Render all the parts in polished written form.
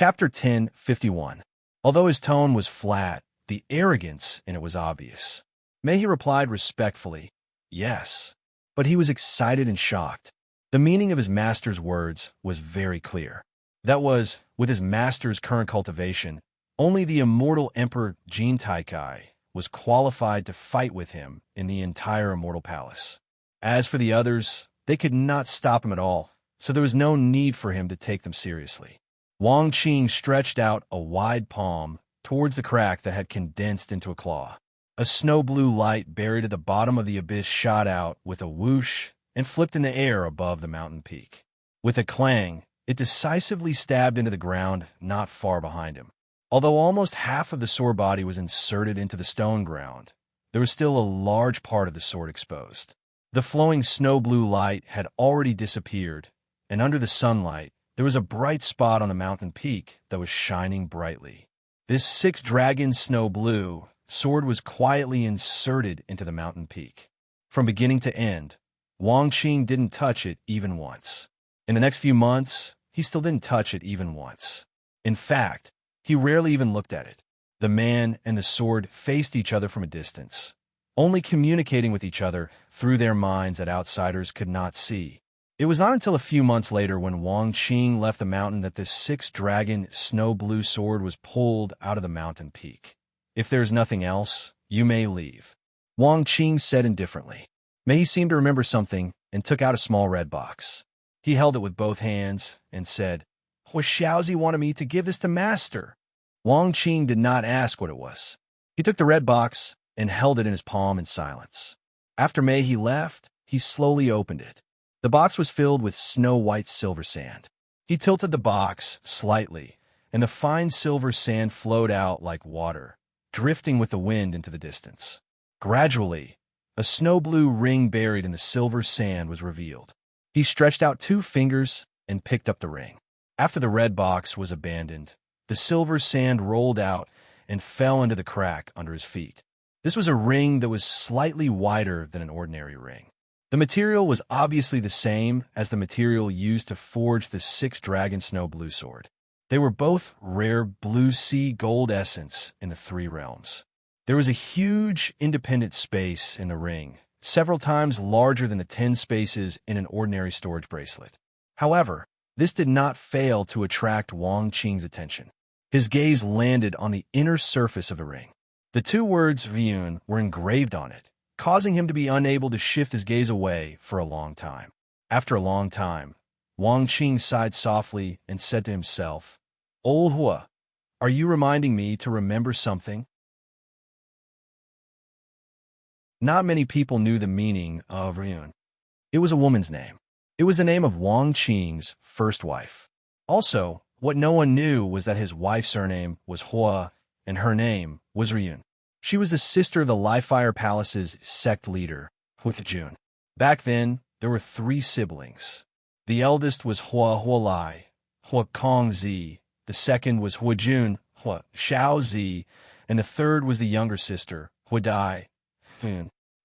Chapter 10:51. Although his tone was flat, the arrogance in it was obvious. He replied respectfully, yes. But he was excited and shocked. The meaning of his master's words was very clear. That was, with his master's current cultivation, only the immortal Emperor Jin Taikai was qualified to fight with him in the entire Immortal Palace. As for the others, they could not stop him at all, so there was no need for him to take them seriously. Wang Qing stretched out a wide palm towards the crack that had condensed into a claw. A snow-blue light buried at the bottom of the abyss shot out with a whoosh and flipped in the air above the mountain peak. With a clang, it decisively stabbed into the ground not far behind him. Although almost half of the sword body was inserted into the stone ground, there was still a large part of the sword exposed. The flowing snow-blue light had already disappeared, and under the sunlight, there was a bright spot on the mountain peak that was shining brightly. This six-dragon snow-blue sword was quietly inserted into the mountain peak. From beginning to end, Wang Qing didn't touch it even once. In the next few months, he still didn't touch it even once. In fact, he rarely even looked at it. The man and the sword faced each other from a distance, only communicating with each other through their minds that outsiders could not see. It was not until a few months later when Wang Qing left the mountain that this six-dragon snow-blue sword was pulled out of the mountain peak. If there's nothing else, you may leave, Wang Qing said indifferently. He seemed to remember something and took out a small red box. He held it with both hands and said, Xiaozi wanted me to give this to Master. Wang Qing did not ask what it was. He took the red box and held it in his palm in silence. After He left, he slowly opened it. The box was filled with snow-white silver sand. He tilted the box slightly, and the fine silver sand flowed out like water, drifting with the wind into the distance. Gradually, a snow-blue ring buried in the silver sand was revealed. He stretched out 2 fingers and picked up the ring. After the red box was abandoned, the silver sand rolled out and fell into the crack under his feet. This was a ring that was slightly wider than an ordinary ring. The material was obviously the same as the material used to forge the six-dragon snow-blue sword. They were both rare blue sea gold essence in the 3 realms. There was a huge independent space in the ring, several times larger than the 10 spaces in an ordinary storage bracelet. However, this did not fail to attract Wang Qing's attention. His gaze landed on the inner surface of the ring. The 2 words Ryun were engraved on it, causing him to be unable to shift his gaze away for a long time. After a long time, Wang Qing sighed softly and said to himself, Old Hua, are you reminding me to remember something? Not many people knew the meaning of Ryun. It was a woman's name. It was the name of Wang Qing's first wife. Also, what no one knew was that his wife's surname was Hua and her name was Ryun. She was the sister of the Li-Fire Palace's sect leader, Hua Jun. Back then, there were 3 siblings. The eldest was Hua Hualai, Hua Kongzi, the second was Hua Jun, Hua Xiaozi, and the third was the younger sister, Hua Dai.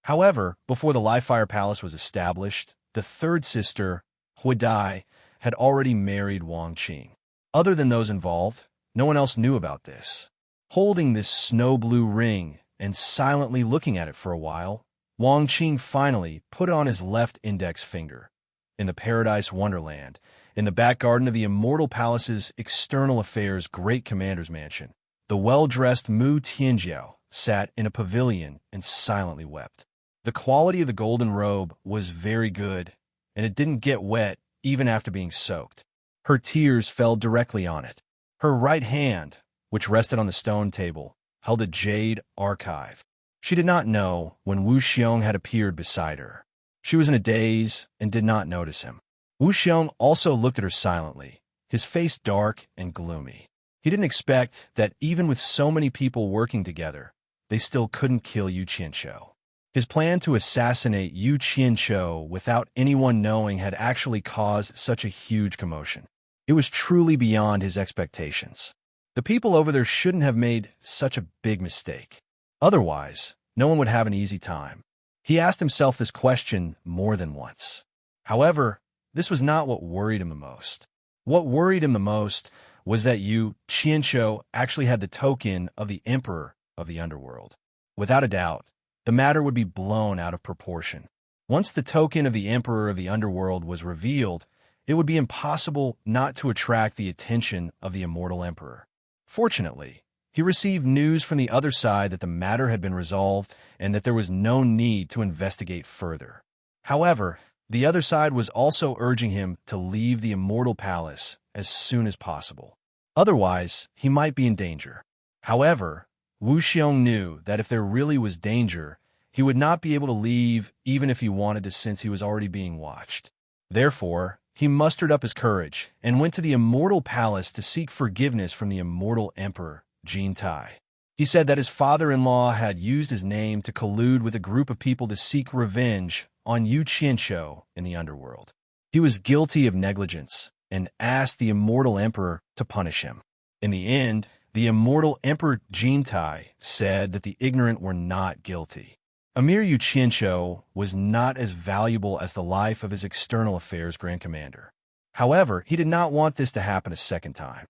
However, before the Li-Fire Palace was established, the third sister, Hua Dai, had already married Wang Qing. Other than those involved, no one else knew about this. Holding this snow-blue ring and silently looking at it for a while, Wang Qing finally put it on his left index finger. In the Paradise Wonderland, in the back garden of the Immortal Palace's External Affairs Great Commander's Mansion, the well-dressed Mu Tianjiao sat in a pavilion and silently wept. The quality of the golden robe was very good, and it didn't get wet even after being soaked. Her tears fell directly on it. Her right hand, which rested on the stone table, held a jade archive. She did not know when Wu Xiong had appeared beside her. She was in a daze and did not notice him. Wu Xiong also looked at her silently, his face dark and gloomy. He didn't expect that even with so many people working together, they still couldn't kill Yu Qianshou. His plan to assassinate Yu Qianshou without anyone knowing had actually caused such a huge commotion. It was truly beyond his expectations. The people over there shouldn't have made such a big mistake. Otherwise, no one would have an easy time. He asked himself this question more than once. However, this was not what worried him the most. What worried him the most was that Yu Qianshou actually had the token of the Emperor of the Underworld. Without a doubt, the matter would be blown out of proportion. Once the token of the Emperor of the Underworld was revealed, it would be impossible not to attract the attention of the immortal Emperor. Fortunately, he received news from the other side that the matter had been resolved and that there was no need to investigate further. However, the other side was also urging him to leave the immortal palace as soon as possible. Otherwise, he might be in danger. However, Wu Xiong knew that if there really was danger, he would not be able to leave even if he wanted to, since he was already being watched. Therefore, he mustered up his courage and went to the immortal palace to seek forgiveness from the immortal emperor, Jin Tai. He said that his father-in-law had used his name to collude with a group of people to seek revenge on Yu Qianshou in the underworld. He was guilty of negligence and asked the immortal emperor to punish him. In the end, the immortal emperor Jin Tai said that the ignorant were not guilty. Emir Yu Qianshou was not as valuable as the life of his external affairs Grand Commander. However, he did not want this to happen a second time.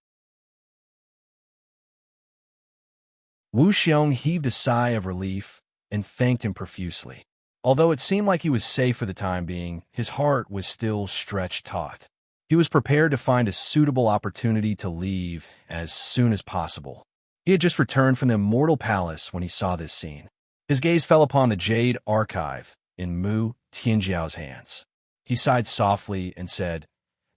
Wu Xiong heaved a sigh of relief and thanked him profusely. Although it seemed like he was safe for the time being, his heart was still stretched taut. He was prepared to find a suitable opportunity to leave as soon as possible. He had just returned from the immortal palace when he saw this scene. His gaze fell upon the jade archive in Mu Tianjiao's hands. He sighed softly and said,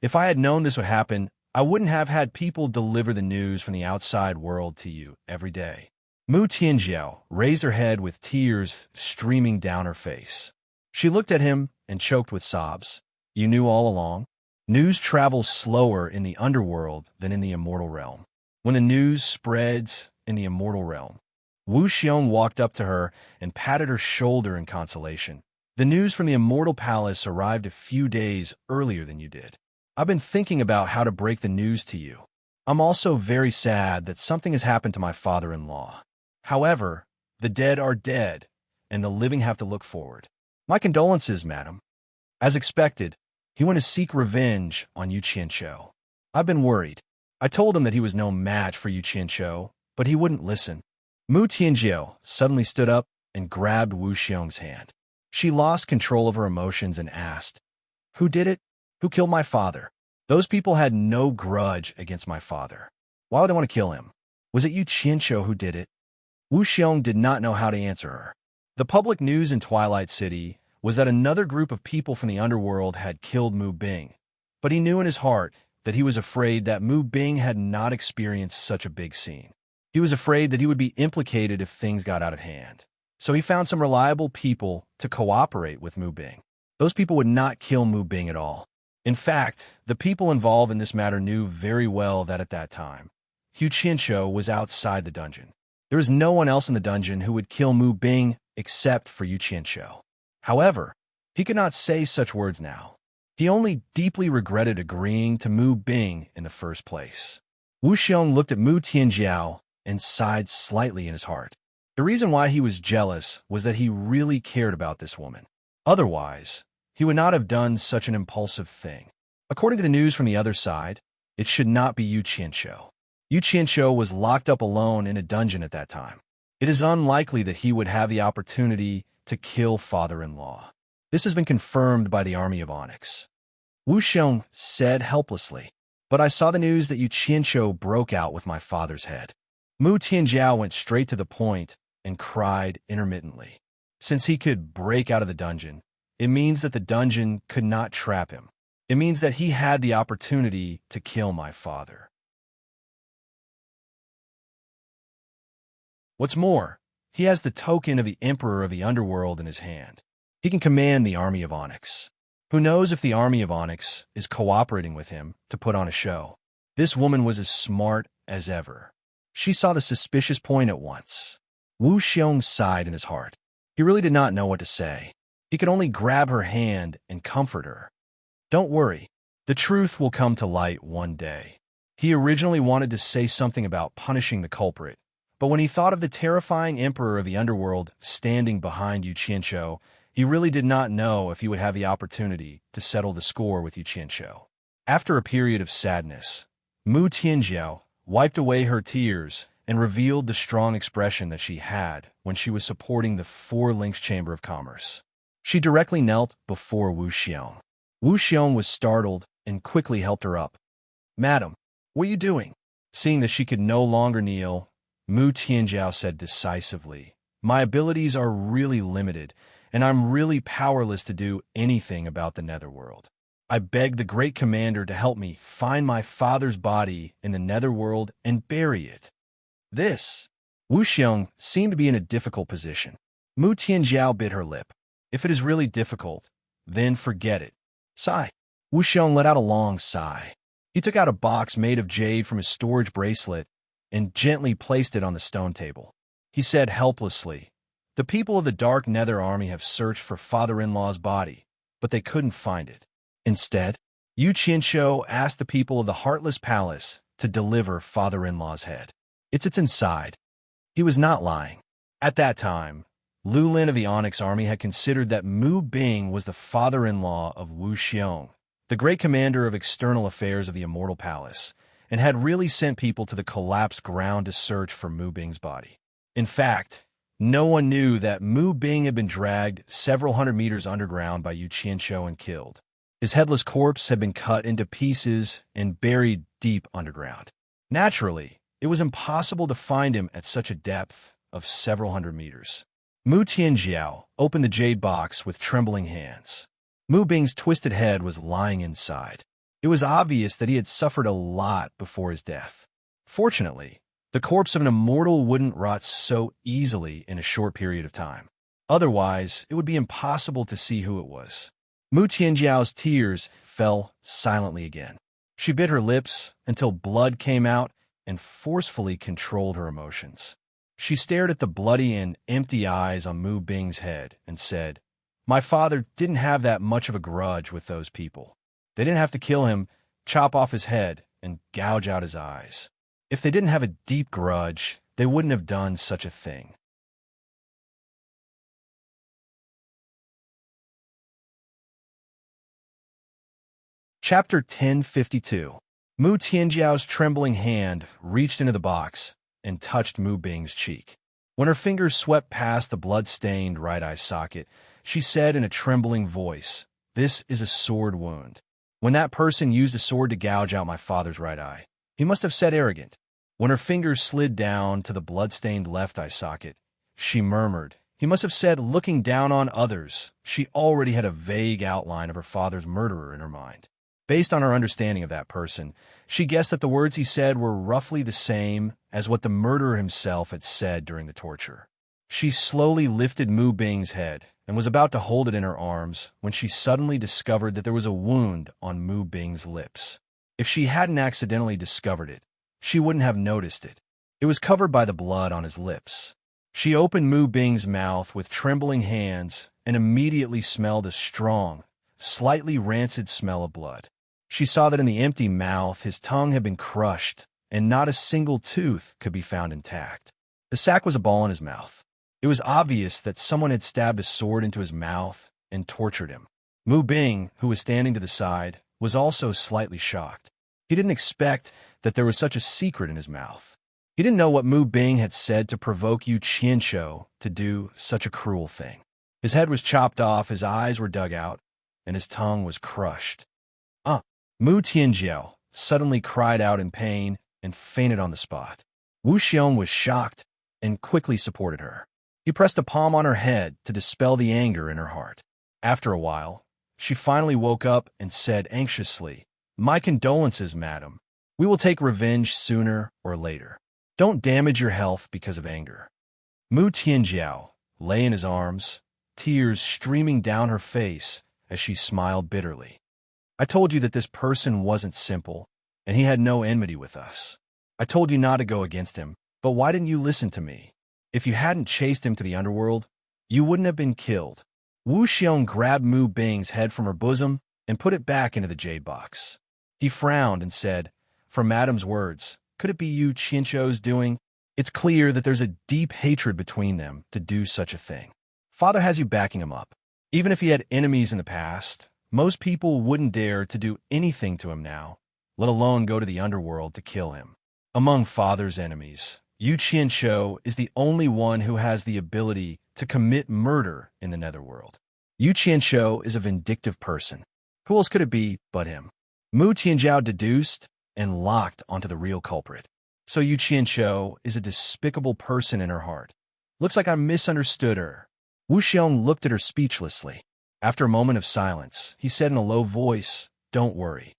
"If I had known this would happen, I wouldn't have had people deliver the news from the outside world to you every day." Mu Tianjiao raised her head with tears streaming down her face. She looked at him and choked with sobs. "You knew all along?" News travels slower in the underworld than in the immortal realm. When the news spreads in the immortal realm, Wu Xiong walked up to her and patted her shoulder in consolation. "The news from the immortal palace arrived a few days earlier than you did. I've been thinking about how to break the news to you. I'm also very sad that something has happened to my father-in-law. However, the dead are dead, and the living have to look forward. My condolences, madam." As expected, he went to seek revenge on Yu Qianshou. "I've been worried. I told him that he was no match for Yu Qianshou, but he wouldn't listen." Mu Tianjiao suddenly stood up and grabbed Wu Xiong's hand. She lost control of her emotions and asked, "Who did it? Who killed my father? Those people had no grudge against my father. Why would they want to kill him? Was it Yu Qianshou who did it?" Wu Xiong did not know how to answer her. The public news in Twilight City was that another group of people from the underworld had killed Mu Bing, but he knew in his heart that he was afraid that Mu Bing had not experienced such a big scene. He was afraid that he would be implicated if things got out of hand. So he found some reliable people to cooperate with Mu Bing. Those people would not kill Mu Bing at all. In fact, the people involved in this matter knew very well that at that time, Yu Qianshou was outside the dungeon. There was no one else in the dungeon who would kill Mu Bing except for Yu Qianshou. However, he could not say such words now. He only deeply regretted agreeing to Mu Bing in the first place. Wu Xiong looked at Mu Tianjiao and sighed slightly in his heart. The reason why he was jealous was that he really cared about this woman. Otherwise, he would not have done such an impulsive thing. According to the news from the other side, it should not be Yu Qianshou. Yu Qianshou was locked up alone in a dungeon at that time. It is unlikely that he would have the opportunity to kill father-in-law. This has been confirmed by the army of Onyx. Wu Xiong said helplessly, "But I saw the news that Yu Qianshou broke out with my father's head." Mu Tianjiao went straight to the point and cried intermittently. Since he could break out of the dungeon, it means that the dungeon could not trap him. It means that he had the opportunity to kill my father. What's more, he has the token of the Emperor of the Underworld in his hand. He can command the army of Onyx. Who knows if the army of Onyx is cooperating with him to put on a show? This woman was as smart as ever. She saw the suspicious point at once. Wu Xiong sighed in his heart. He really did not know what to say. He could only grab her hand and comfort her. "Don't worry. The truth will come to light one day." He originally wanted to say something about punishing the culprit, but when he thought of the terrifying Emperor of the Underworld standing behind Yu Qianshou, he really did not know if he would have the opportunity to settle the score with Yu Qianshou. After a period of sadness, Mu Tianjiao wiped away her tears and revealed the strong expression that she had when she was supporting the Four Links Chamber of Commerce. She directly knelt before Wu Xiong. Wu Xiong was startled and quickly helped her up. "Madam, what are you doing?" Seeing that she could no longer kneel, Mu Tianjiao said decisively, "My abilities are really limited, and I'm really powerless to do anything about the netherworld. I beg the great commander to help me find my father's body in the netherworld and bury it." This. Wu Xiong seemed to be in a difficult position. Mu Tianjiao bit her lip. "If it is really difficult, then forget it." Sigh. Wu Xiong let out a long sigh. He took out a box made of jade from his storage bracelet and gently placed it on the stone table. He said helplessly, "The people of the Dark Nether Army have searched for father-in-law's body, but they couldn't find it. Instead, Yu Qianshou asked the people of the Heartless Palace to deliver father-in-law's head. It's inside." He was not lying. At that time, Lu Lin of the Onyx Army had considered that Mu Bing was the father-in-law of Wu Xiong, the great commander of external affairs of the Immortal Palace, and had really sent people to the collapsed ground to search for Mu Bing's body. In fact, no one knew that Mu Bing had been dragged several hundred meters underground by Yu Qianshou and killed. His headless corpse had been cut into pieces and buried deep underground. Naturally, it was impossible to find him at such a depth of several hundred meters. Mu Tianjiao opened the jade box with trembling hands. Mu Bing's twisted head was lying inside. It was obvious that he had suffered a lot before his death. Fortunately, the corpse of an immortal wouldn't rot so easily in a short period of time. Otherwise, it would be impossible to see who it was. Mu Tianjiao's tears fell silently again. She bit her lips until blood came out and forcefully controlled her emotions. She stared at the bloody and empty eyes on Mu Bing's head and said, "My father didn't have that much of a grudge with those people. They didn't have to kill him, chop off his head, and gouge out his eyes. If they didn't have a deep grudge, they wouldn't have done such a thing." Chapter 1052. Mu Tianjiao's trembling hand reached into the box and touched Mu Bing's cheek. When her fingers swept past the blood-stained right eye socket, she said in a trembling voice, "This is a sword wound. When that person used a sword to gouge out my father's right eye, he must have said arrogant." When her fingers slid down to the blood-stained left eye socket, she murmured, "He must have said looking down on others." She already had a vague outline of her father's murderer in her mind. Based on her understanding of that person, she guessed that the words he said were roughly the same as what the murderer himself had said during the torture. She slowly lifted Mu Bing's head and was about to hold it in her arms when she suddenly discovered that there was a wound on Mu Bing's lips. If she hadn't accidentally discovered it, she wouldn't have noticed it. It was covered by the blood on his lips. She opened Mu Bing's mouth with trembling hands and immediately smelled a strong, slightly rancid smell of blood. She saw that in the empty mouth his tongue had been crushed, and not a single tooth could be found intact. The sack was a ball in his mouth. It was obvious that someone had stabbed a sword into his mouth and tortured him. Mu Bing, who was standing to the side, was also slightly shocked. He didn't expect that there was such a secret in his mouth. He didn't know what Mu Bing had said to provoke Yu Qianshou to do such a cruel thing. His head was chopped off, his eyes were dug out, and his tongue was crushed. Mu Tianjiao suddenly cried out in pain and fainted on the spot. Wu Xiong was shocked and quickly supported her. He pressed a palm on her head to dispel the anger in her heart. After a while, she finally woke up and said anxiously, "My condolences, madam. We will take revenge sooner or later. Don't damage your health because of anger." Mu Tianjiao lay in his arms, tears streaming down her face as she smiled bitterly. "I told you that this person wasn't simple, and he had no enmity with us. I told you not to go against him, but why didn't you listen to me? If you hadn't chased him to the underworld, you wouldn't have been killed." Wu Xiong grabbed Mu Bing's head from her bosom and put it back into the jade box. He frowned and said, "From Madam's words, could it be Yu Qianshou's doing? It's clear that there's a deep hatred between them to do such a thing. Father has you backing him up. Even if he had enemies in the past, most people wouldn't dare to do anything to him now, let alone go to the underworld to kill him. Among father's enemies, Yu Qianshou is the only one who has the ability to commit murder in the netherworld. Yu Qianshou is a vindictive person. Who else could it be but him? Mu Tianzhao deduced and locked onto the real culprit. So Yu Qianshou is a despicable person in her heart. Looks like I misunderstood her. Wu Xiong looked at her speechlessly. After a moment of silence, he said in a low voice, "Don't worry.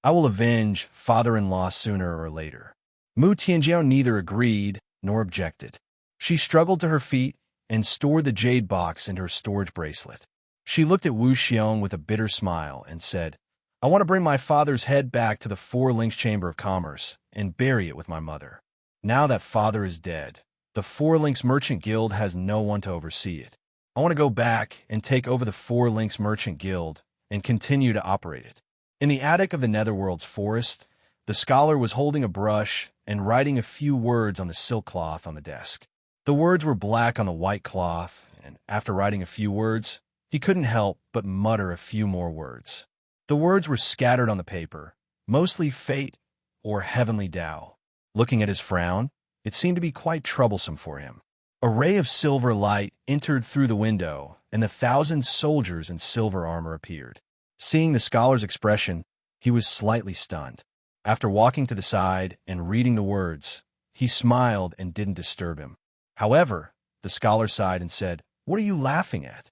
I will avenge father-in-law sooner or later." Mu Tianzhao neither agreed nor objected. She struggled to her feet and stored the jade box into her storage bracelet. She looked at Wu Xiong with a bitter smile and said, "I want to bring my father's head back to the Four Links Chamber of Commerce and bury it with my mother. Now that father is dead, the Four Links Merchant Guild has no one to oversee it. I want to go back and take over the Four Links Merchant Guild and continue to operate it." In the attic of the Netherworld's forest, the scholar was holding a brush and writing a few words on the silk cloth on the desk. The words were black on the white cloth, and after writing a few words, he couldn't help but mutter a few more words. The words were scattered on the paper, mostly fate or heavenly Tao. Looking at his frown, it seemed to be quite troublesome for him. A ray of silver light entered through the window, and 1,000 soldiers in silver armor appeared. Seeing the scholar's expression, he was slightly stunned. After walking to the side and reading the words, he smiled and didn't disturb him. However, the scholar sighed and said, "What are you laughing at?"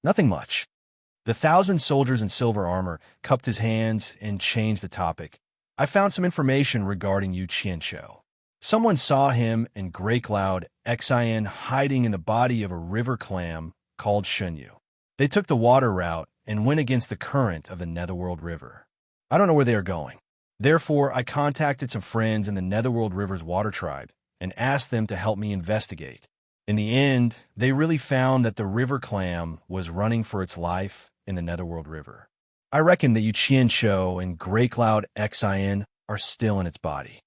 Nothing much." The 1,000 soldiers in silver armor cupped his hands and changed the topic. "I found some information regarding Yu Qianshou. Someone saw him and Grey Cloud Xin hiding in the body of a river clam called Shunyu. They took the water route and went against the current of the Netherworld River. I don't know where they are going. Therefore, I contacted some friends in the Netherworld River's water tribe and asked them to help me investigate. In the end, they really found that the river clam was running for its life in the Netherworld River. I reckon that Yu Qianshou and Grey Cloud Xin are still in its body.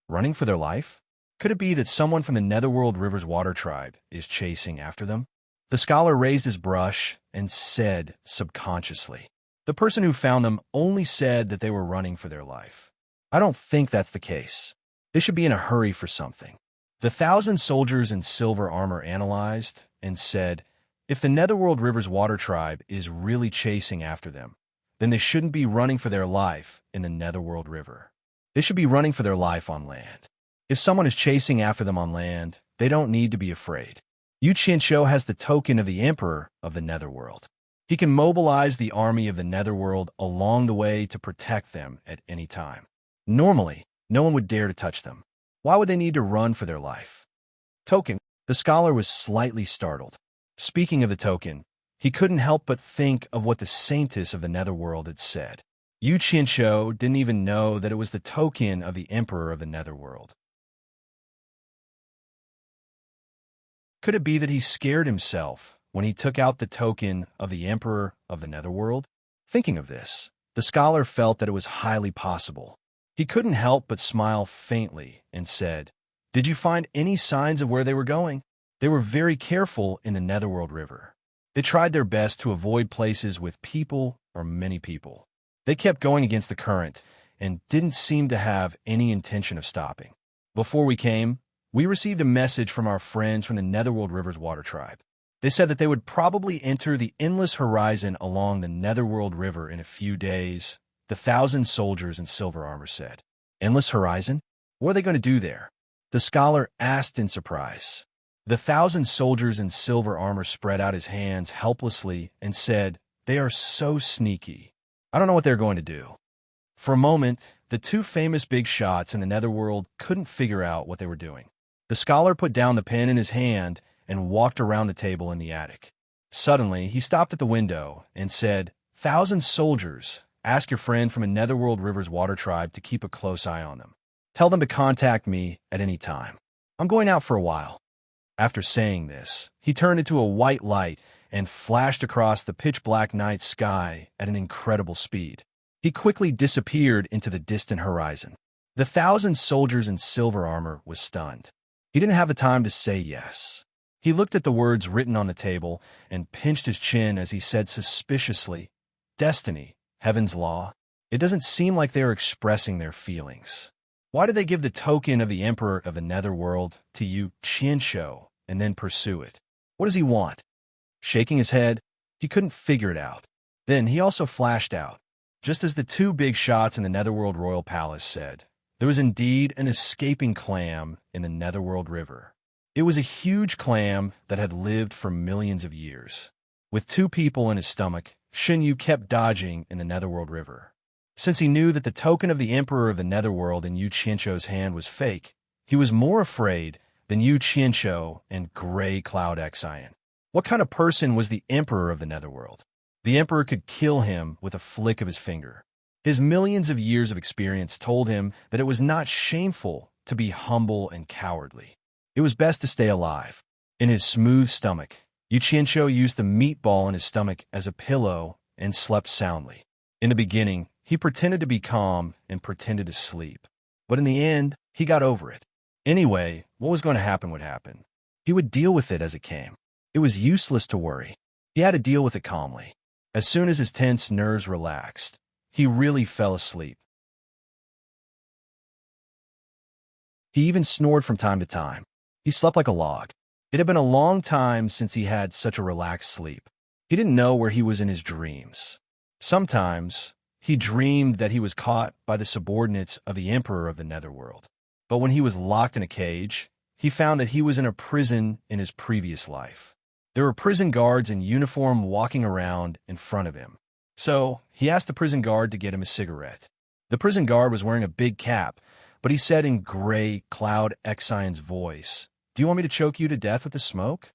Running for their life? Could it be that someone from the Netherworld River's water tribe is chasing after them?" The scholar raised his brush and said subconsciously, "The person who found them only said that they were running for their life. I don't think that's the case. They should be in a hurry for something." The 1,000 soldiers in silver armor analyzed and said, "If the Netherworld River's water tribe is really chasing after them, then they shouldn't be running for their life in the Netherworld River. They should be running for their life on land. If someone is chasing after them on land, they don't need to be afraid. Yu Qianshou has the token of the Emperor of the Netherworld. He can mobilize the army of the Netherworld along the way to protect them at any time. Normally, no one would dare to touch them. Why would they need to run for their life?" Token. The scholar was slightly startled. Speaking of the token, he couldn't help but think of what the Saintess of the Netherworld had said. Yu Qianshou didn't even know that it was the token of the Emperor of the Netherworld. Could it be that he scared himself when he took out the token of the Emperor of the Netherworld? Thinking of this, the scholar felt that it was highly possible. He couldn't help but smile faintly and said, "Did you find any signs of where they were going?" They were very careful in the Netherworld River. They tried their best to avoid places with people or many people. They kept going against the current and didn't seem to have any intention of stopping. Before we came, we received a message from our friends from the Netherworld River's water tribe. They said that they would probably enter the endless horizon along the Netherworld River in a few days, the 1,000 soldiers in silver armor said. Endless horizon? What are they going to do there? The scholar asked in surprise. The 1,000 soldiers in silver armor spread out his hands helplessly and said, "They are so sneaky. I don't know what they're going to do." For a moment, the two famous big shots in the Netherworld couldn't figure out what they were doing. The scholar put down the pen in his hand and walked around the table in the attic. Suddenly, he stopped at the window and said, "1,000 soldiers, ask your friend from a Netherworld River's water tribe to keep a close eye on them. Tell them to contact me at any time. I'm going out for a while." After saying this, he turned into a white light and flashed across the pitch-black night sky at an incredible speed. He quickly disappeared into the distant horizon. The 1,000 soldiers in silver armor was stunned. He didn't have the time to say yes. He looked at the words written on the table and pinched his chin as he said suspiciously, destiny, heaven's law. It doesn't seem like they are expressing their feelings. Why did they give the token of the Emperor of the Netherworld to Yu Qianshou and then pursue it? What does he want? Shaking his head, he couldn't figure it out. Then he also flashed out. Just as the two big shots in the Netherworld Royal Palace said, there was indeed an escaping clam in the Netherworld River. It was a huge clam that had lived for millions of years. With 2 people in his stomach, Shen Yu kept dodging in the Netherworld River. Since he knew that the token of the Emperor of the Netherworld in Yu Qianshou's hand was fake, he was more afraid than Yu Qianshou and Gray Cloud Excian. What kind of person was the Emperor of the Netherworld? The Emperor could kill him with a flick of his finger. His millions of years of experience told him that it was not shameful to be humble and cowardly. It was best to stay alive. In his smooth stomach, Yu Qianshou used the meatball in his stomach as a pillow and slept soundly. In the beginning, he pretended to be calm and pretended to sleep. But in the end, he got over it. Anyway, what was going to happen would happen. He would deal with it as it came. It was useless to worry. He had to deal with it calmly. As soon as his tense nerves relaxed, he really fell asleep. He even snored from time to time. He slept like a log. It had been a long time since he had such a relaxed sleep. He didn't know where he was in his dreams. Sometimes, he dreamed that he was caught by the subordinates of the Emperor of the Netherworld. But when he was locked in a cage, he found that he was in a prison in his previous life. There were prison guards in uniform walking around in front of him. So, he asked the prison guard to get him a cigarette. The prison guard was wearing a big cap, but he said in Gray Cloud Excian's voice, "Do you want me to choke you to death with the smoke?"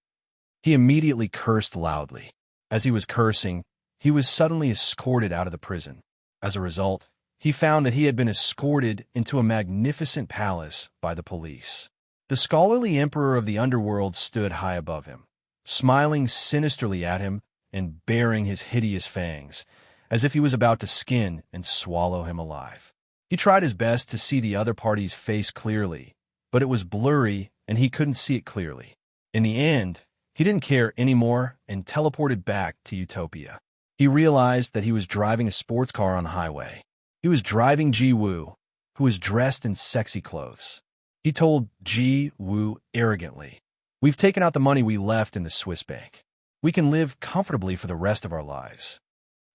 He immediately cursed loudly. As he was cursing, he was suddenly escorted out of the prison. As a result, he found that he had been escorted into a magnificent palace by the police. The scholarly Emperor of the Underworld stood high above him, smiling sinisterly at him and baring his hideous fangs, as if he was about to skin and swallow him alive. He tried his best to see the other party's face clearly, but it was blurry and he couldn't see it clearly. In the end, he didn't care anymore and teleported back to Utopia. He realized that he was driving a sports car on the highway. He was driving Ji Wu, who was dressed in sexy clothes. He told Ji Wu arrogantly, "We've taken out the money we left in the Swiss bank. We can live comfortably for the rest of our lives."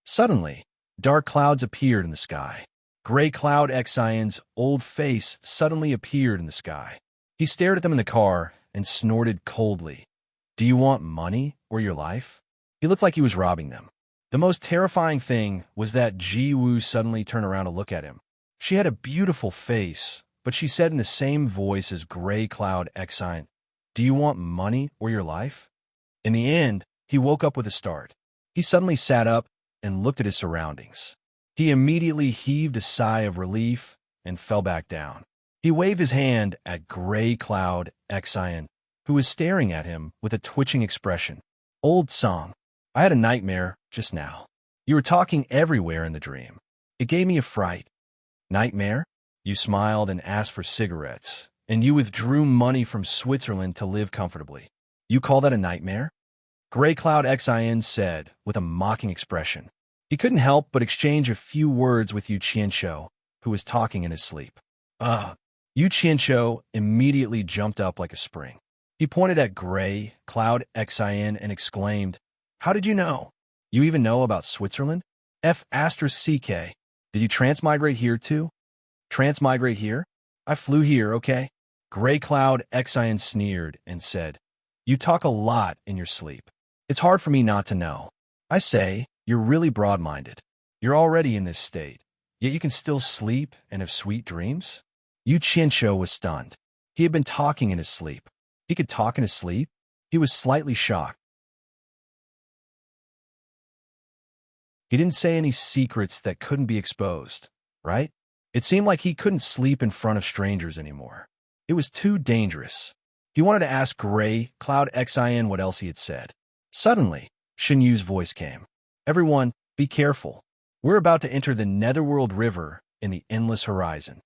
Suddenly, dark clouds appeared in the sky. Gray Cloud Excian's old face suddenly appeared in the sky. He stared at them in the car and snorted coldly. "Do you want money or your life?" He looked like he was robbing them. The most terrifying thing was that Ji Wu suddenly turned around to look at him. She had a beautiful face, but she said in the same voice as Gray Cloud Excian, "Do you want money or your life?" In the end, he woke up with a start. He suddenly sat up and looked at his surroundings. He immediately heaved a sigh of relief and fell back down. He waved his hand at Gray Cloud Excian, who was staring at him with a twitching expression. "Old song. I had a nightmare just now. You were talking everywhere in the dream. It gave me a fright." "Nightmare?" You smiled and asked for cigarettes, and you withdrew money from Switzerland to live comfortably. You call that a nightmare? Gray Cloud Excian said with a mocking expression. He couldn't help but exchange a few words with Yu Qianshou, who was talking in his sleep. Yu Qianshou immediately jumped up like a spring. He pointed at Gray Cloud Excian and exclaimed, "How did you know? You even know about Switzerland? F***CK. Did you transmigrate here too?" "Transmigrate here? I flew here, okay?" Gray Cloud Excian sneered and said, "You talk a lot in your sleep. It's hard for me not to know. I say, you're really broad-minded. You're already in this state, yet you can still sleep and have sweet dreams?" Yu Qianshou was stunned. He had been talking in his sleep. He could talk in his sleep? He was slightly shocked. He didn't say any secrets that couldn't be exposed, right? It seemed like he couldn't sleep in front of strangers anymore. It was too dangerous. He wanted to ask Gray Cloud Excian what else he had said. Suddenly, Shen Yu's voice came. "Everyone, be careful. We're about to enter the Netherworld River in the endless horizon."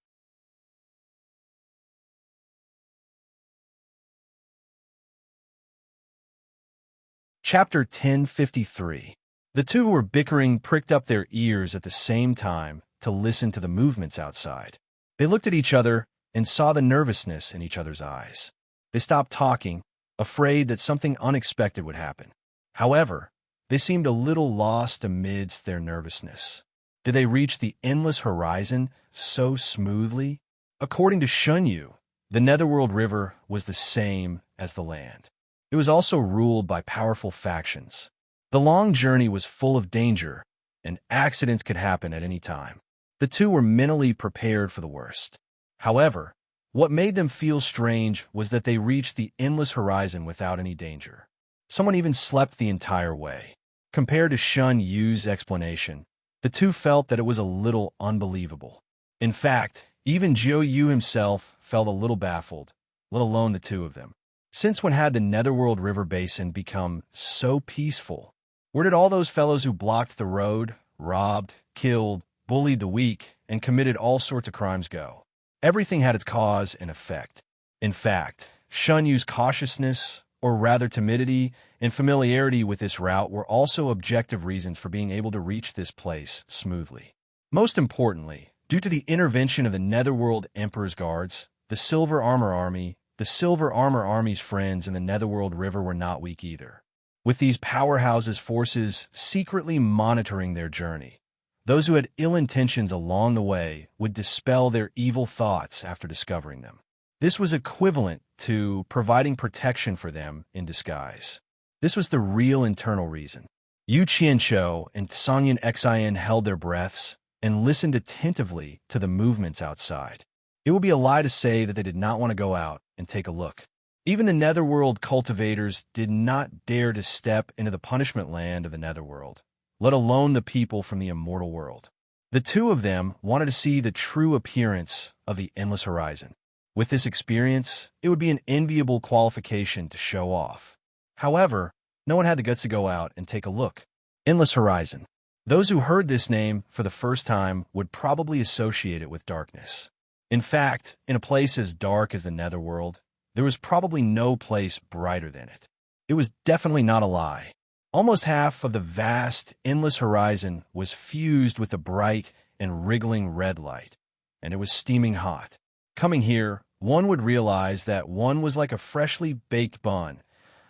Chapter 1053. The two who were bickering pricked up their ears at the same time to listen to the movements outside. They looked at each other and saw the nervousness in each other's eyes. They stopped talking, afraid that something unexpected would happen. However, they seemed a little lost amidst their nervousness. Did they reach the endless horizon so smoothly? According to Shunyu, the Netherworld River was the same as the land. It was also ruled by powerful factions. The long journey was full of danger, and accidents could happen at any time. The two were mentally prepared for the worst. However, what made them feel strange was that they reached the endless horizon without any danger. Someone even slept the entire way. Compared to Shun Yu's explanation, the two felt that it was a little unbelievable. In fact, even Jiu Yu himself felt a little baffled, let alone the two of them. Since when had the Netherworld River Basin become so peaceful? Where did all those fellows who blocked the road, robbed, killed, bullied the weak, and committed all sorts of crimes go? Everything had its cause and effect. In fact, Shun Yu's cautiousness, or rather timidity, and familiarity with this route were also objective reasons for being able to reach this place smoothly. Most importantly, due to the intervention of the Netherworld Emperor's guards, the Silver Armor Army's friends in the Netherworld River were not weak either. With these powerhouses' forces secretly monitoring their journey, those who had ill intentions along the way would dispel their evil thoughts after discovering them. This was equivalent to providing protection for them in disguise. This was the real internal reason. Yu Qianqiu and Sangyan Xin held their breaths and listened attentively to the movements outside. It would be a lie to say that they did not want to go out and take a look. Even the Netherworld cultivators did not dare to step into the punishment land of the Netherworld, let alone the people from the immortal world. The two of them wanted to see the true appearance of the endless horizon. With this experience, it would be an enviable qualification to show off. However, no one had the guts to go out and take a look. Endless horizon. Those who heard this name for the first time would probably associate it with darkness. In fact, in a place as dark as the Netherworld, there was probably no place brighter than it. It was definitely not a lie. Almost half of the vast, endless horizon was fused with a bright and wriggling red light, and it was steaming hot. Coming here, one would realize that one was like a freshly baked bun.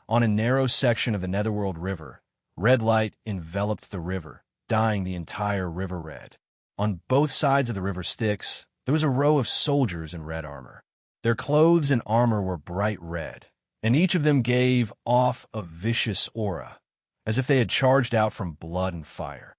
On a narrow section of the Netherworld River, red light enveloped the river, dyeing the entire river red. On both sides of the river Styx, there was a row of soldiers in red armor. Their clothes and armor were bright red, and each of them gave off a vicious aura, as if they had charged out from blood and fire.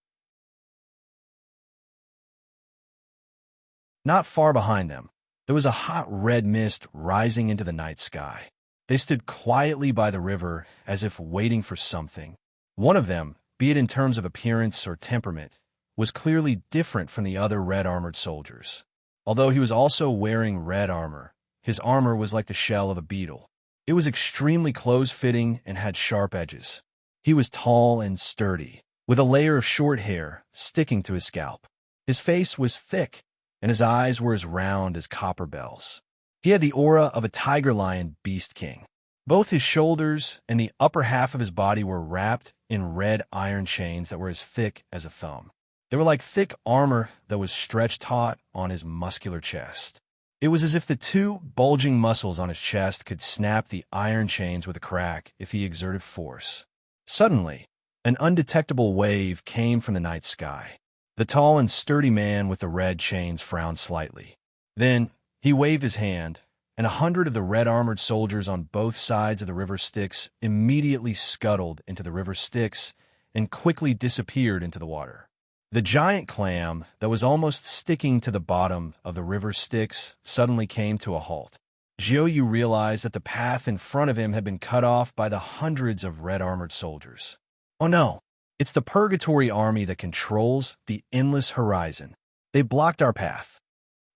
Not far behind them, there was a hot red mist rising into the night sky. They stood quietly by the river as if waiting for something. One of them, be it in terms of appearance or temperament, was clearly different from the other red-armored soldiers. Although he was also wearing red armor, his armor was like the shell of a beetle. It was extremely close-fitting and had sharp edges. He was tall and sturdy, with a layer of short hair sticking to his scalp. His face was thick, and his eyes were as round as copper bells. He had the aura of a tiger-lion beast king. Both his shoulders and the upper half of his body were wrapped in red iron chains that were as thick as a thumb. They were like thick armor that was stretched taut on his muscular chest. It was as if the two bulging muscles on his chest could snap the iron chains with a crack if he exerted force. Suddenly, an undetectable wave came from the night sky. The tall and sturdy man with the red chains frowned slightly. Then, he waved his hand, and 100 of the red-armored soldiers on both sides of the river Styx immediately scuttled into the river Styx and quickly disappeared into the water. The giant clam that was almost sticking to the bottom of the river Styx suddenly came to a halt. Jiu realized that the path in front of him had been cut off by the hundreds of red-armored soldiers. Oh no, it's the Purgatory Army that controls the endless horizon. They blocked our path.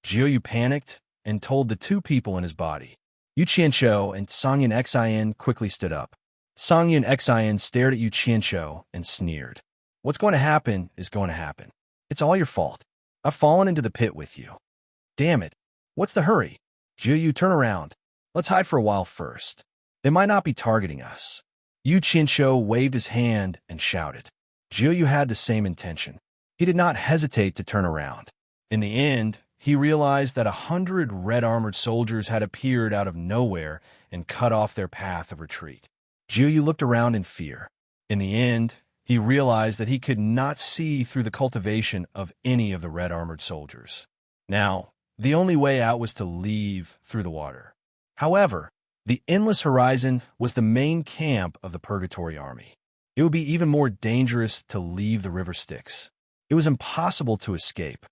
Jiu panicked and told the two people in his body. Yu Qianqiu and Sangyan Xin quickly stood up. Sangyan Xin stared at Yu Qianqiu and sneered. What's going to happen is going to happen. It's all your fault. I've fallen into the pit with you. Damn it. What's the hurry? Jiu, turn around. Let's hide for a while first. They might not be targeting us. Yu Qianqiu waved his hand and shouted. Jiuyu had the same intention. He did not hesitate to turn around. In the end, he realized that 100 red-armored soldiers had appeared out of nowhere and cut off their path of retreat. Jiuyu looked around in fear. In the end, he realized that he could not see through the cultivation of any of the red-armored soldiers. Now, the only way out was to leave through the water. However, the endless horizon was the main camp of the Purgatory Army. It would be even more dangerous to leave the river Styx. It was impossible to escape.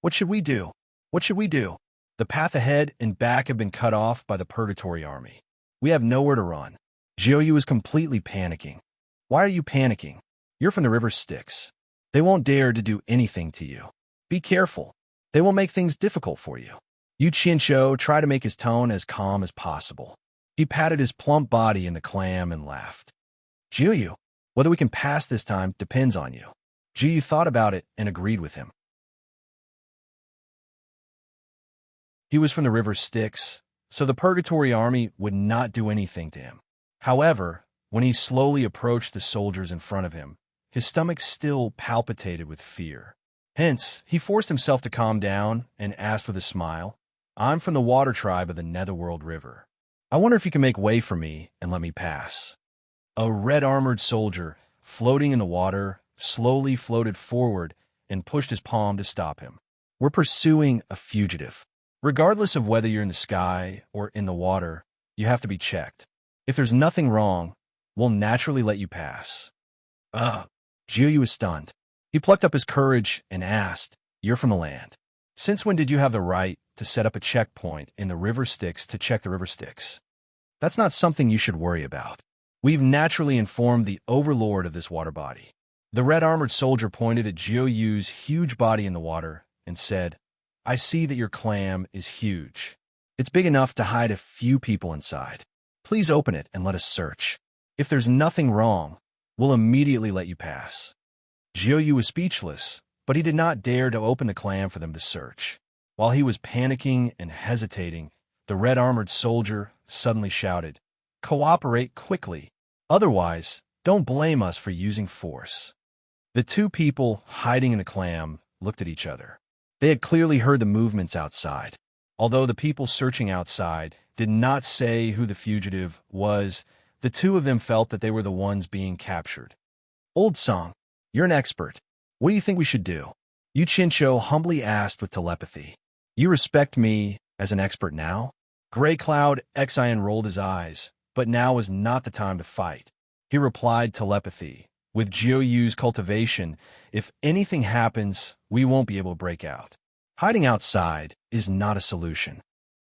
What should we do? What should we do? The path ahead and back have been cut off by the Purgatory Army. We have nowhere to run. Jiuyu was completely panicking. Why are you panicking? You're from the river Styx. They won't dare to do anything to you. Be careful. They will make things difficult for you. Yu Qianqiu tried to make his tone as calm as possible. He patted his plump body in the clam and laughed. Jiuyu, whether we can pass this time depends on you. Jiuyu thought about it and agreed with him. He was from the river Styx, so the Purgatory Army would not do anything to him. However, when he slowly approached the soldiers in front of him, his stomach still palpitated with fear. Hence, he forced himself to calm down and asked with a smile, I'm from the water tribe of the Netherworld River. I wonder if you can make way for me and let me pass. A red-armored soldier, floating in the water, slowly floated forward and pushed his palm to stop him. We're pursuing a fugitive. Regardless of whether you're in the sky or in the water, you have to be checked. If there's nothing wrong, we'll naturally let you pass. Jiuyu was stunned. He plucked up his courage and asked, You're from the land. Since when did you have the right to set up a checkpoint in the river Styx to check the river Styx? That's not something you should worry about. We've naturally informed the overlord of this water body. The red-armored soldier pointed at Jiuyu's huge body in the water and said, I see that your clam is huge. It's big enough to hide a few people inside. Please open it and let us search. If there's nothing wrong, we'll immediately let you pass. Jiuyu was speechless, but he did not dare to open the clam for them to search. While he was panicking and hesitating, the red-armored soldier suddenly shouted, Cooperate quickly. Otherwise, don't blame us for using force. The two people hiding in the clam looked at each other. They had clearly heard the movements outside. Although the people searching outside did not say who the fugitive was, the two of them felt that they were the ones being captured. Old Song, you're an expert. What do you think we should do? Yu Qianqiu humbly asked with telepathy. You respect me as an expert now? Gray Cloud Xian rolled his eyes, but now was not the time to fight. He replied telepathy. With Jiuyu's cultivation, if anything happens, we won't be able to break out. Hiding outside is not a solution.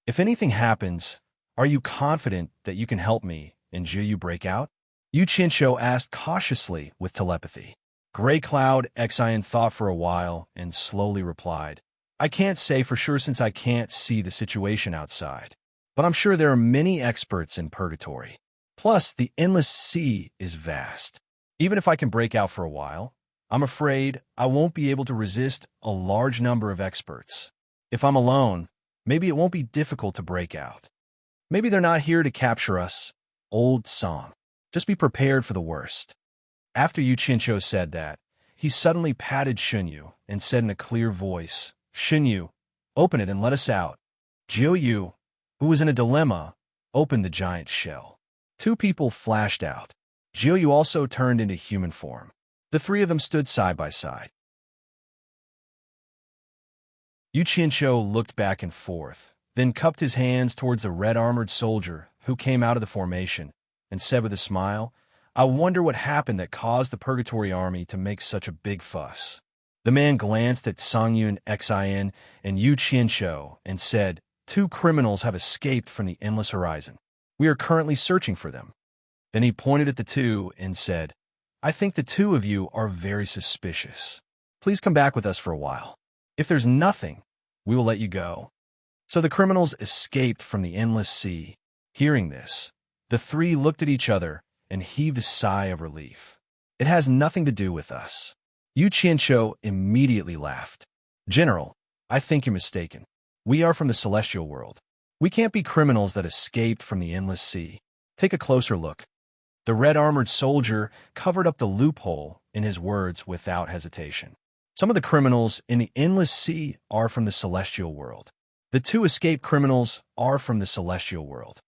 If anything happens, are you confident that you can help me and Jiuyu break out? Yu Qianqiu asked cautiously with telepathy. Gray Cloud Xian thought for a while and slowly replied, I can't say for sure since I can't see the situation outside, but I'm sure there are many experts in Purgatory. Plus, the endless sea is vast. Even if I can break out for a while, I'm afraid I won't be able to resist a large number of experts. If I'm alone, maybe it won't be difficult to break out. Maybe they're not here to capture us. Old Song. Just be prepared for the worst. After Yu Qianqiu said that, he suddenly patted Shunyu and said in a clear voice, Shunyu, open it and let us out. Jiuyu, who was in a dilemma, opened the giant shell. Two people flashed out. Jiuyu also turned into human form. The three of them stood side by side. Yu Qianqiu looked back and forth, then cupped his hands towards the red-armored soldier who came out of the formation, and said with a smile, I wonder what happened that caused the Purgatory Army to make such a big fuss. The man glanced at Songyun Xian and Yu Qianqiu and said, Two criminals have escaped from the endless horizon. We are currently searching for them. Then he pointed at the two and said, I think the two of you are very suspicious. Please come back with us for a while. If there's nothing, we will let you go. So the criminals escaped from the endless sea. Hearing this, the three looked at each other and heaved a sigh of relief. It has nothing to do with us. Yu Qianqiu immediately laughed. General, I think you're mistaken. We are from the celestial world. We can't be criminals that escaped from the endless sea. Take a closer look. The red-armored soldier covered up the loophole in his words without hesitation. Some of the criminals in the endless sea are from the celestial world. The two escaped criminals are from the celestial world.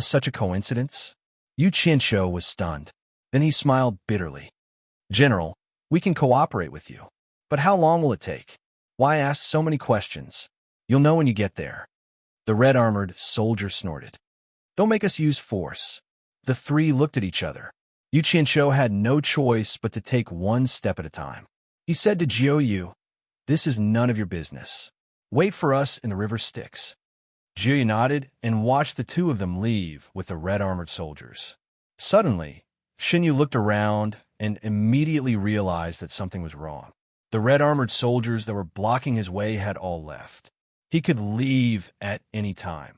Such a coincidence? Yu Qianshou was stunned. Then he smiled bitterly. General, we can cooperate with you. But how long will it take? Why ask so many questions? You'll know when you get there. The red-armored soldier snorted. Don't make us use force. The three looked at each other. Yu Qianshou had no choice but to take one step at a time. He said to Jiu Yu, "This is none of your business. Wait for us in the river Styx." Jiu Yu nodded and watched the two of them leave with the red-armored soldiers. Suddenly, Xin Yu looked around and immediately realized that something was wrong. The red-armored soldiers that were blocking his way had all left. He could leave at any time.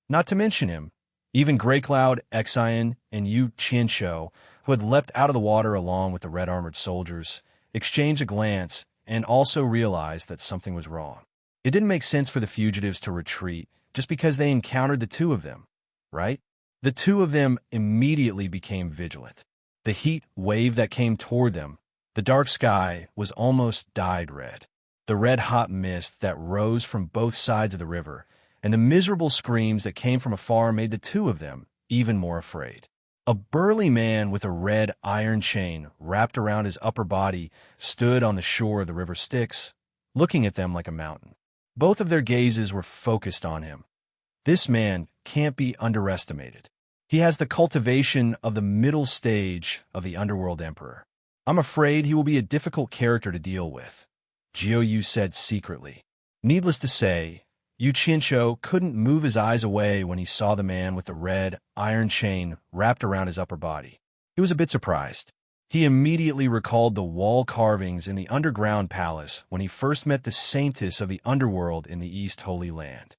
Not to mention him, even Grey Cloud, Exian, and Yu Qianshou, who had leapt out of the water along with the red-armored soldiers, exchanged a glance and also realized that something was wrong. It didn't make sense for the fugitives to retreat just because they encountered the two of them, right? The two of them immediately became vigilant. The heat wave that came toward them, the dark sky, was almost dyed red. The red-hot mist that rose from both sides of the river and the miserable screams that came from afar made the two of them even more afraid. A burly man with a red iron chain wrapped around his upper body stood on the shore of the river Styx, looking at them like a mountain. Both of their gazes were focused on him. This man can't be underestimated. He has the cultivation of the middle stage of the Underworld Emperor. I'm afraid he will be a difficult character to deal with, Jiu Yu said secretly. Needless to say, Yu Qianshou couldn't move his eyes away when he saw the man with the red iron chain wrapped around his upper body. He was a bit surprised. He immediately recalled the wall carvings in the underground palace when he first met the saintess of the underworld in the East Holy Land.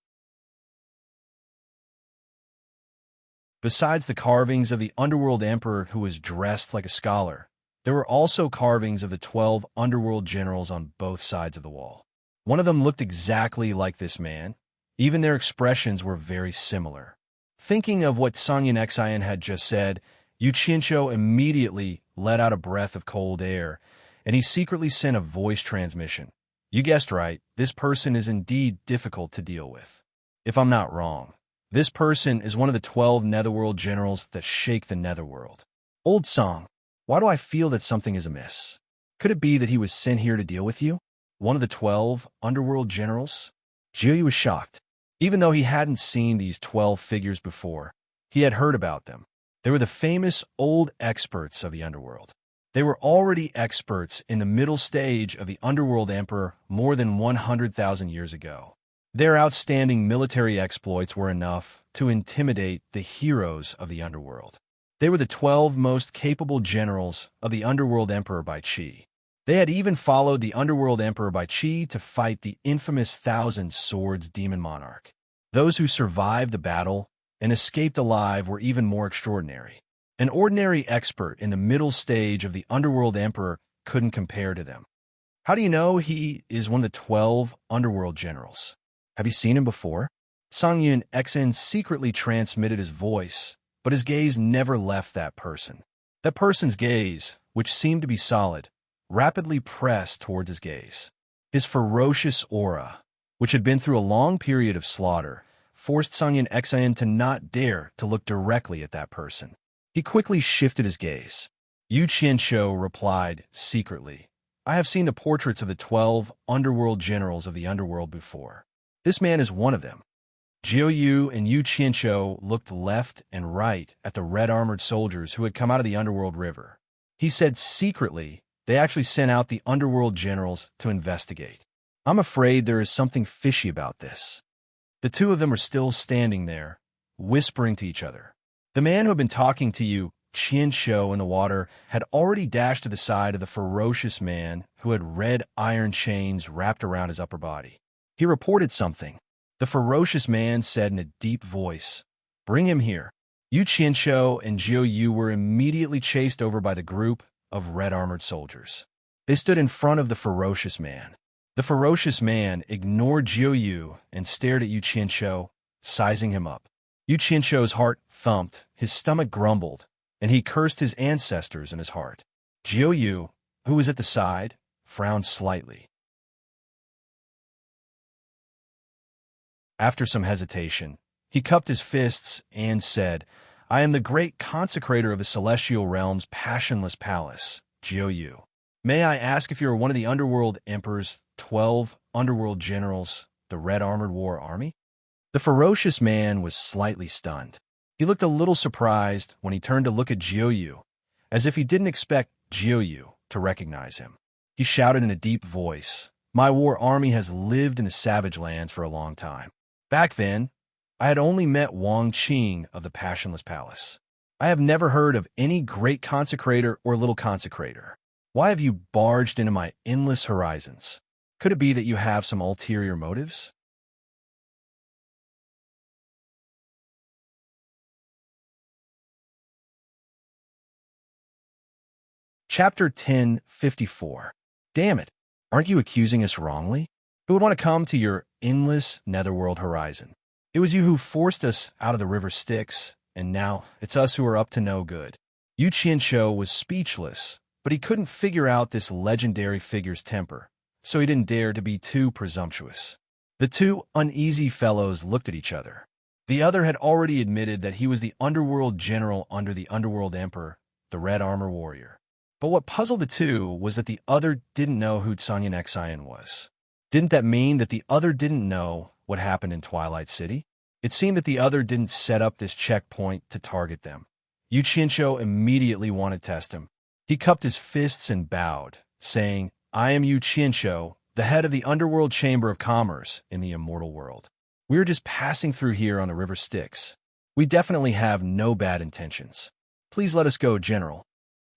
Besides the carvings of the underworld emperor who was dressed like a scholar, there were also carvings of the 12 underworld generals on both sides of the wall. One of them looked exactly like this man. Even their expressions were very similar. Thinking of what Sanyan Exian had just said, Yu Qianshou immediately let out a breath of cold air, and he secretly sent a voice transmission. You guessed right, this person is indeed difficult to deal with. If I'm not wrong, this person is one of the 12 netherworld generals that shake the netherworld. Old song, why do I feel that something is amiss? Could it be that he was sent here to deal with you? One of the 12 underworld generals? Jiu Yu was shocked. Even though he hadn't seen these 12 figures before, he had heard about them. They were the famous old experts of the underworld. They were already experts in the middle stage of the underworld emperor more than 100,000 years ago. Their outstanding military exploits were enough to intimidate the heroes of the underworld. They were the 12 most capable generals of the underworld emperor by Qi. They had even followed the underworld emperor by Qi to fight the infamous Thousand Swords demon monarch. Those who survived the battle and escaped alive were even more extraordinary. An ordinary expert in the middle stage of the underworld emperor couldn't compare to them. How do you know he is one of the 12 underworld generals? Have you seen him before? Sangyun Exin secretly transmitted his voice, but his gaze never left that person. That person's gaze, which seemed to be solid, rapidly pressed towards his gaze. His ferocious aura, which had been through a long period of slaughter, forced Sanyan Exayan to not dare to look directly at that person. He quickly shifted his gaze. Yu Qianshou replied secretly, I have seen the portraits of the 12 underworld generals of the underworld before. This man is one of them. Jiu Yu and Yu Qianshou looked left and right at the red-armored soldiers who had come out of the underworld river. He said secretly, they actually sent out the underworld generals to investigate. I'm afraid there is something fishy about this. The two of them were still standing there, whispering to each other. The man who had been talking to Yu Qianshou in the water had already dashed to the side of the ferocious man who had red iron chains wrapped around his upper body. He reported something. The ferocious man said in a deep voice, Bring him here. Yu Qianshou and Jiu Yu were immediately chased over by the group of red-armored soldiers. They stood in front of the ferocious man. The ferocious man ignored Jiu Yu and stared at Yu Qianshou, sizing him up. Yu Qianshou's heart thumped, his stomach grumbled, and he cursed his ancestors in his heart. Jiu Yu, who was at the side, frowned slightly. After some hesitation, he cupped his fists and said, "I am the great consecrator of the celestial realm's passionless palace, Jiu. May I ask if you are one of the Underworld Emperor's 12 underworld generals, the Red Armored War Army?" The ferocious man was slightly stunned. He looked a little surprised when he turned to look at Jiu, as if he didn't expect Jiu to recognize him. He shouted in a deep voice, "My war army has lived in the Savage Lands for a long time. Back then, I had only met Wang Qing of the Passionless Palace. I have never heard of any great consecrator or little consecrator. Why have you barged into my endless horizons? Could it be that you have some ulterior motives?" Chapter 1054. Damn it, aren't you accusing us wrongly? Who would want to come to your endless netherworld horizon? It was you who forced us out of the river Styx, and now it's us who are up to no good. Yu Qianqiu was speechless, but he couldn't figure out this legendary figure's temper, so he didn't dare to be too presumptuous. The two uneasy fellows looked at each other. The other had already admitted that he was the underworld general under the underworld emperor, the Red Armor Warrior. But what puzzled the two was that the other didn't know who Sanyan Xian was. Didn't that mean that the other didn't know what happened in Twilight City? It seemed that the other didn't set up this checkpoint to target them. Yu Qianqiu immediately wanted to test him. He cupped his fists and bowed, saying, "I am Yu Qianqiu, the head of the Underworld Chamber of Commerce in the Immortal World. We are just passing through here on the River Styx. We definitely have no bad intentions. Please let us go, General."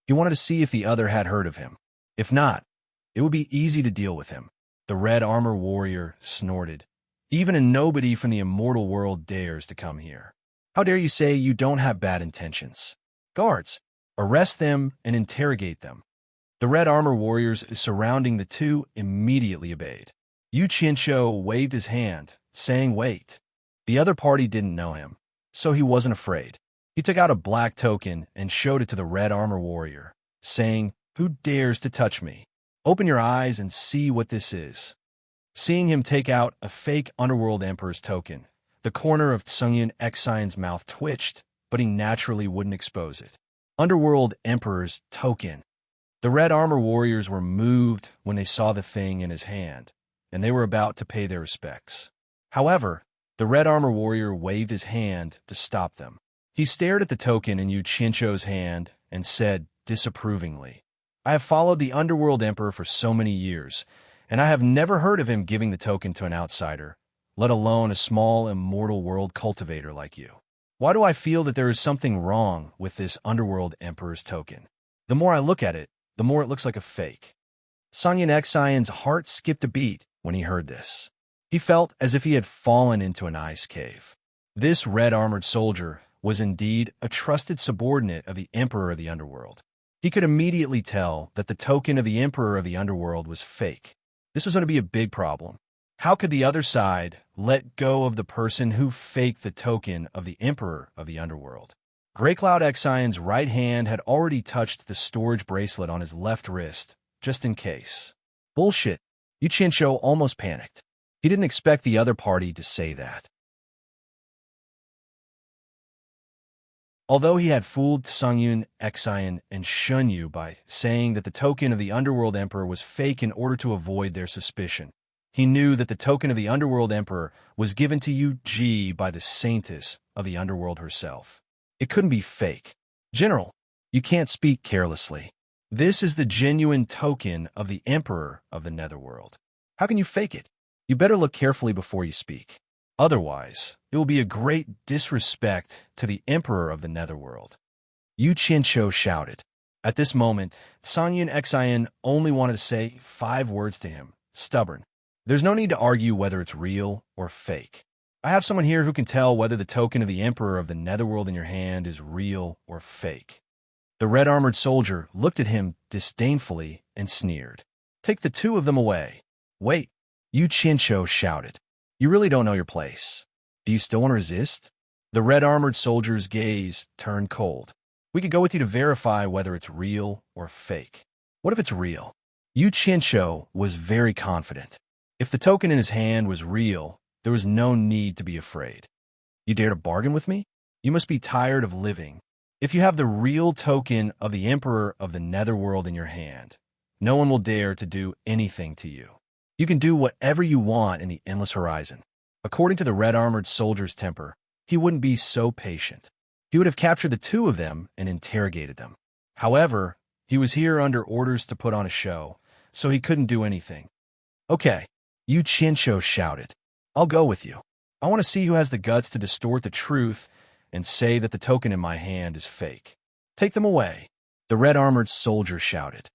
He wanted to see if the other had heard of him. If not, it would be easy to deal with him. The Red Armor Warrior snorted. "Even a nobody from the immortal world dares to come here. How dare you say you don't have bad intentions? Guards, arrest them and interrogate them." The Red Armor Warriors surrounding the two immediately obeyed. Yu Qianqiu waved his hand, saying, "Wait." The other party didn't know him, so he wasn't afraid. He took out a black token and showed it to the Red Armor Warrior, saying, "Who dares to touch me? Open your eyes and see what this is." Seeing him take out a fake Underworld Emperor's token, the corner of Sanyan Xian's mouth twitched, but he naturally wouldn't expose it. Underworld Emperor's token. The Red Armor Warriors were moved when they saw the thing in his hand, and they were about to pay their respects. However, the Red Armor Warrior waved his hand to stop them. He stared at the token in Yu Qianqiu's hand and said disapprovingly, "I have followed the Underworld Emperor for so many years, and I have never heard of him giving the token to an outsider, let alone a small immortal world cultivator like you. Why do I feel that there is something wrong with this Underworld Emperor's token? The more I look at it, the more it looks like a fake." Sanyan Xian's heart skipped a beat when he heard this. He felt as if he had fallen into an ice cave. This red-armored soldier was indeed a trusted subordinate of the Emperor of the Underworld. He could immediately tell that the token of the Emperor of the Underworld was fake. This was going to be a big problem. How could the other side let go of the person who faked the token of the Emperor of the Underworld? Greycloud Xian's right hand had already touched the storage bracelet on his left wrist, just in case. Bullshit. Yu Qianqiu almost panicked. He didn't expect the other party to say that. Although he had fooled Sanyan Xian and Shunyu by saying that the token of the Underworld Emperor was fake in order to avoid their suspicion, he knew that the token of the Underworld Emperor was given to Yu Ji by the Saintess of the Underworld herself. It couldn't be fake. "General, you can't speak carelessly. This is the genuine token of the Emperor of the Netherworld. How can you fake it? You better look carefully before you speak. Otherwise, it will be a great disrespect to the Emperor of the Netherworld." Yu Qianqiu shouted. At this moment, Sanyan Xian only wanted to say 5 words to him, stubborn. "There's no need to argue whether it's real or fake. I have someone here who can tell whether the token of the Emperor of the Netherworld in your hand is real or fake." The red-armored soldier looked at him disdainfully and sneered. "Take the 2 of them away." "Wait," Yu Qianqiu shouted. "You really don't know your place. Do you still want to resist?" The red-armored soldier's gaze turned cold. "We could go with you to verify whether it's real or fake." What if it's real? Yu Qinsho was very confident. If the token in his hand was real, there was no need to be afraid. You dare to bargain with me? You must be tired of living. If you have the real token of the Emperor of the Netherworld in your hand, no one will dare to do anything to you. You can do whatever you want in the endless horizon. According to the red-armored soldier's temper, he wouldn't be so patient. He would have captured the two of them and interrogated them. However, he was here under orders to put on a show, so he couldn't do anything. Okay, Yu Qinsho shouted. I'll go with you. I want to see who has the guts to distort the truth and say that the token in my hand is fake. Take them away, the red-armored soldier shouted.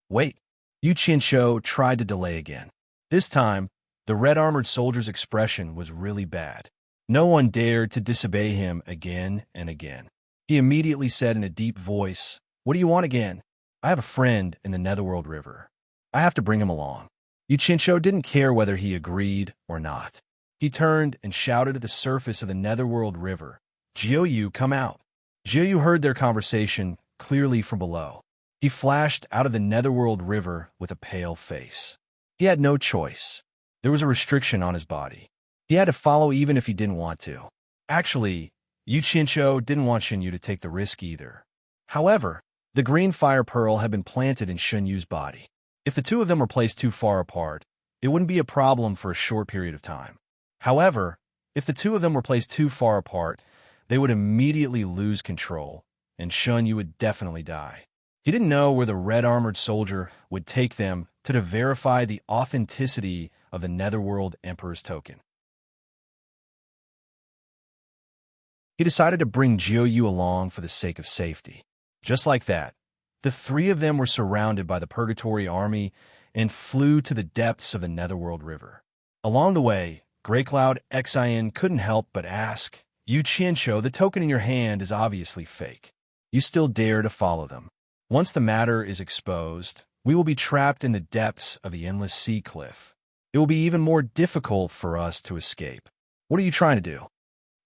Wait, Yu Qinsho tried to delay again. This time, the red-armored soldier's expression was really bad. No one dared to disobey him again and again. He immediately said in a deep voice, What do you want again? I have a friend in the Netherworld River. I have to bring him along. Yu Qinsho didn't care whether he agreed or not. He turned and shouted at the surface of the Netherworld River, Jiuyu, come out. Jiuyu heard their conversation clearly from below. He flashed out of the Netherworld River with a pale face. He had no choice. There was a restriction on his body. He had to follow even if he didn't want to. Actually, Yu Qinsho didn't want Xunyu to take the risk either. However, the green fire pearl had been planted in Xunyu's body. If the two of them were placed too far apart, it wouldn't be a problem for a short period of time. However, if the two of them were placed too far apart, they would immediately lose control, and Xunyu would definitely die. He didn't know where the red-armored soldier would take them to verify the authenticity of the Netherworld Emperor's token. He decided to bring Jiuyu along for the sake of safety. Just like that, the three of them were surrounded by the Purgatory Army and flew to the depths of the Netherworld River. Along the way, Grey Cloud Xian couldn't help but ask, Yu Qinsho, the token in your hand is obviously fake. You still dare to follow them. Once the matter is exposed, we will be trapped in the depths of the endless sea cliff. It will be even more difficult for us to escape. What are you trying to do?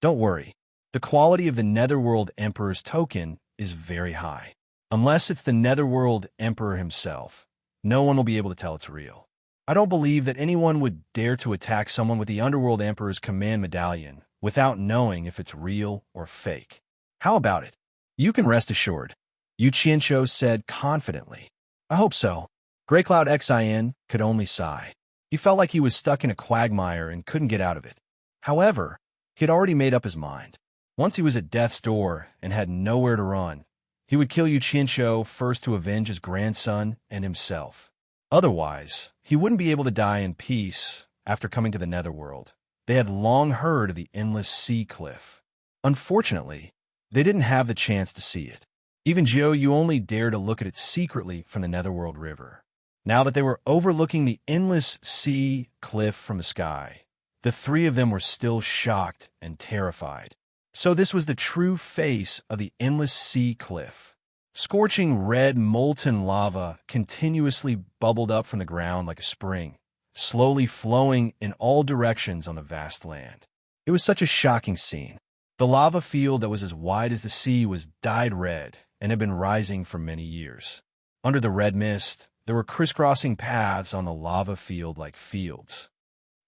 Don't worry. The quality of the Netherworld Emperor's token is very high. Unless it's the Netherworld Emperor himself, no one will be able to tell it's real. I don't believe that anyone would dare to attack someone with the Underworld Emperor's command medallion without knowing if it's real or fake. How about it? You can rest assured, Yu Qinsho said confidently. I hope so. Grey Cloud Xian could only sigh. He felt like he was stuck in a quagmire and couldn't get out of it. However, he had already made up his mind. Once he was at death's door and had nowhere to run, he would kill Yu Qinsho first to avenge his grandson and himself. Otherwise, he wouldn't be able to die in peace after coming to the Netherworld. They had long heard of the endless sea cliff. Unfortunately, they didn't have the chance to see it. Even Jiuyu only dared to look at it secretly from the Netherworld River. Now that they were overlooking the endless sea cliff from the sky, the three of them were still shocked and terrified. So this was the true face of the endless sea cliff. Scorching red molten lava continuously bubbled up from the ground like a spring, slowly flowing in all directions on the vast land. It was such a shocking scene. The lava field that was as wide as the sea was dyed red and had been rising for many years. Under the red mist, there were crisscrossing paths on the lava field like fields.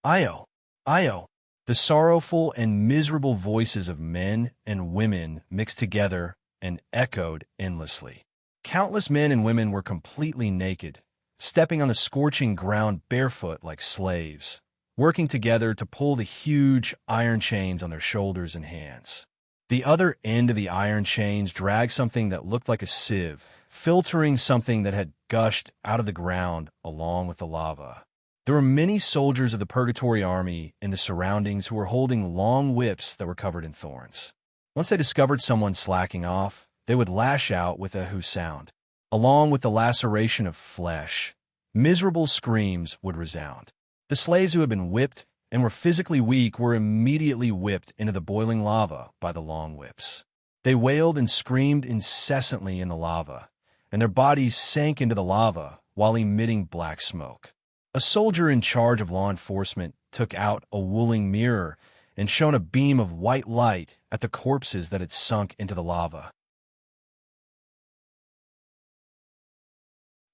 Io! Io! The sorrowful and miserable voices of men and women mixed together and echoed endlessly. Countless men and women were completely naked, stepping on the scorching ground barefoot like slaves, working together to pull the huge iron chains on their shoulders and hands. The other end of the iron chains dragged something that looked like a sieve, filtering something that had gushed out of the ground along with the lava. There were many soldiers of the Purgatory Army in the surroundings who were holding long whips that were covered in thorns. Once they discovered someone slacking off, they would lash out with a hoo sound. Along with the laceration of flesh, miserable screams would resound. The slaves who had been whipped and were physically weak were immediately whipped into the boiling lava by the long whips. They wailed and screamed incessantly in the lava, and their bodies sank into the lava while emitting black smoke. A soldier in charge of law enforcement took out a wooling mirror and shone a beam of white light at the corpses that had sunk into the lava.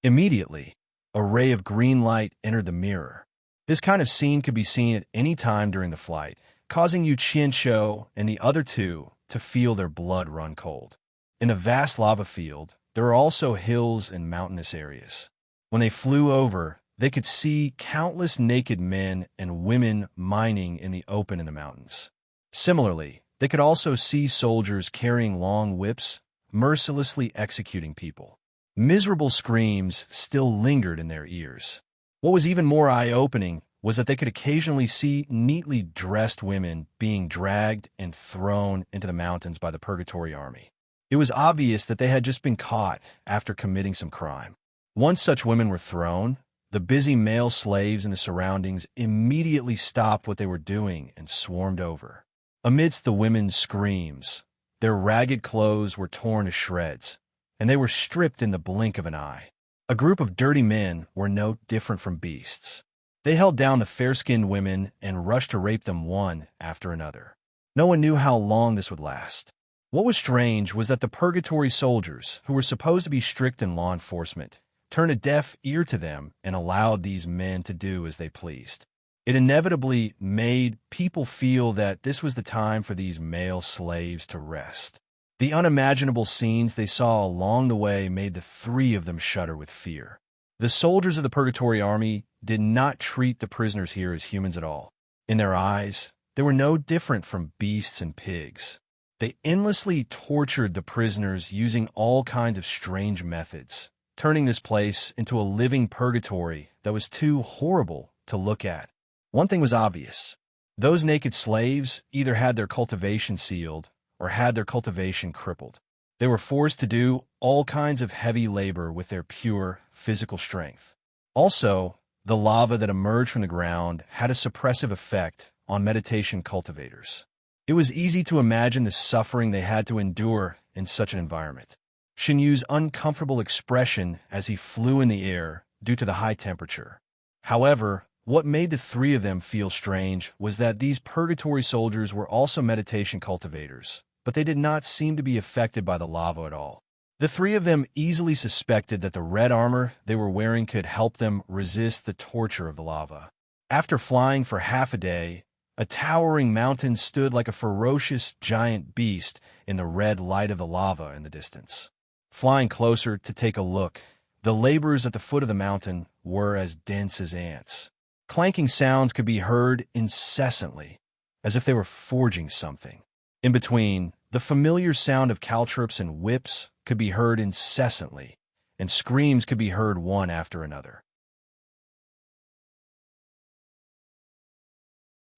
Immediately, a ray of green light entered the mirror. This kind of scene could be seen at any time during the flight, causing Yu Qianshou and the other two to feel their blood run cold. In the vast lava field, there are also hills and mountainous areas. When they flew over, they could see countless naked men and women mining in the open in the mountains. Similarly, they could also see soldiers carrying long whips, mercilessly executing people. Miserable screams still lingered in their ears. What was even more eye-opening was that they could occasionally see neatly dressed women being dragged and thrown into the mountains by the Purgatory Army. It was obvious that they had just been caught after committing some crime. Once such women were thrown, the busy male slaves in the surroundings immediately stopped what they were doing and swarmed over. Amidst the women's screams, their ragged clothes were torn to shreds, and they were stripped in the blink of an eye. A group of dirty men were no different from beasts. They held down the fair-skinned women and rushed to rape them one after another. No one knew how long this would last. What was strange was that the Purgatory soldiers, who were supposed to be strict in law enforcement, turned a deaf ear to them and allowed these men to do as they pleased. It inevitably made people feel that this was the time for these male slaves to rest. The unimaginable scenes they saw along the way made the three of them shudder with fear. The soldiers of the Purgatory Army did not treat the prisoners here as humans at all. In their eyes, they were no different from beasts and pigs. They endlessly tortured the prisoners using all kinds of strange methods, turning this place into a living purgatory that was too horrible to look at. One thing was obvious. Those naked slaves either had their cultivation sealed or had their cultivation crippled. They were forced to do all kinds of heavy labor with their pure physical strength. Also, the lava that emerged from the ground had a suppressive effect on meditation cultivators. It was easy to imagine the suffering they had to endure in such an environment. Xinyu's uncomfortable expression as he flew in the air due to the high temperature. However, what made the three of them feel strange was that these purgatory soldiers were also meditation cultivators, but they did not seem to be affected by the lava at all. The three of them easily suspected that the red armor they were wearing could help them resist the torture of the lava. After flying for half a day, a towering mountain stood like a ferocious giant beast in the red light of the lava in the distance. Flying closer to take a look, the laborers at the foot of the mountain were as dense as ants. Clanking sounds could be heard incessantly, as if they were forging something. In between, the familiar sound of caltrops and whips could be heard incessantly, and screams could be heard one after another.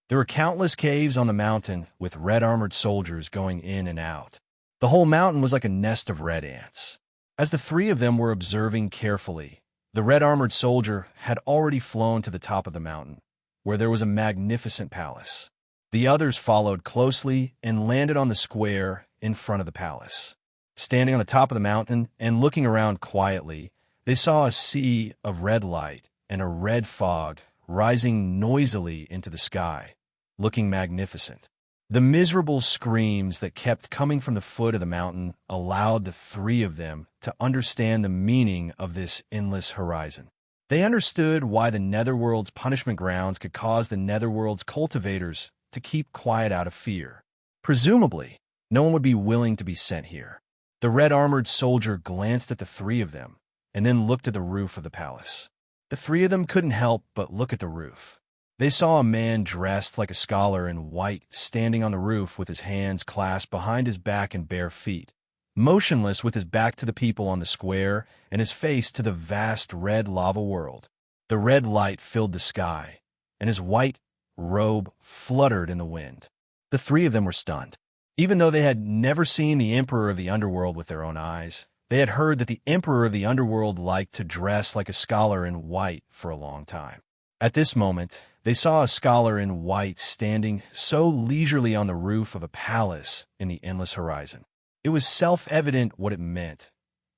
There were countless caves on the mountain with red-armored soldiers going in and out. The whole mountain was like a nest of red ants. As the three of them were observing carefully, the red-armored soldier had already flown to the top of the mountain, where there was a magnificent palace. The others followed closely and landed on the square in front of the palace. Standing on the top of the mountain and looking around quietly, they saw a sea of red light and a red fog rising noisily into the sky, looking magnificent. The miserable screams that kept coming from the foot of the mountain allowed the three of them to understand the meaning of this endless horizon. They understood why the Netherworld's punishment grounds could cause the Netherworld's cultivators to keep quiet out of fear. Presumably, no one would be willing to be sent here. The red-armored soldier glanced at the three of them and then looked at the roof of the palace. The three of them couldn't help but look at the roof. They saw a man dressed like a scholar in white standing on the roof with his hands clasped behind his back and bare feet, motionless with his back to the people on the square and his face to the vast red lava world. The red light filled the sky, and his white robe fluttered in the wind. The three of them were stunned. Even though they had never seen the Emperor of the Underworld with their own eyes, they had heard that the Emperor of the Underworld liked to dress like a scholar in white for a long time. At this moment, they saw a scholar in white standing so leisurely on the roof of a palace in the endless horizon. It was self-evident what it meant.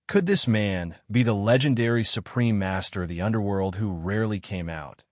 Could this man be the legendary Supreme Master of the Underworld who rarely came out,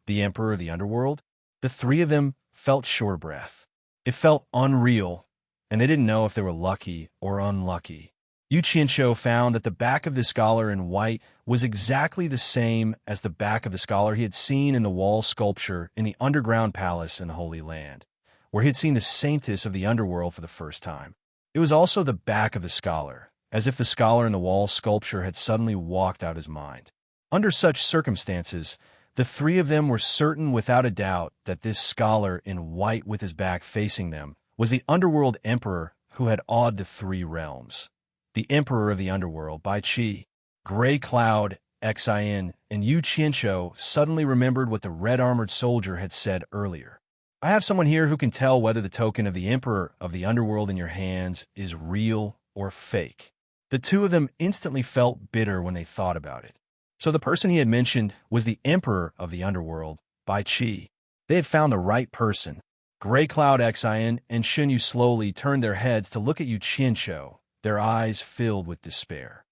the Emperor of the Underworld? The three of them felt short of breath. It felt unreal, and they didn't know if they were lucky or unlucky. Yu Qianshou found that the back of the scholar in white was exactly the same as the back of the scholar he had seen in the wall sculpture in the underground palace in the Holy Land, where he had seen the saintess of the underworld for the first time. It was also the back of the scholar, as if the scholar in the wall sculpture had suddenly walked out his mind. Under such circumstances, the three of them were certain without a doubt that this scholar in white with his back facing them was the underworld emperor who had awed the three realms. The Emperor of the Underworld, Bai Qi, Gray Cloud, Xin, and Yu Qianshou suddenly remembered what the red-armored soldier had said earlier. I have someone here who can tell whether the token of the Emperor of the Underworld in your hands is real or fake. The two of them instantly felt bitter when they thought about it. So the person he had mentioned was the Emperor of the Underworld, Bai Qi. They had found the right person. Gray Cloud, Xin, and Xunyu slowly turned their heads to look at Yu Qianshou, their eyes filled with despair.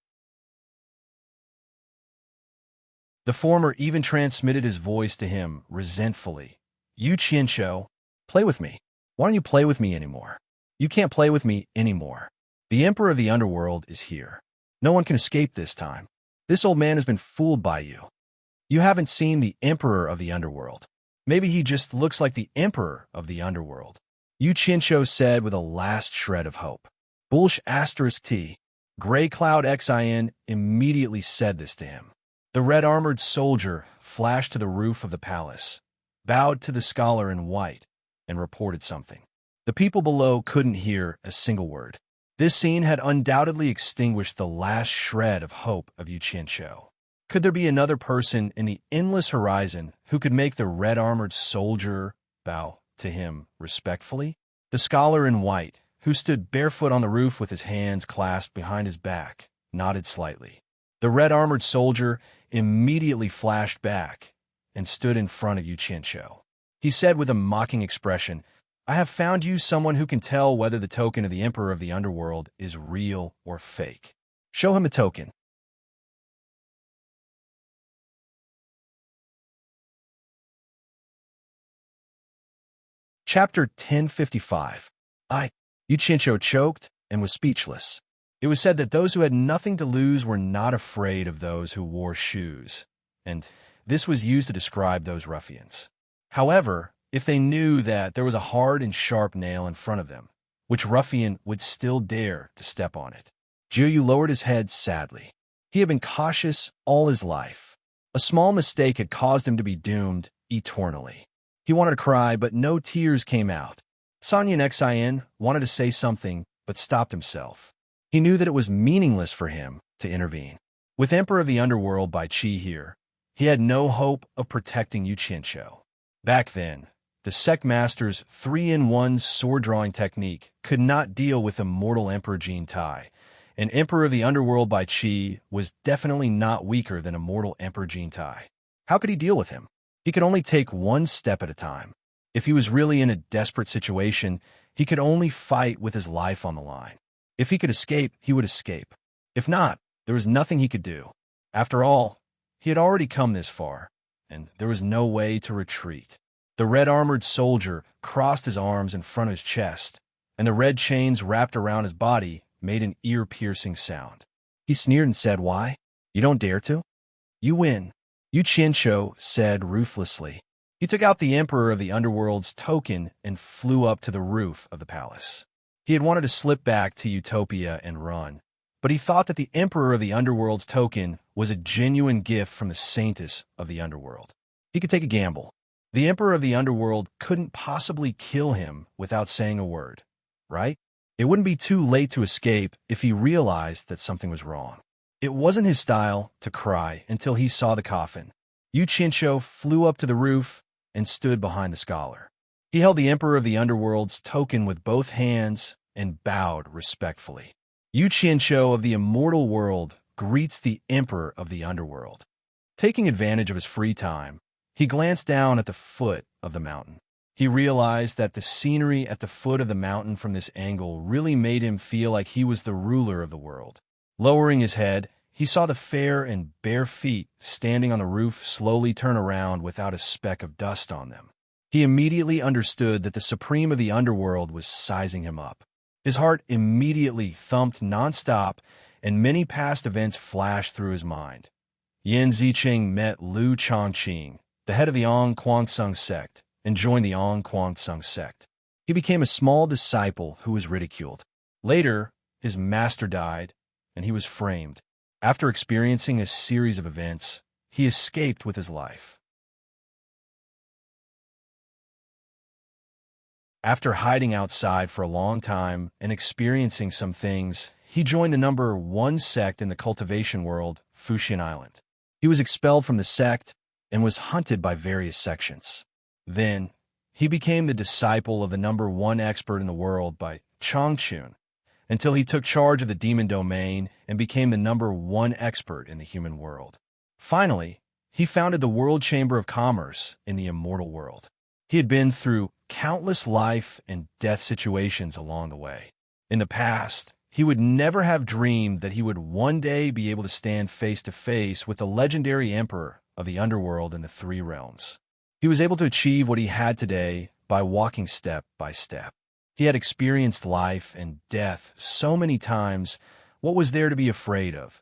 The former even transmitted his voice to him resentfully. Yu Qianshou, play with me. Why don't you play with me anymore? You can't play with me anymore. The Emperor of the Underworld is here. No one can escape this time. This old man has been fooled by you. You haven't seen the Emperor of the Underworld. Maybe he just looks like the Emperor of the Underworld. Yu Qianshou said with a last shred of hope. Bulsh *T. Gray Cloud Xin immediately said this to him. The red-armored soldier flashed to the roof of the palace, bowed to the scholar in white, and reported something. The people below couldn't hear a single word. This scene had undoubtedly extinguished the last shred of hope of Yu Qianshou. Could there be another person in the endless horizon who could make the red-armored soldier bow to him respectfully? The scholar in white, who stood barefoot on the roof with his hands clasped behind his back, nodded slightly. The red-armored soldier immediately flashed back and stood in front of Yu Qianshou. He said with a mocking expression, I have found you someone who can tell whether the token of the Emperor of the Underworld is real or fake. Show him the token. Chapter 1055. Yu Qianshou choked and was speechless. It was said that those who had nothing to lose were not afraid of those who wore shoes, and this was used to describe those ruffians. However, if they knew that there was a hard and sharp nail in front of them, which ruffian would still dare to step on it? Jiuyu lowered his head sadly. He had been cautious all his life. A small mistake had caused him to be doomed eternally. He wanted to cry, but no tears came out. Sanya and Xin wanted to say something, but stopped himself. He knew that it was meaningless for him to intervene. With Emperor of the Underworld Bai Qi here, he had no hope of protecting Yu Qianshou. Back then, the sect master's 3-in-1 sword-drawing technique could not deal with immortal Emperor Jin Tai, and Emperor of the Underworld Bai Qi was definitely not weaker than immortal Emperor Jin Tai. How could he deal with him? He could only take one step at a time. If he was really in a desperate situation, he could only fight with his life on the line. If he could escape, he would escape. If not, there was nothing he could do. After all, he had already come this far, and there was no way to retreat. The red-armored soldier crossed his arms in front of his chest, and the red chains wrapped around his body made an ear-piercing sound. He sneered and said, Why? You don't dare to? You win, Yu Qianshou said ruthlessly. He took out the Emperor of the Underworld's token and flew up to the roof of the palace. He had wanted to slip back to Utopia and run, but he thought that the Emperor of the Underworld's token was a genuine gift from the saintess of the Underworld. He could take a gamble. The Emperor of the Underworld couldn't possibly kill him without saying a word, right? It wouldn't be too late to escape if he realized that something was wrong. It wasn't his style to cry until he saw the coffin. Yu Qianshou flew up to the roof and stood behind the scholar. He held the Emperor of the Underworld's token with both hands and bowed respectfully. Yu Qianshou of the immortal world greets the Emperor of the Underworld. Taking advantage of his free time, he glanced down at the foot of the mountain. He realized that the scenery at the foot of the mountain from this angle really made him feel like he was the ruler of the world. Lowering his head, he saw the fair and bare feet standing on the roof slowly turn around without a speck of dust on them. He immediately understood that the Supreme of the Underworld was sizing him up. His heart immediately thumped nonstop, and many past events flashed through his mind. Yan Ziqing met Liu Chongqing, the head of the Ong Kwangsung sect, and joined the Ong Kwangsung sect. He became a small disciple who was ridiculed. Later, his master died, and he was framed. After experiencing a series of events, he escaped with his life. After hiding outside for a long time and experiencing some things, he joined the number 1 sect in the cultivation world, Fuxian Island. He was expelled from the sect and was hunted by various sections. Then, he became the disciple of the number 1 expert in the world by Chongqun, until he took charge of the demon domain and became the number 1 expert in the human world. Finally, he founded the World Chamber of Commerce in the immortal world. He had been through countless life and death situations along the way. In the past, he would never have dreamed that he would one day be able to stand face to face with the legendary emperor of the underworld in the 3 realms. He was able to achieve what he had today by walking step by step. He had experienced life and death so many times. What was there to be afraid of?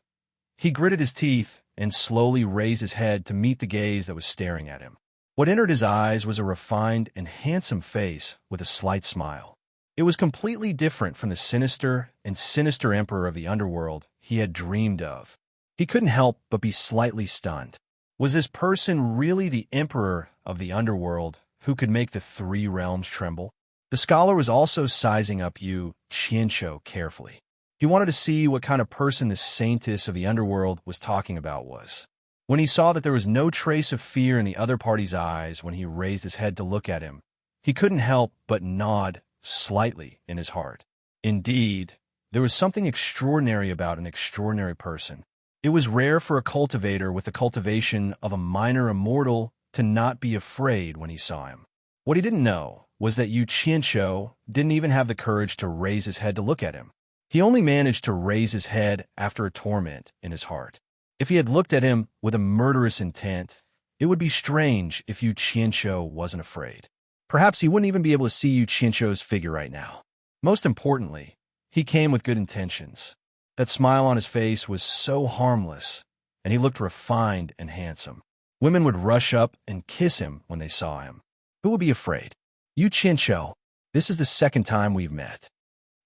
He gritted his teeth and slowly raised his head to meet the gaze that was staring at him. What entered his eyes was a refined and handsome face with a slight smile. It was completely different from the sinister emperor of the underworld he had dreamed of. He couldn't help but be slightly stunned. Was this person really the emperor of the underworld who could make the 3 realms tremble? The scholar was also sizing up Yu Qianqiu carefully. He wanted to see what kind of person this saintess of the underworld was talking about was. When he saw that there was no trace of fear in the other party's eyes when he raised his head to look at him, he couldn't help but nod slightly in his heart. Indeed, there was something extraordinary about an extraordinary person. It was rare for a cultivator with the cultivation of a minor immortal to not be afraid when he saw him. What he didn't know was that Yu Qianqiu didn't even have the courage to raise his head to look at him. He only managed to raise his head after a torment in his heart. If he had looked at him with a murderous intent, it would be strange if Yu Qianqiu wasn't afraid. Perhaps he wouldn't even be able to see Yu Qianqiu's figure right now. Most importantly, he came with good intentions. That smile on his face was so harmless, and he looked refined and handsome. Women would rush up and kiss him when they saw him. Who would be afraid? Yu Qianqiu, this is the 2nd time we've met.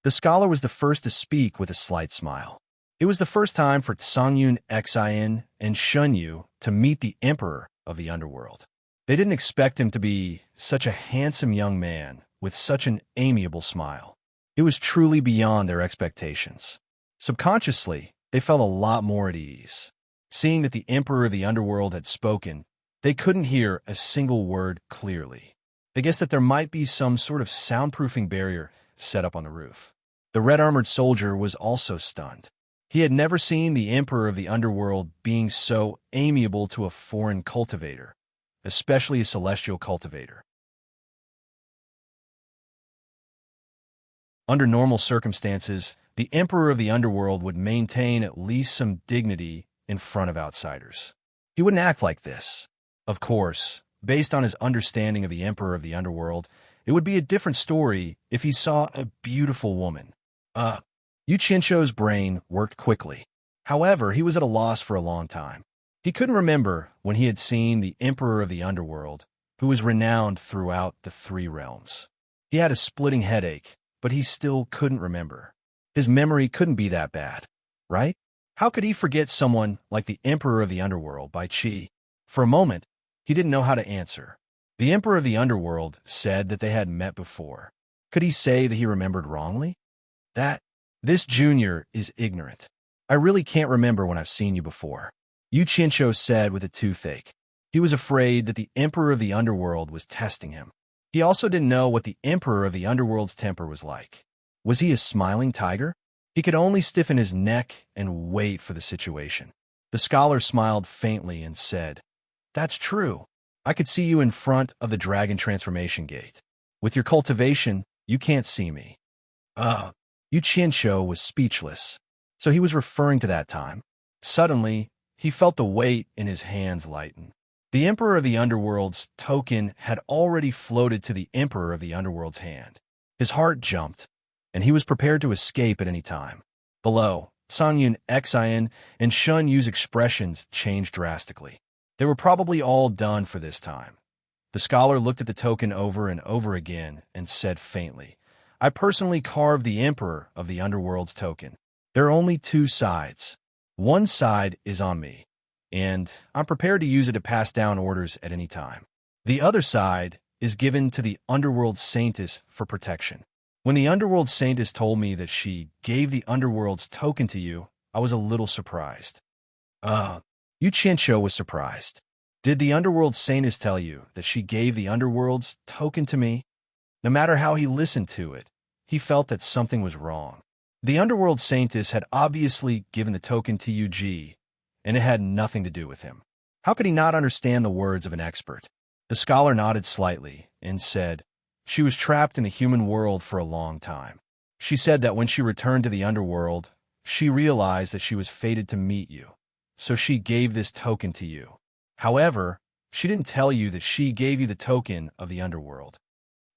The scholar was the first to speak with a slight smile. It was the first time for Songyun Xian and Shunyu to meet the emperor of the underworld. They didn't expect him to be such a handsome young man with such an amiable smile. It was truly beyond their expectations. Subconsciously, they felt a lot more at ease. Seeing that the emperor of the underworld had spoken, they couldn't hear a single word clearly. They guessed that there might be some sort of soundproofing barrier set up on the roof. The red-armored soldier was also stunned. He had never seen the emperor of the underworld being so amiable to a foreign cultivator, especially a celestial cultivator. Under normal circumstances, the emperor of the underworld would maintain at least some dignity in front of outsiders. He wouldn't act like this. Of course, based on his understanding of the emperor of the underworld, it would be a different story if he saw a beautiful woman. Yu Qianqiu's brain worked quickly. However, he was at a loss for a long time. He couldn't remember when he had seen the emperor of the underworld, who was renowned throughout the 3 realms. He had a splitting headache, but he still couldn't remember. His memory couldn't be that bad, right? How could he forget someone like the emperor of the underworld by Qi? For a moment, he didn't know how to answer. The emperor of the underworld said that they had met before. Could he say that he remembered wrongly? This junior is ignorant. I really can't remember when I've seen you before, Yu Qianqiu said with a toothache. He was afraid that the emperor of the underworld was testing him. He also didn't know what the emperor of the underworld's temper was like. Was he a smiling tiger? He could only stiffen his neck and wait for the situation. The scholar smiled faintly and said, "That's true. I could see you in front of the dragon transformation gate. With your cultivation, you can't see me." Yu Qianqiu was speechless, so he was referring to that time. Suddenly, he felt the weight in his hands lighten. The emperor of the underworld's token had already floated to the emperor of the underworld's hand. His heart jumped, and he was prepared to escape at any time. Below, Sanyun Xin and Shun Yu's expressions changed drastically. They were probably all done for this time. The scholar looked at the token over and over again and said faintly, I personally carved the Emperor of the Underworld's token. There are only two sides. One side is on me, and I'm prepared to use it to pass down orders at any time. The other side is given to the Underworld Saintess for protection. When the Underworld Saintess told me that she gave the Underworld's token to you, I was a little surprised. Yu Qianshou was surprised. Did the Underworld Saintess tell you that she gave the Underworld's token to me? No matter how he listened to it, he felt that something was wrong. The Underworld Saintess had obviously given the token to Yu Ji, and it had nothing to do with him. How could he not understand the words of an expert? The scholar nodded slightly and said, she was trapped in a human world for a long time. She said that when she returned to the underworld, she realized that she was fated to meet you, so she gave this token to you. However, she didn't tell you that she gave you the token of the underworld.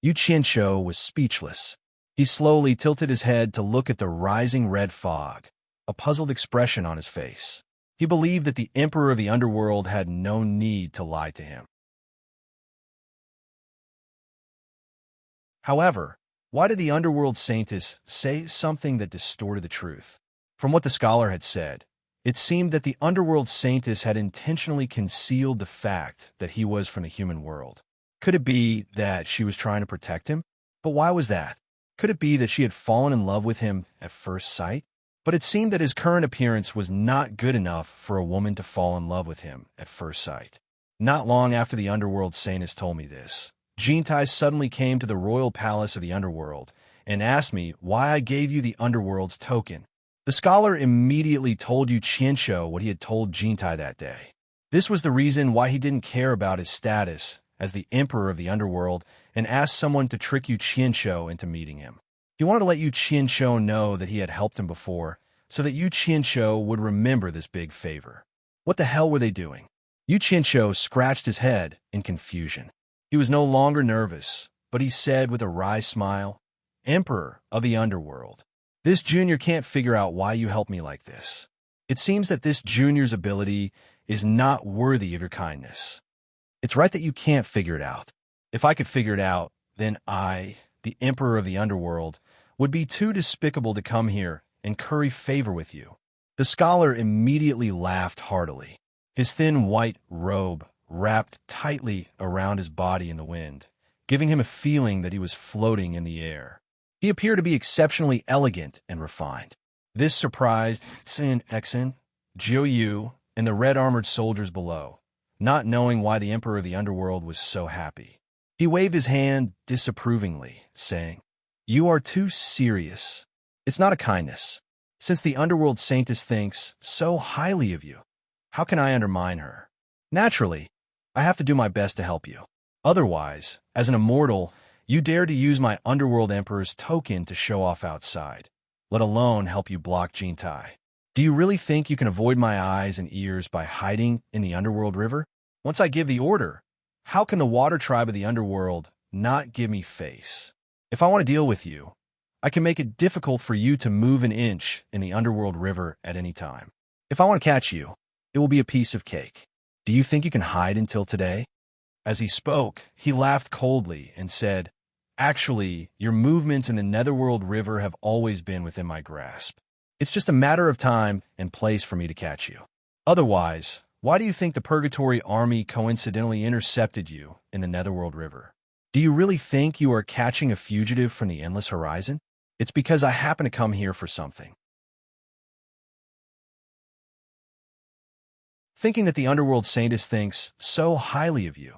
Yu Qianshou was speechless. He slowly tilted his head to look at the rising red fog, a puzzled expression on his face. He believed that the Emperor of the Underworld had no need to lie to him. However, why did the Underworld Saintess say something that distorted the truth? From what the scholar had said, it seemed that the Underworld Saintess had intentionally concealed the fact that he was from the human world. Could it be that she was trying to protect him? But why was that? Could it be that she had fallen in love with him at first sight? But it seemed that his current appearance was not good enough for a woman to fall in love with him at first sight. Not long after the Underworld Saintess told me this, Jintai suddenly came to the royal palace of the Underworld and asked me why I gave you the Underworld's token. The scholar immediately told Yu Qianshou what he had told Jintai that day. This was the reason why he didn't care about his status as the Emperor of the Underworld and asked someone to trick Yu Qianshou into meeting him. He wanted to let Yu Qianshou know that he had helped him before, so that Yu Qianshou would remember this big favor. What the hell were they doing? Yu Qianshou scratched his head in confusion. He was no longer nervous, but he said with a wry smile, Emperor of the Underworld, this junior can't figure out why you helped me like this. It seems that this junior's ability is not worthy of your kindness. It's right that you can't figure it out. If I could figure it out, then I, the Emperor of the Underworld, would be too despicable to come here and curry favor with you. The scholar immediately laughed heartily. His thin white robe wrapped tightly around his body in the wind, giving him a feeling that he was floating in the air. He appeared to be exceptionally elegant and refined. This surprised Xin Exin, Jiu Yu, and the red-armored soldiers below, not knowing why the Emperor of the Underworld was so happy. He waved his hand disapprovingly, saying, You are too serious. It's not a kindness. Since the Underworld Saintess thinks so highly of you, how can I undermine her? Naturally, I have to do my best to help you. Otherwise, as an immortal, you dare to use my Underworld Emperor's token to show off outside, let alone help you block Jintai. Do you really think you can avoid my eyes and ears by hiding in the Underworld River? Once I give the order, how can the Water Tribe of the Underworld not give me face? If I want to deal with you, I can make it difficult for you to move an inch in the Underworld River at any time. If I want to catch you, it will be a piece of cake. Do you think you can hide until today? As he spoke, he laughed coldly and said, Actually, your movements in the Netherworld River have always been within my grasp. It's just a matter of time and place for me to catch you. Otherwise, why do you think the Purgatory Army coincidentally intercepted you in the Netherworld River? Do you really think you are catching a fugitive from the Endless Horizon? It's because I happen to come here for something. Thinking that the Underworld Saintess thinks so highly of you,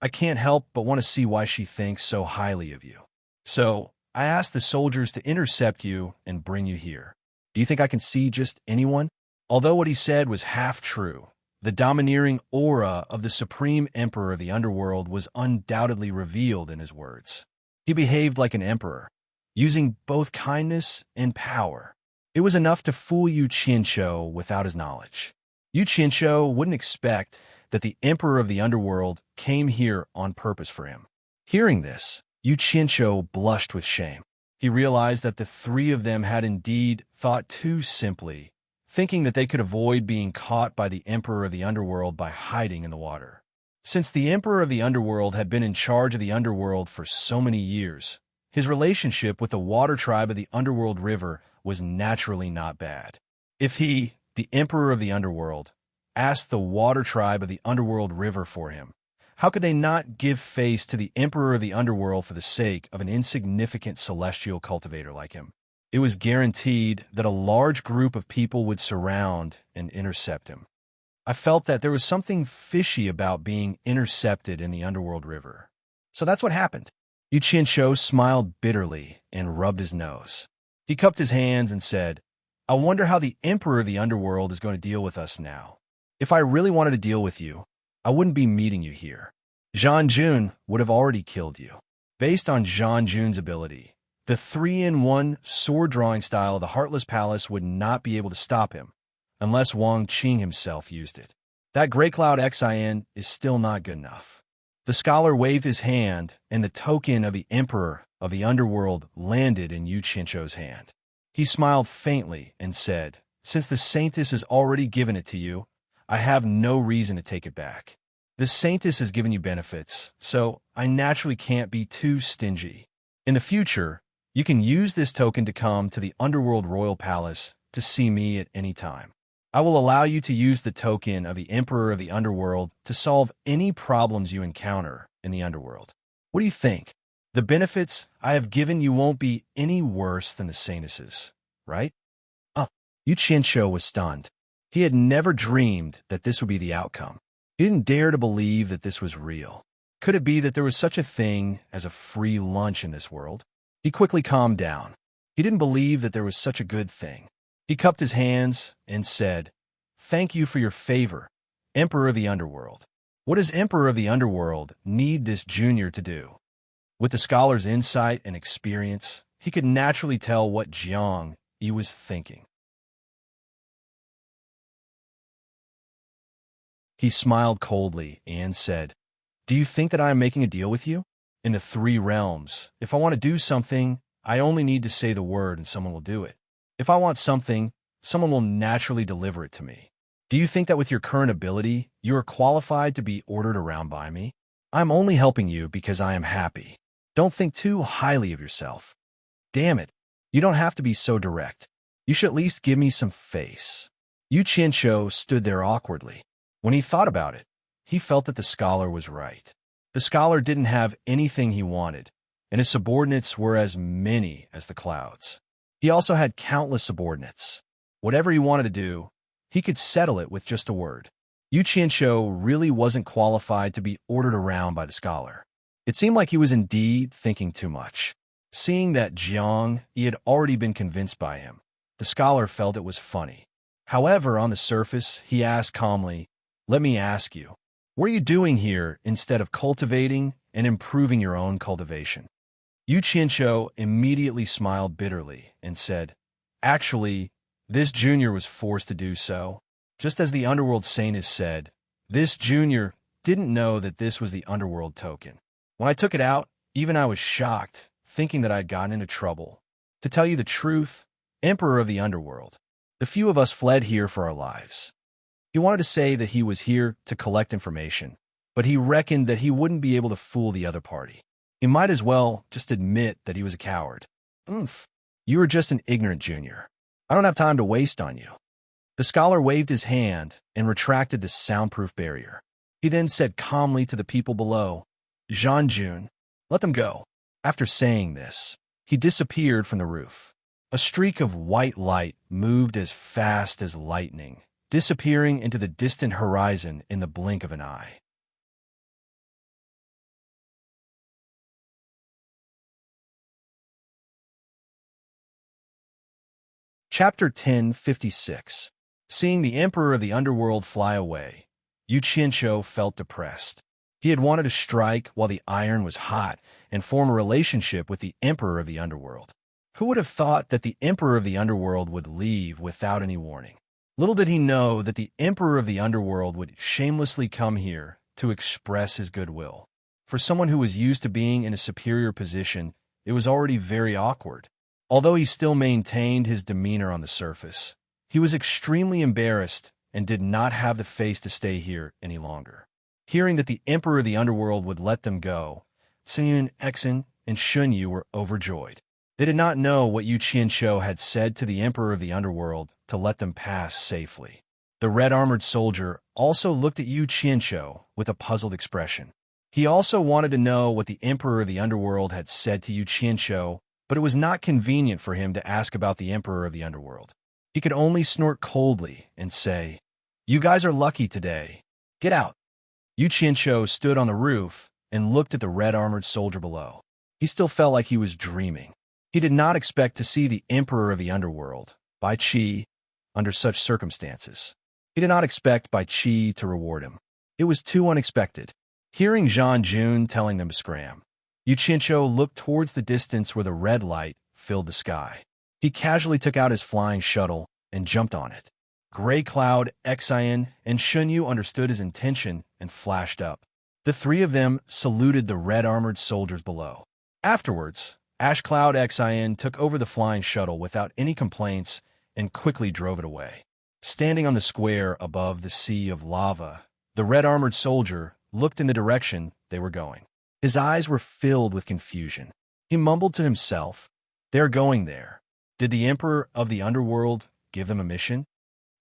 I can't help but want to see why she thinks so highly of you. So, I asked the soldiers to intercept you and bring you here. Do you think I can see just anyone? Although what he said was half true, the domineering aura of the Supreme Emperor of the Underworld was undoubtedly revealed in his words. He behaved like an emperor, using both kindness and power. It was enough to fool Yu Qianshou without his knowledge. Yu Qianshou wouldn't expect that the Emperor of the Underworld came here on purpose for him. Hearing this, Yu Qianshou blushed with shame. He realized that the three of them had indeed thought too simply thinking that they could avoid being caught by the Emperor of the Underworld by hiding in the water. Since the Emperor of the Underworld had been in charge of the Underworld for so many years, his relationship with the water tribe of the Underworld River was naturally not bad. If he, the Emperor of the Underworld, asked the water tribe of the Underworld River for him, how could they not give face to the Emperor of the Underworld for the sake of an insignificant celestial cultivator like him? It was guaranteed that a large group of people would surround and intercept him. I felt that there was something fishy about being intercepted in the Underworld River. So that's what happened. Yu Qianqiu smiled bitterly and rubbed his nose. He cupped his hands and said, I wonder how the Emperor of the Underworld is going to deal with us now. If I really wanted to deal with you, I wouldn't be meeting you here. Zhang Jun would have already killed you. Based on Zhang Jun's ability, the 3-in-1 sword-drawing style of the Heartless Palace would not be able to stop him, unless Wang Qing himself used it. That Grey Cloud Xin is still not good enough. The scholar waved his hand, and the token of the Emperor of the Underworld landed in Yu Qianqiu's hand. He smiled faintly and said, Since the Saintess has already given it to you, I have no reason to take it back. The Saintess has given you benefits, so I naturally can't be too stingy. In the future, you can use this token to come to the Underworld Royal Palace to see me at any time. I will allow you to use the token of the Emperor of the Underworld to solve any problems you encounter in the Underworld. What do you think? The benefits I have given you won't be any worse than the Saintess's, right? Yu Qianqiu was stunned. He had never dreamed that this would be the outcome. He didn't dare to believe that this was real. Could it be that there was such a thing as a free lunch in this world? He quickly calmed down. He didn't believe that there was such a good thing. He cupped his hands and said, Thank you for your favor, Emperor of the Underworld. What does Emperor of the Underworld need this junior to do? With the scholar's insight and experience, he could naturally tell what Jiang Yi was thinking. He smiled coldly and said, Do you think that I am making a deal with you? In the 3 realms, if I want to do something, I only need to say the word and someone will do it. If I want something, someone will naturally deliver it to me. Do you think that with your current ability, you are qualified to be ordered around by me? I'm only helping you because I am happy. Don't think too highly of yourself. Damn it, you don't have to be so direct. You should at least give me some face. Yu Qianqiu stood there awkwardly. When he thought about it, he felt that the scholar was right. The scholar didn't have anything he wanted, and his subordinates were as many as the clouds. He also had countless subordinates. Whatever he wanted to do, he could settle it with just a word. Yu Qianqiu really wasn't qualified to be ordered around by the scholar. It seemed like he was indeed thinking too much. Seeing that Jiang Yi had already been convinced by him, the scholar felt it was funny. However, on the surface, he asked calmly, Let me ask you, what are you doing here instead of cultivating and improving your own cultivation? Yu Qianqiu immediately smiled bitterly and said, Actually, this junior was forced to do so. Just as the Underworld Saint has said, this junior didn't know that this was the Underworld token. When I took it out, even I was shocked, thinking that I had gotten into trouble. To tell you the truth, Emperor of the Underworld, the few of us fled here for our lives. He wanted to say that he was here to collect information, but he reckoned that he wouldn't be able to fool the other party. He might as well just admit that he was a coward. You are just an ignorant junior. I don't have time to waste on you. The scholar waved his hand and retracted the soundproof barrier. He then said calmly to the people below, Zhang Jun, let them go. After saying this, he disappeared from the roof. A streak of white light moved as fast as lightning, disappearing into the distant horizon in the blink of an eye. Chapter 1056. Seeing the Emperor of the Underworld fly away, Yu Qianqiu felt depressed. He had wanted to strike while the iron was hot and form a relationship with the Emperor of the Underworld. Who would have thought that the Emperor of the Underworld would leave without any warning? Little did he know that the Emperor of the Underworld would shamelessly come here to express his goodwill. For someone who was used to being in a superior position, it was already very awkward. Although he still maintained his demeanor on the surface, He was extremely embarrassed and did not have the face to stay here any longer. Hearing that the Emperor of the Underworld would let them go, Sun Exin and Shunyu were overjoyed. They did not know what Yu Qianshou had said to the Emperor of the Underworld to let them pass safely. The red-armored soldier also looked at Yu Qianshou with a puzzled expression. He also wanted to know what the Emperor of the Underworld had said to Yu Qianshou, but it was not convenient for him to ask about the Emperor of the Underworld. He could only snort coldly and say, "You guys are lucky today. Get out." Yu Qianshou stood on the roof and looked at the red-armored soldier below. He still felt like he was dreaming. He did not expect to see the Emperor of the Underworld, Bai Qi, under such circumstances. He did not expect Bai Qi to reward him. It was too unexpected. Hearing Zhang Jun telling them to scram, Yu Qianshou looked towards the distance where the red light filled the sky. He casually took out his flying shuttle and jumped on it. Gray Cloud, Xian, and Shunyu understood his intention and flashed up. The three of them saluted the red-armored soldiers below. Afterwards, Ash Cloud Xian took over the flying shuttle without any complaints and quickly drove it away. Standing on the square above the sea of lava, the red-armored soldier looked in the direction they were going. His eyes were filled with confusion. He mumbled to himself, "They're going there. Did the Emperor of the Underworld give them a mission?"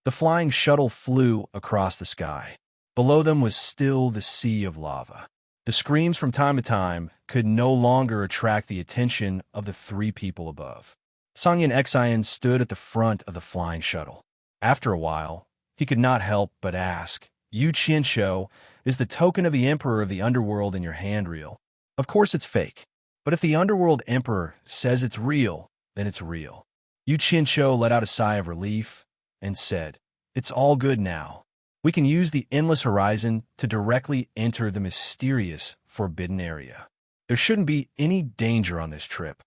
The flying shuttle flew across the sky. Below them was still the sea of lava. The screams from time to time could no longer attract the attention of the three people above. Sangyan Xian stood at the front of the flying shuttle. After a while, he could not help but ask, "Yu Qianshou, is the token of the Emperor of the Underworld in your hand real?" Of course it's fake. But if the Underworld Emperor says it's real, then it's real. Yu Qianshou let out a sigh of relief and said, "It's all good now. We can use the Endless Horizon to directly enter the mysterious Forbidden Area. There shouldn't be any danger on this trip."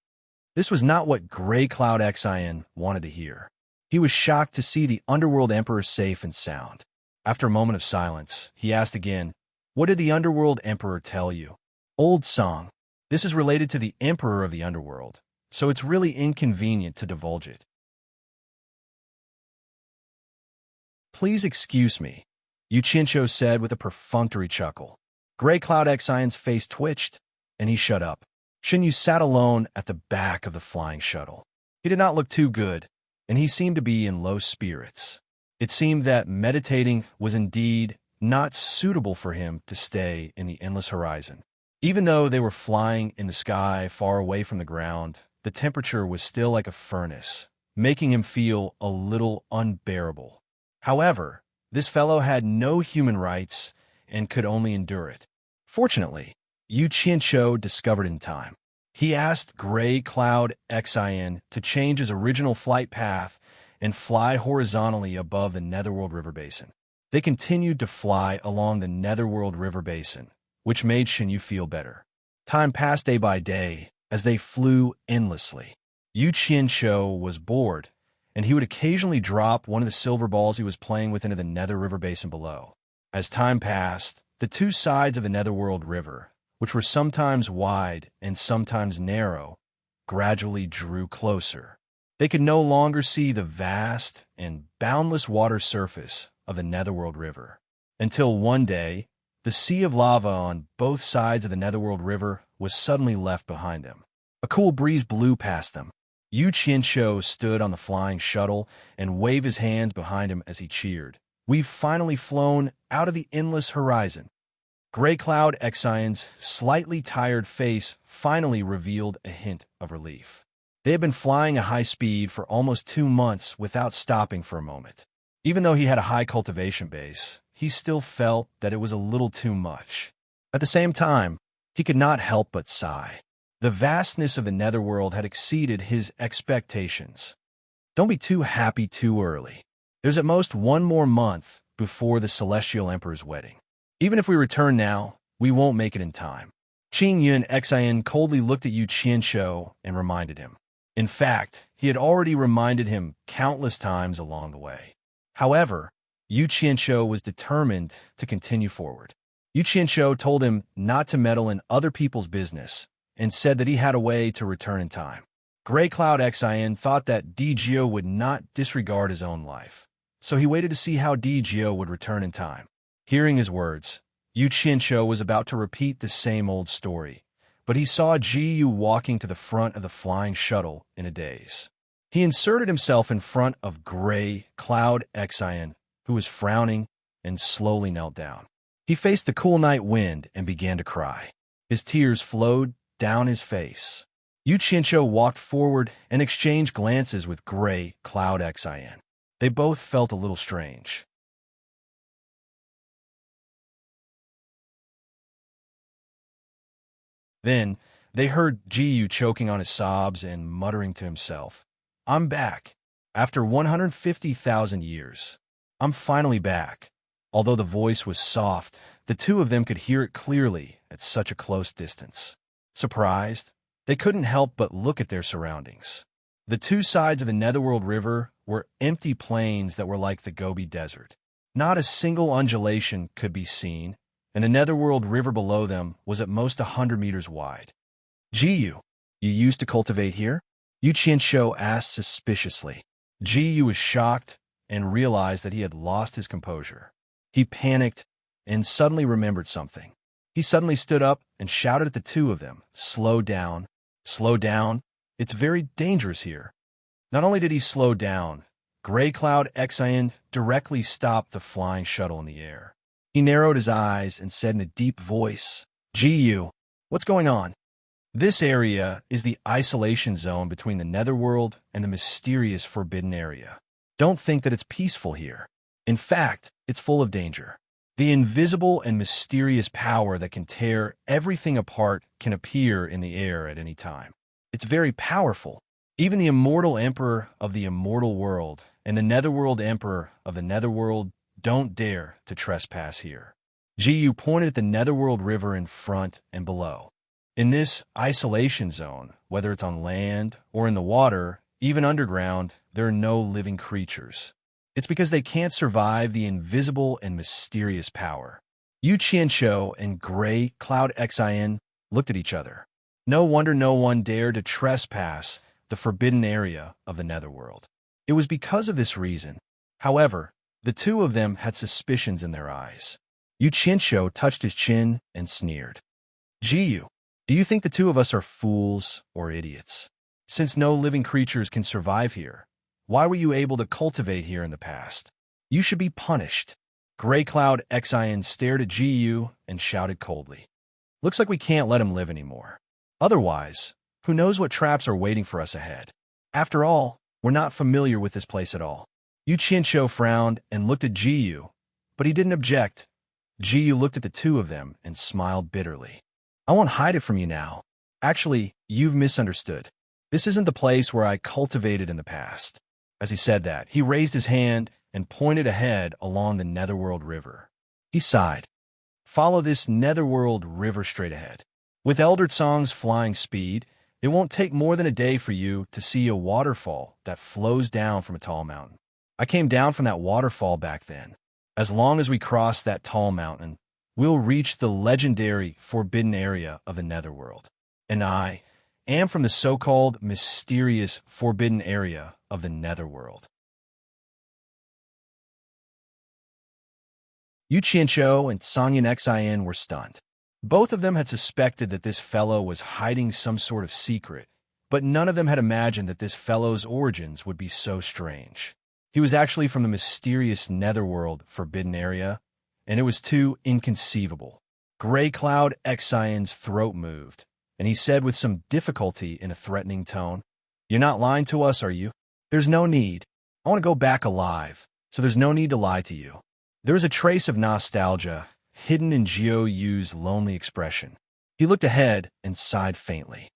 This was not what Gray Cloud Xian wanted to hear. He was shocked to see the Underworld Emperor safe and sound. After a moment of silence, he asked again, "What did the Underworld Emperor tell you?" "Old song. This is related to the Emperor of the Underworld, so it's really inconvenient to divulge it." "Please excuse me," Yu Qianshou said with a perfunctory chuckle. Gray Cloud Xian's face twitched, and he shut up. Xinyu sat alone at the back of the flying shuttle. He did not look too good, and he seemed to be in low spirits. It seemed that meditating was indeed not suitable for him to stay in the Endless Horizon. Even though they were flying in the sky far away from the ground, the temperature was still like a furnace, making him feel a little unbearable. However, this fellow had no human rights and could only endure it. Fortunately, Yu Qianshou discovered in time. He asked Gray Cloud Xian to change his original flight path and fly horizontally above the Netherworld River Basin. They continued to fly along the Netherworld River Basin, which made Xinyu feel better. Time passed day by day as they flew endlessly. Yu Qianshou was bored, and he would occasionally drop one of the silver balls he was playing with into the Nether River Basin below. As time passed, the two sides of the Netherworld River, which were sometimes wide and sometimes narrow, gradually drew closer. They could no longer see the vast and boundless water surface of the Netherworld River, until one day, the sea of lava on both sides of the Netherworld River was suddenly left behind them. A cool breeze blew past them. Yu Qianshou stood on the flying shuttle and waved his hands behind him as he cheered. "We've finally flown out of the Endless Horizon." Gray Cloud Xian's slightly tired face finally revealed a hint of relief. They had been flying at high speed for almost 2 months without stopping for a moment. Even though he had a high cultivation base, he still felt that it was a little too much. At the same time, he could not help but sigh. The vastness of the Netherworld had exceeded his expectations. Don't be too happy too early. There's at most 1 more month before the Celestial Emperor's wedding. Even if we return now, we won't make it in time. Qing Yun Xian coldly looked at Yu Qianshou and reminded him. In fact, he had already reminded him countless times along the way. However, Yu Qianshou was determined to continue forward. Yu Qianshou told him not to meddle in other people's business and said that he had a way to return in time. Gray Cloud Xin thought that Digio would not disregard his own life, so he waited to see how Digio would return in time. Hearing his words, Yu Qianqiu was about to repeat the same old story, but he saw Ji Yu walking to the front of the flying shuttle in a daze. He inserted himself in front of Gray Cloud Xin, who was frowning and slowly knelt down. He faced the cool night wind and began to cry. His tears flowed down his face. Yu Qianqiu walked forward and exchanged glances with Gray Cloud Xin. They both felt a little strange. Then, they heard Ji Yu choking on his sobs and muttering to himself, "I'm back. After 150,000 years. I'm finally back." Although the voice was soft, the two of them could hear it clearly at such a close distance. Surprised, they couldn't help but look at their surroundings. The two sides of the Netherworld River were empty plains that were like the Gobi Desert. Not a single undulation could be seen, and the Netherworld River below them was at most 100 meters wide. "Ji Yu, you used to cultivate here?" Yu Qianqiu asked suspiciously. Ji Yu was shocked and realized that he had lost his composure. He panicked and suddenly remembered something. He suddenly stood up and shouted at the two of them, "Slow down, slow down. It's very dangerous here." Not only did he slow down, Gray Cloud Xin directly stopped the flying shuttle in the air. He narrowed his eyes and said in a deep voice, "Ji Yu, what's going on?" This area is the isolation zone between the Netherworld and the mysterious Forbidden Area. Don't think that it's peaceful here. In fact, it's full of danger. The invisible and mysterious power that can tear everything apart can appear in the air at any time. It's very powerful. Even the immortal Emperor of the immortal world and the Netherworld Emperor of the Netherworld don't dare to trespass here. Ji Yu pointed at the Netherworld River in front and below. In this isolation zone, whether it's on land or in the water, even underground, there are no living creatures. It's because they can't survive the invisible and mysterious power. Yu Qianqiu and Gray Cloud Xin looked at each other. No wonder no one dared to trespass the forbidden area of the Netherworld. It was because of this reason. However, the two of them had suspicions in their eyes. Yu Qianqiu touched his chin and sneered. "Ji Yu, do you think the two of us are fools or idiots? Since no living creatures can survive here, why were you able to cultivate here in the past? You should be punished." Gray Cloud Xin stared at Ji Yu and shouted coldly, "Looks like we can't let him live anymore. Otherwise, who knows what traps are waiting for us ahead? After all, we're not familiar with this place at all." Yu Qianqiu frowned and looked at Ji Yu, but he didn't object. Ji Yu looked at the two of them and smiled bitterly. "I won't hide it from you now. Actually, you've misunderstood. This isn't the place where I cultivated in the past." As he said that, he raised his hand and pointed ahead along the Netherworld River. He sighed. "Follow this Netherworld River straight ahead. With Elder Song's flying speed, it won't take more than a day for you to see a waterfall that flows down from a tall mountain. I came down from that waterfall back then. As long as we cross that tall mountain, we'll reach the legendary forbidden area of the Netherworld. And I am from the so-called mysterious forbidden area of the Netherworld." Yu Qianqiu and Sangyan Xin were stunned. Both of them had suspected that this fellow was hiding some sort of secret, but none of them had imagined that this fellow's origins would be so strange. He was actually from the mysterious Netherworld forbidden area, and it was too inconceivable. Gray Cloud Xion's throat moved, and he said with some difficulty in a threatening tone, "You're not lying to us, are you? There's no need. I want to go back alive, so there's no need to lie to you." There was a trace of nostalgia hidden in Jiu Yu's lonely expression. He looked ahead and sighed faintly.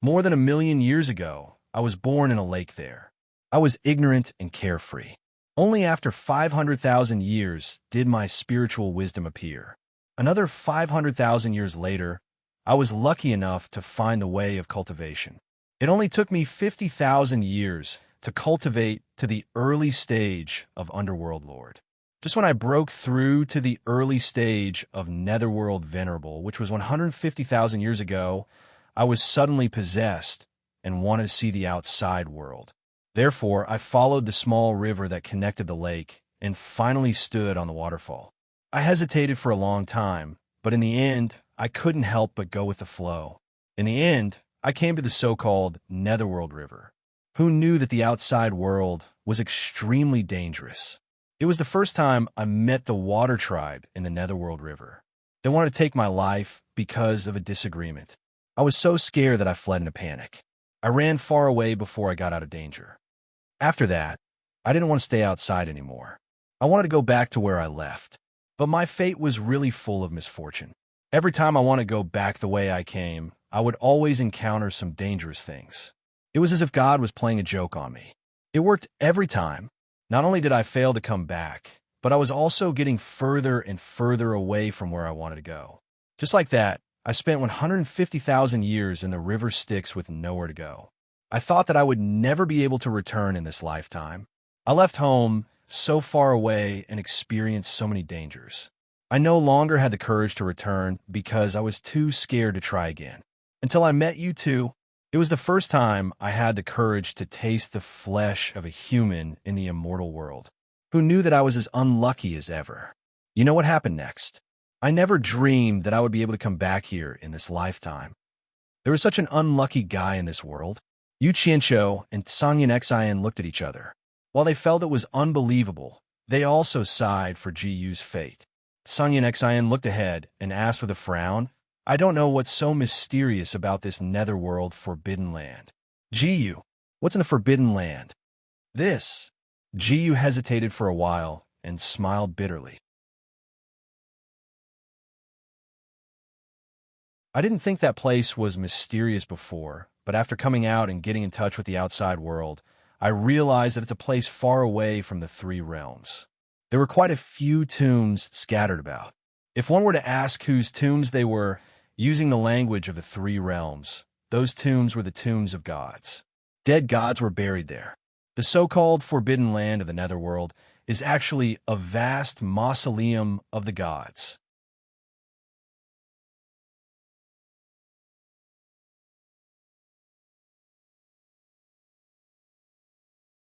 "More than 1,000,000 years ago, I was born in a lake there. I was ignorant and carefree. Only after 500,000 years did my spiritual wisdom appear. Another 500,000 years later, I was lucky enough to find the way of cultivation. It only took me 50,000 years to cultivate to the early stage of Underworld Lord. Just when I broke through to the early stage of Netherworld Venerable, which was 150,000 years ago, I was suddenly possessed and wanted to see the outside world. Therefore, I followed the small river that connected the lake and finally stood on the waterfall. I hesitated for a long time, but in the end, I couldn't help but go with the flow. In the end, I came to the so-called Netherworld River. Who knew that the outside world was extremely dangerous? It was the first time I met the water tribe in the Netherworld River. They wanted to take my life because of a disagreement. I was so scared that I fled in a panic. I ran far away before I got out of danger. After that, I didn't want to stay outside anymore. I wanted to go back to where I left. But my fate was really full of misfortune. Every time I wanted to go back the way I came, I would always encounter some dangerous things. It was as if God was playing a joke on me. It worked every time. Not only did I fail to come back, but I was also getting further and further away from where I wanted to go. Just like that, I spent 150,000 years in the river Styx with nowhere to go. I thought that I would never be able to return in this lifetime. I left home so far away and experienced so many dangers. I no longer had the courage to return because I was too scared to try again. Until I met you two, it was the first time I had the courage to taste the flesh of a human in the immortal world. Who knew that I was as unlucky as ever? You know what happened next? I never dreamed that I would be able to come back here in this lifetime. There was such an unlucky guy in this world. Yu Qianqiu and Sanyan Xian looked at each other. While they felt it was unbelievable, they also sighed for Ji Yu's fate. Sanyan Xian looked ahead and asked with a frown, I don't know what's so mysterious about this netherworld forbidden land. Ji Yu, what's in the forbidden land? This. Ji Yu hesitated for a while and smiled bitterly. I didn't think that place was mysterious before, but after coming out and getting in touch with the outside world, I realized that it's a place far away from the three realms. There were quite a few tombs scattered about. If one were to ask whose tombs they were, using the language of the three realms, those tombs were the tombs of gods. Dead gods were buried there. The so-called forbidden land of the netherworld is actually a vast mausoleum of the gods.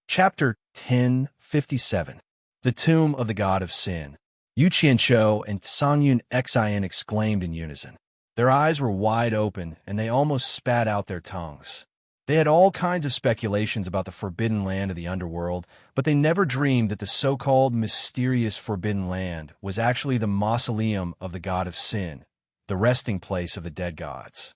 Chapter 1057. The Tomb of the God of Sin. Yu Qianqiu and Sanyan Xian exclaimed in unison. Their eyes were wide open, and they almost spat out their tongues. They had all kinds of speculations about the forbidden land of the underworld, but they never dreamed that the so-called mysterious forbidden land was actually the mausoleum of the God of Sin, the resting place of the dead gods.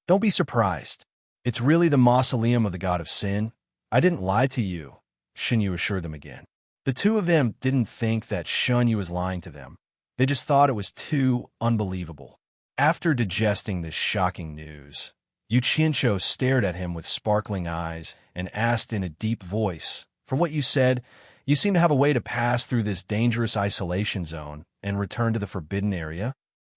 Don't be surprised. It's really the mausoleum of the God of Sin. I didn't lie to you, Xinyu assured them again. The two of them didn't think that Xinyu was lying to them. They just thought it was too unbelievable. After digesting this shocking news, Yu Qianqiu stared at him with sparkling eyes and asked in a deep voice, From what you said, you seem to have a way to pass through this dangerous isolation zone and return to the forbidden area?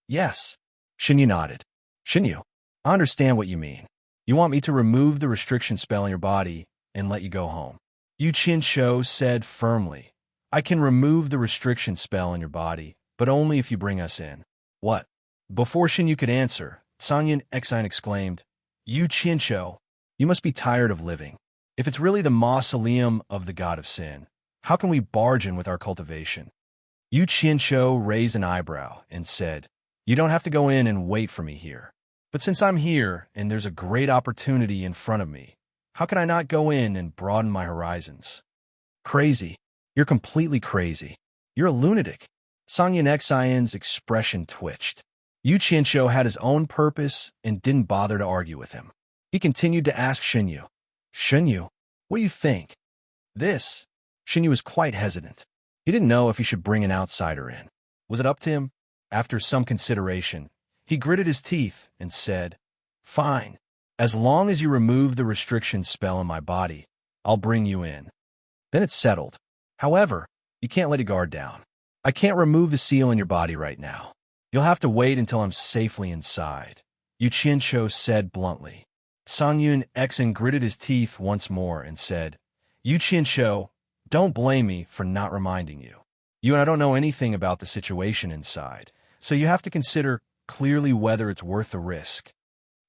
Yes. Xinyu nodded. Xinyu, I understand what you mean. You want me to remove the restriction spell in your body and let you go home. Yu Qianqiu said firmly, I can remove the restriction spell in your body, but only if you bring us in. What? Before Xinyu could answer, Sanyan Xian exclaimed, Yu Qianqiu, you must be tired of living. If it's really the mausoleum of the God of Sin, how can we barge in with our cultivation? Yu Qianqiu raised an eyebrow and said, You don't have to go in and wait for me here. But since I'm here and there's a great opportunity in front of me, how can I not go in and broaden my horizons? Crazy. You're completely crazy. You're a lunatic. Sanyan Xian's expression twitched. Yu Qianqiu had his own purpose and didn't bother to argue with him. He continued to ask Xinyu, Xinyu, what do you think? This. Xinyu was quite hesitant. He didn't know if he should bring an outsider in. Was it up to him? After some consideration, he gritted his teeth and said, Fine. As long as you remove the restriction spell in my body, I'll bring you in. Then it's settled. However, you can't let your guard down. I can't remove the seal in your body right now. You'll have to wait until I'm safely inside, Yu Qianqiu said bluntly. Sanyan Xian gritted his teeth once more and said, Yu Qianqiu, don't blame me for not reminding you. You and I don't know anything about the situation inside, so you have to consider clearly whether it's worth the risk.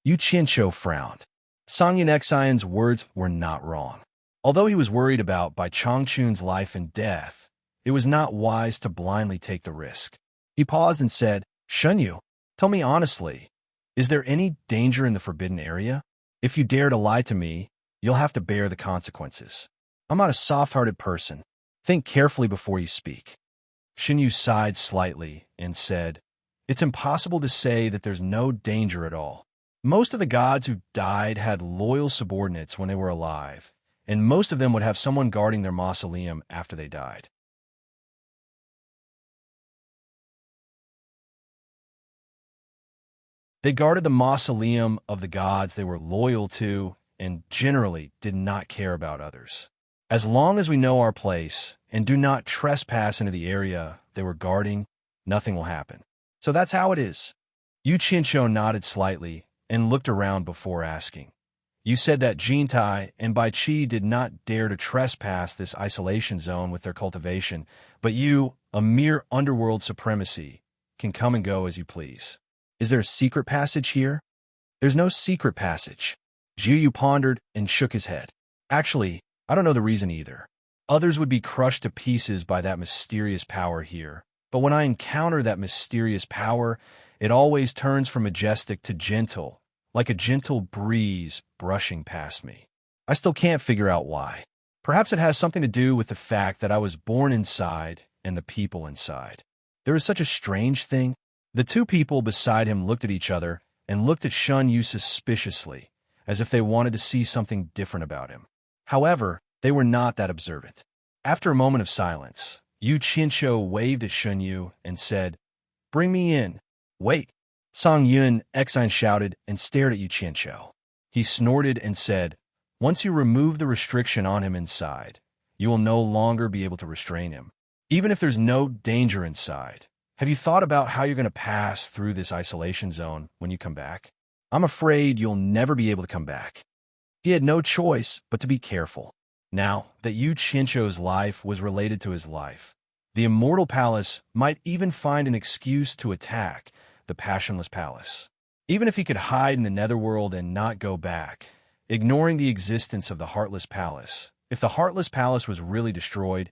Yu Qianqiu frowned. Song Yun-Xian's words were not wrong. Although he was worried about Bai Changchun's life and death, it was not wise to blindly take the risk. He paused and said, "Shunyu, tell me honestly, is there any danger in the forbidden area? If you dare to lie to me, you'll have to bear the consequences. I'm not a soft-hearted person. Think carefully before you speak." Shunyu sighed slightly and said, "It's impossible to say that there's no danger at all. Most of the gods who died had loyal subordinates when they were alive, and most of them would have someone guarding their mausoleum after they died. They guarded the mausoleum of the gods they were loyal to and generally did not care about others. As long as we know our place and do not trespass into the area they were guarding, nothing will happen. So that's how it is." Yu Qinsho nodded slightly and looked around before asking, "You said that Jintai and Bai Qi did not dare to trespass this isolation zone with their cultivation, but you, a mere underworld supremacy, can come and go as you please. Is there a secret passage here?" "There's no secret passage." Zhu Yu pondered and shook his head. "Actually, I don't know the reason either. Others would be crushed to pieces by that mysterious power here, but when I encounter that mysterious power, it always turns from majestic to gentle, like a gentle breeze brushing past me. I still can't figure out why. Perhaps it has something to do with the fact that I was born inside and the people inside. There is such a strange thing." The two people beside him looked at each other and looked at Shun Yu suspiciously, as if they wanted to see something different about him. However, they were not that observant. After a moment of silence, Yu Qinsho waved at Shun Yu and said, "Bring me in." "Wait!" Song Yun-Xian shouted and stared at Yu Qinsho. He snorted and said, "Once you remove the restriction on him inside, you will no longer be able to restrain him. Even if there's no danger inside, have you thought about how you're going to pass through this isolation zone when you come back? I'm afraid you'll never be able to come back." He had no choice but to be careful. Now that Yu Qinsho's life was related to his life, the Immortal Palace might even find an excuse to attack the Passionless Palace. Even if he could hide in the Netherworld and not go back, ignoring the existence of the Heartless Palace, if the Heartless Palace was really destroyed,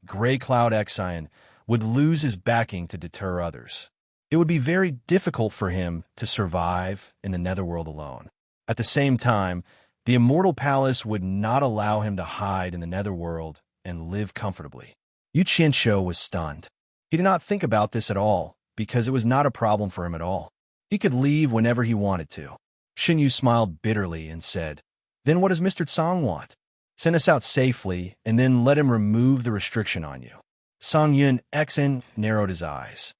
Grey Cloud Xian, would lose his backing to deter others. It would be very difficult for him to survive in the Netherworld alone. At the same time, the Immortal Palace would not allow him to hide in the Netherworld and live comfortably. Yu Qinsho was stunned. He did not think about this at all, because it was not a problem for him at all. He could leave whenever he wanted to. Shin Yu smiled bitterly and said, "Then what does Mr. Tsang want? Send us out safely, and then let him remove the restriction on you." Song Yun-Xian narrowed his eyes.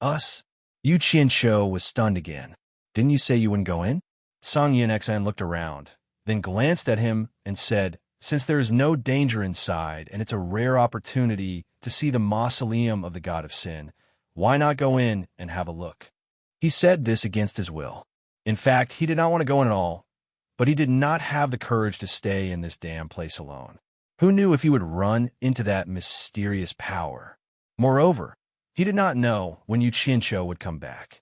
"Us?" Yu Qinsho was stunned again. "Didn't you say you wouldn't go in?" Song Yun-Xian looked around, then glanced at him and said, "Since there is no danger inside, and it's a rare opportunity to see the mausoleum of the God of Sin, why not go in and have a look?" He said this against his will. In fact, he did not want to go in at all, but he did not have the courage to stay in this damn place alone. Who knew if he would run into that mysterious power? Moreover, he did not know when Yu Qinsho would come back.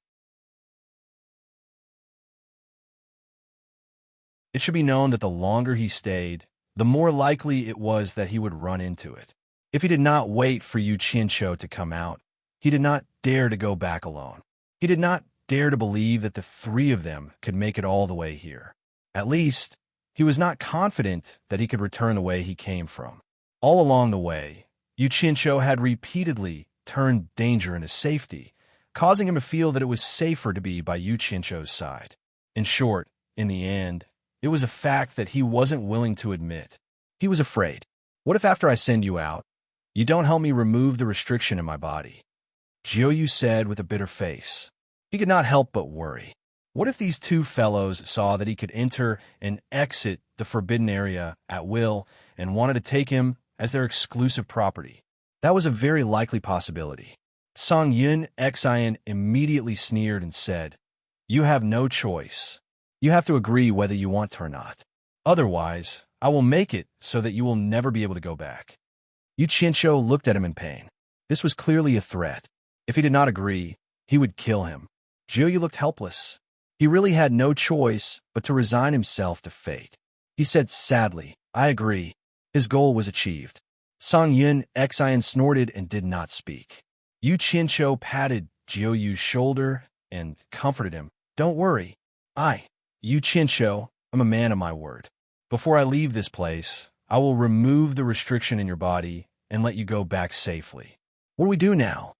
It should be known that the longer he stayed, the more likely it was that he would run into it. If he did not wait for Yu Qinsho to come out, he did not dare to go back alone. He did not dare to believe that the three of them could make it all the way here. At least, he was not confident that he could return the way he came from. All along the way, Yu Qinsho had repeatedly turned danger into safety, causing him to feel that it was safer to be by Yu Qinsho's side. In short, in the end, it was a fact that he wasn't willing to admit. He was afraid. What if after I send you out, you don't help me remove the restriction in my body? Jiu said with a bitter face. He could not help but worry. What if these two fellows saw that he could enter and exit the forbidden area at will and wanted to take him as their exclusive property? That was a very likely possibility. Song Yun-Xian immediately sneered and said, "You have no choice. You have to agree whether you want to or not. Otherwise, I will make it so that you will never be able to go back." Yu Qinsho looked at him in pain. This was clearly a threat. If he did not agree, he would kill him. Jiu looked helpless. He really had no choice but to resign himself to fate. He said sadly, "I agree." His goal was achieved. Song Yun Xian snorted and did not speak. Yu Qianqiu patted Jiu Yu's shoulder and comforted him. "Don't worry. Yu Qianqiu, I'm a man of my word. Before I leave this place, I will remove the restriction in your body and let you go back safely. What do we do now?"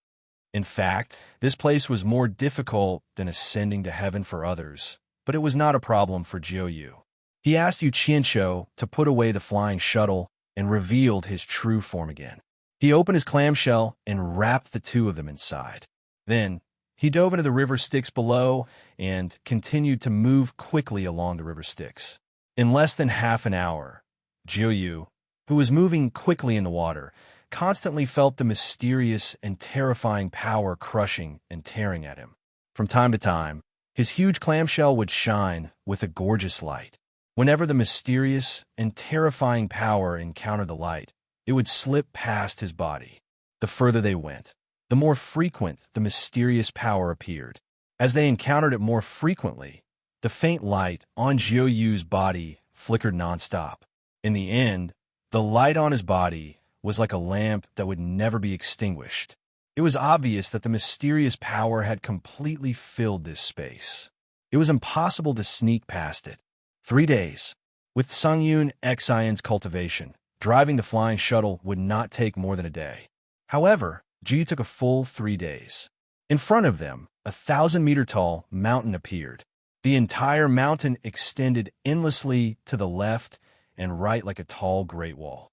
In fact, this place was more difficult than ascending to heaven for others, but it was not a problem for Jiu Yu. He asked Yu Qianqiu to put away the flying shuttle and revealed his true form again. He opened his clamshell and wrapped the two of them inside. Then, he dove into the river Styx below and continued to move quickly along the river Styx. In less than half an hour, Jiu Yu, who was moving quickly in the water, constantly felt the mysterious and terrifying power crushing and tearing at him. From time to time, his huge clamshell would shine with a gorgeous light. Whenever the mysterious and terrifying power encountered the light, it would slip past his body. The further they went, the more frequent the mysterious power appeared. As they encountered it more frequently, the faint light on Jiu Yu's body flickered nonstop. In the end, the light on his body was like a lamp that would never be extinguished. It was obvious that the mysterious power had completely filled this space. It was impossible to sneak past it. 3 days. With Songyun Xian's cultivation, driving the flying shuttle would not take more than a day. However, Ji took a full 3 days. In front of them, a 1,000-meter-tall mountain appeared. The entire mountain extended endlessly to the left and right like a tall Great Wall.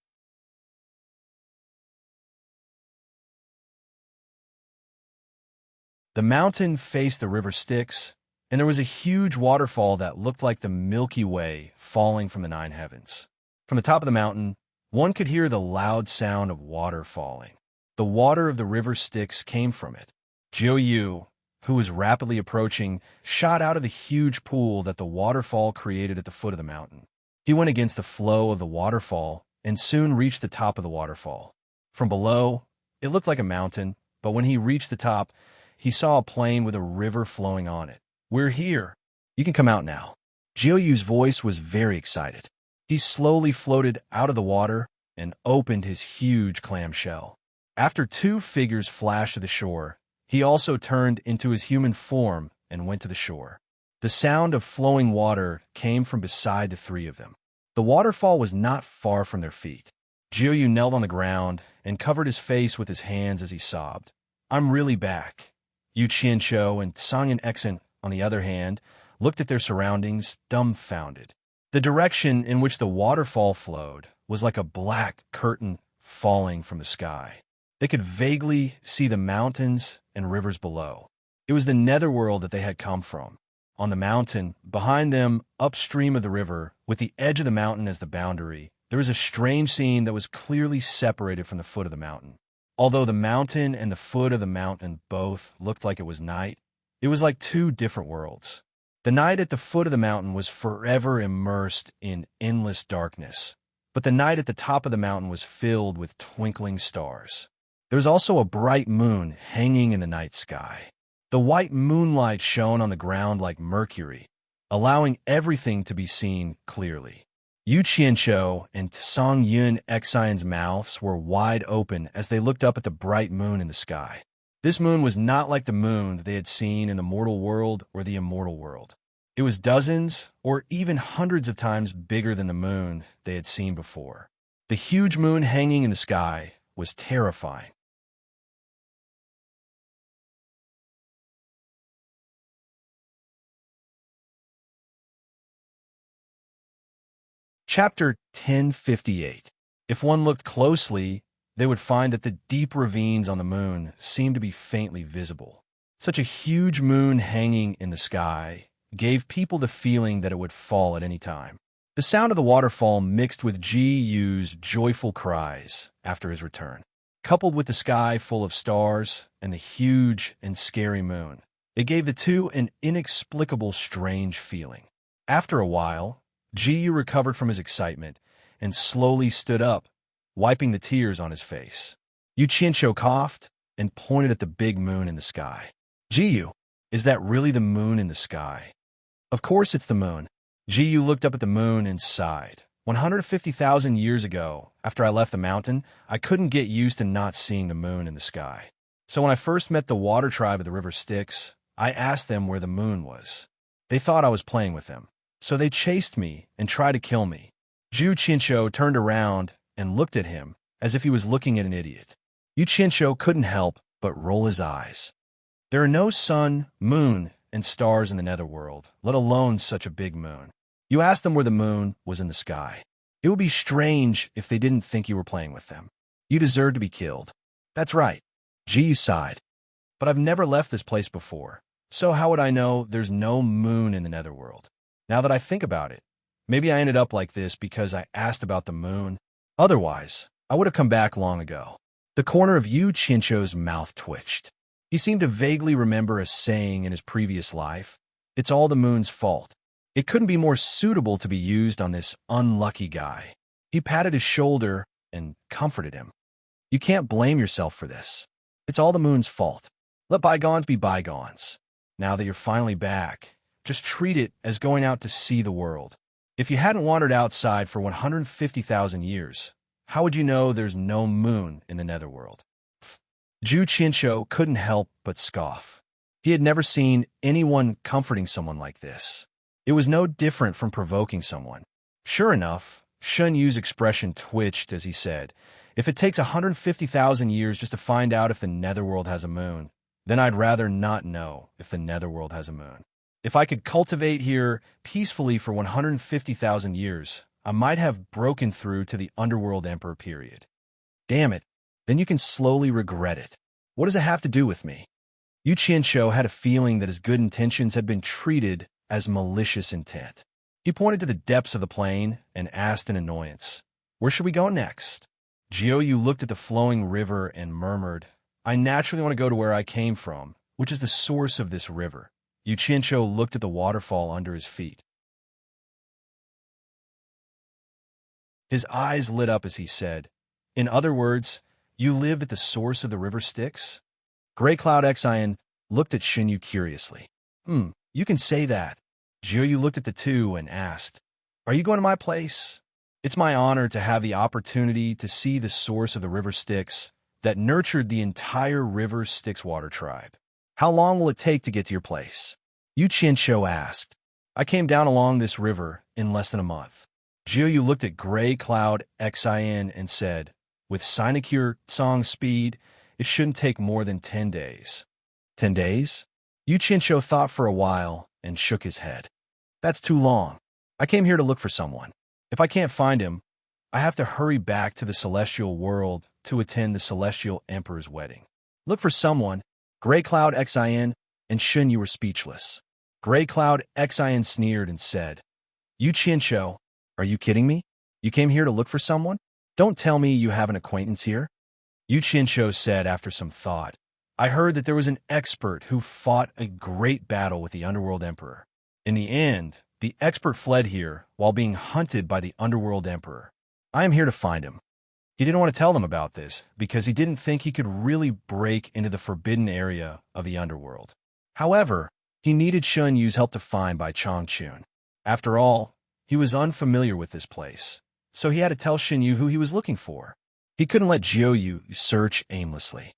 The mountain faced the river Styx, and there was a huge waterfall that looked like the Milky Way falling from the 9 heavens. From the top of the mountain, one could hear the loud sound of water falling. The water of the river Styx came from it. Jiu Yu, who was rapidly approaching, shot out of the huge pool that the waterfall created at the foot of the mountain. He went against the flow of the waterfall and soon reached the top of the waterfall. From below, it looked like a mountain, but when he reached the top, he saw a plain with a river flowing on it. "We're here. You can come out now." Jiu Yu's voice was very excited. He slowly floated out of the water and opened his huge clamshell. After 2 figures flashed to the shore, he also turned into his human form and went to the shore. The sound of flowing water came from beside the 3 of them. The waterfall was not far from their feet. Jiu Yu knelt on the ground and covered his face with his hands as he sobbed. "I'm really back." Yu Qianqiu and Sangyan Exen, on the other hand, looked at their surroundings, dumbfounded. The direction in which the waterfall flowed was like a black curtain falling from the sky. They could vaguely see the mountains and rivers below. It was the netherworld that they had come from. On the mountain, behind them, upstream of the river, with the edge of the mountain as the boundary, there was a strange scene that was clearly separated from the foot of the mountain. Although the mountain and the foot of the mountain both looked like it was night, it was like 2 different worlds. The night at the foot of the mountain was forever immersed in endless darkness, but the night at the top of the mountain was filled with twinkling stars. There was also a bright moon hanging in the night sky. The white moonlight shone on the ground like mercury, allowing everything to be seen clearly. Yu Qianqiu and Song Yun Xian's mouths were wide open as they looked up at the bright moon in the sky. This moon was not like the moon that they had seen in the mortal world or the immortal world. It was dozens or even hundreds of times bigger than the moon they had seen before. The huge moon hanging in the sky was terrifying. Chapter 1058. If one looked closely, they would find that the deep ravines on the moon seemed to be faintly visible. Such a huge moon hanging in the sky gave people the feeling that it would fall at any time. The sound of the waterfall mixed with Ji Yu's joyful cries after his return, coupled with the sky full of stars and the huge and scary moon. It gave the 2 an inexplicable strange feeling. After a while, Ji Yu recovered from his excitement and slowly stood up, wiping the tears on his face. Yu Qianqiu coughed and pointed at the big moon in the sky. "Ji Yu, is that really the moon in the sky?" Of course it's the moon. Jiyu looked up at the moon and sighed. 150,000 years ago, after I left the mountain, I couldn't get used to not seeing the moon in the sky. So when I first met the water tribe of the river Styx, I asked them where the moon was. They thought I was playing with them. So they chased me and tried to kill me. Zhu Qinsho turned around and looked at him as if he was looking at an idiot. Yu Qinsho couldn't help but roll his eyes. There are no sun, moon, and stars in the netherworld, let alone such a big moon. You asked them where the moon was in the sky. It would be strange if they didn't think you were playing with them. You deserve to be killed. That's right. Jiyu sighed. But I've never left this place before, so how would I know there's no moon in the netherworld? Now that I think about it, maybe I ended up like this because I asked about the moon. Otherwise, I would have come back long ago. The corner of Yu Qinsho's mouth twitched. He seemed to vaguely remember a saying in his previous life. It's all the moon's fault. It couldn't be more suitable to be used on this unlucky guy. He patted his shoulder and comforted him. You can't blame yourself for this. It's all the moon's fault. Let bygones be bygones. Now that you're finally back, just treat it as going out to see the world. If you hadn't wandered outside for 150,000 years, how would you know there's no moon in the netherworld? Zhu Qinsho couldn't help but scoff. He had never seen anyone comforting someone like this. It was no different from provoking someone. Sure enough, Shun Yu's expression twitched as he said, if it takes 150,000 years just to find out if the netherworld has a moon, then I'd rather not know if the netherworld has a moon. If I could cultivate here peacefully for 150,000 years, I might have broken through to the Underworld Emperor period. Damn it, then you can slowly regret it. What does it have to do with me? Yu Qinsho had a feeling that his good intentions had been treated as malicious intent. He pointed to the depths of the plain and asked in annoyance, where should we go next? Jiyu looked at the flowing river and murmured, I naturally want to go to where I came from, which is the source of this river. Yu Qinsho looked at the waterfall under his feet. His eyes lit up as he said, in other words, you live at the source of the river Styx? Gray Cloud Xian looked at Shinyu curiously. You can say that. Jiyu looked at the two and asked, are you going to my place? It's my honor to have the opportunity to see the source of the river Styx that nurtured the entire river Styx water tribe. How long will it take to get to your place? Yu Qinsho asked. I came down along this river in less than a month. Jiyu looked at Gray Cloud Xian and said, with sinecure song speed, it shouldn't take more than 10 days. 10 days? Yu Qinsho thought for a while and shook his head. That's too long. I came here to look for someone. If I can't find him, I have to hurry back to the celestial world to attend the celestial emperor's wedding. Look for someone. Gray Cloud Xian and Shun Yu were speechless. Gray Cloud Xian sneered and said, Yu Qinsho, are you kidding me? You came here to look for someone? Don't tell me you have an acquaintance here. Yu Qinsho said after some thought, I heard that there was an expert who fought a great battle with the Underworld Emperor. In the end, the expert fled here while being hunted by the Underworld Emperor. I am here to find him. He didn't want to tell them about this because he didn't think he could really break into the forbidden area of the Underworld. However, he needed Shun Yu's help to find Bai Changchun. After all, he was unfamiliar with this place, so he had to tell Shun Yu who he was looking for. He couldn't let Jiyu search aimlessly.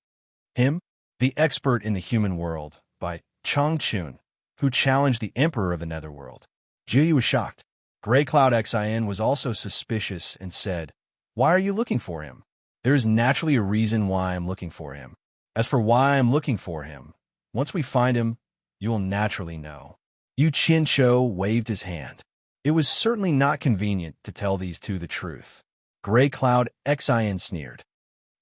Him, the expert in the human world, Bai Changchun, who challenged the Emperor of the Netherworld. Jiyu was shocked. Gray Cloud Xian was also suspicious and said, Why are you looking for him? There is naturally a reason why I'm looking for him. As for why I'm looking for him, once we find him, you will naturally know. Yu Qinsho waved his hand. It was certainly not convenient to tell these two the truth. Gray Cloud Xian sneered.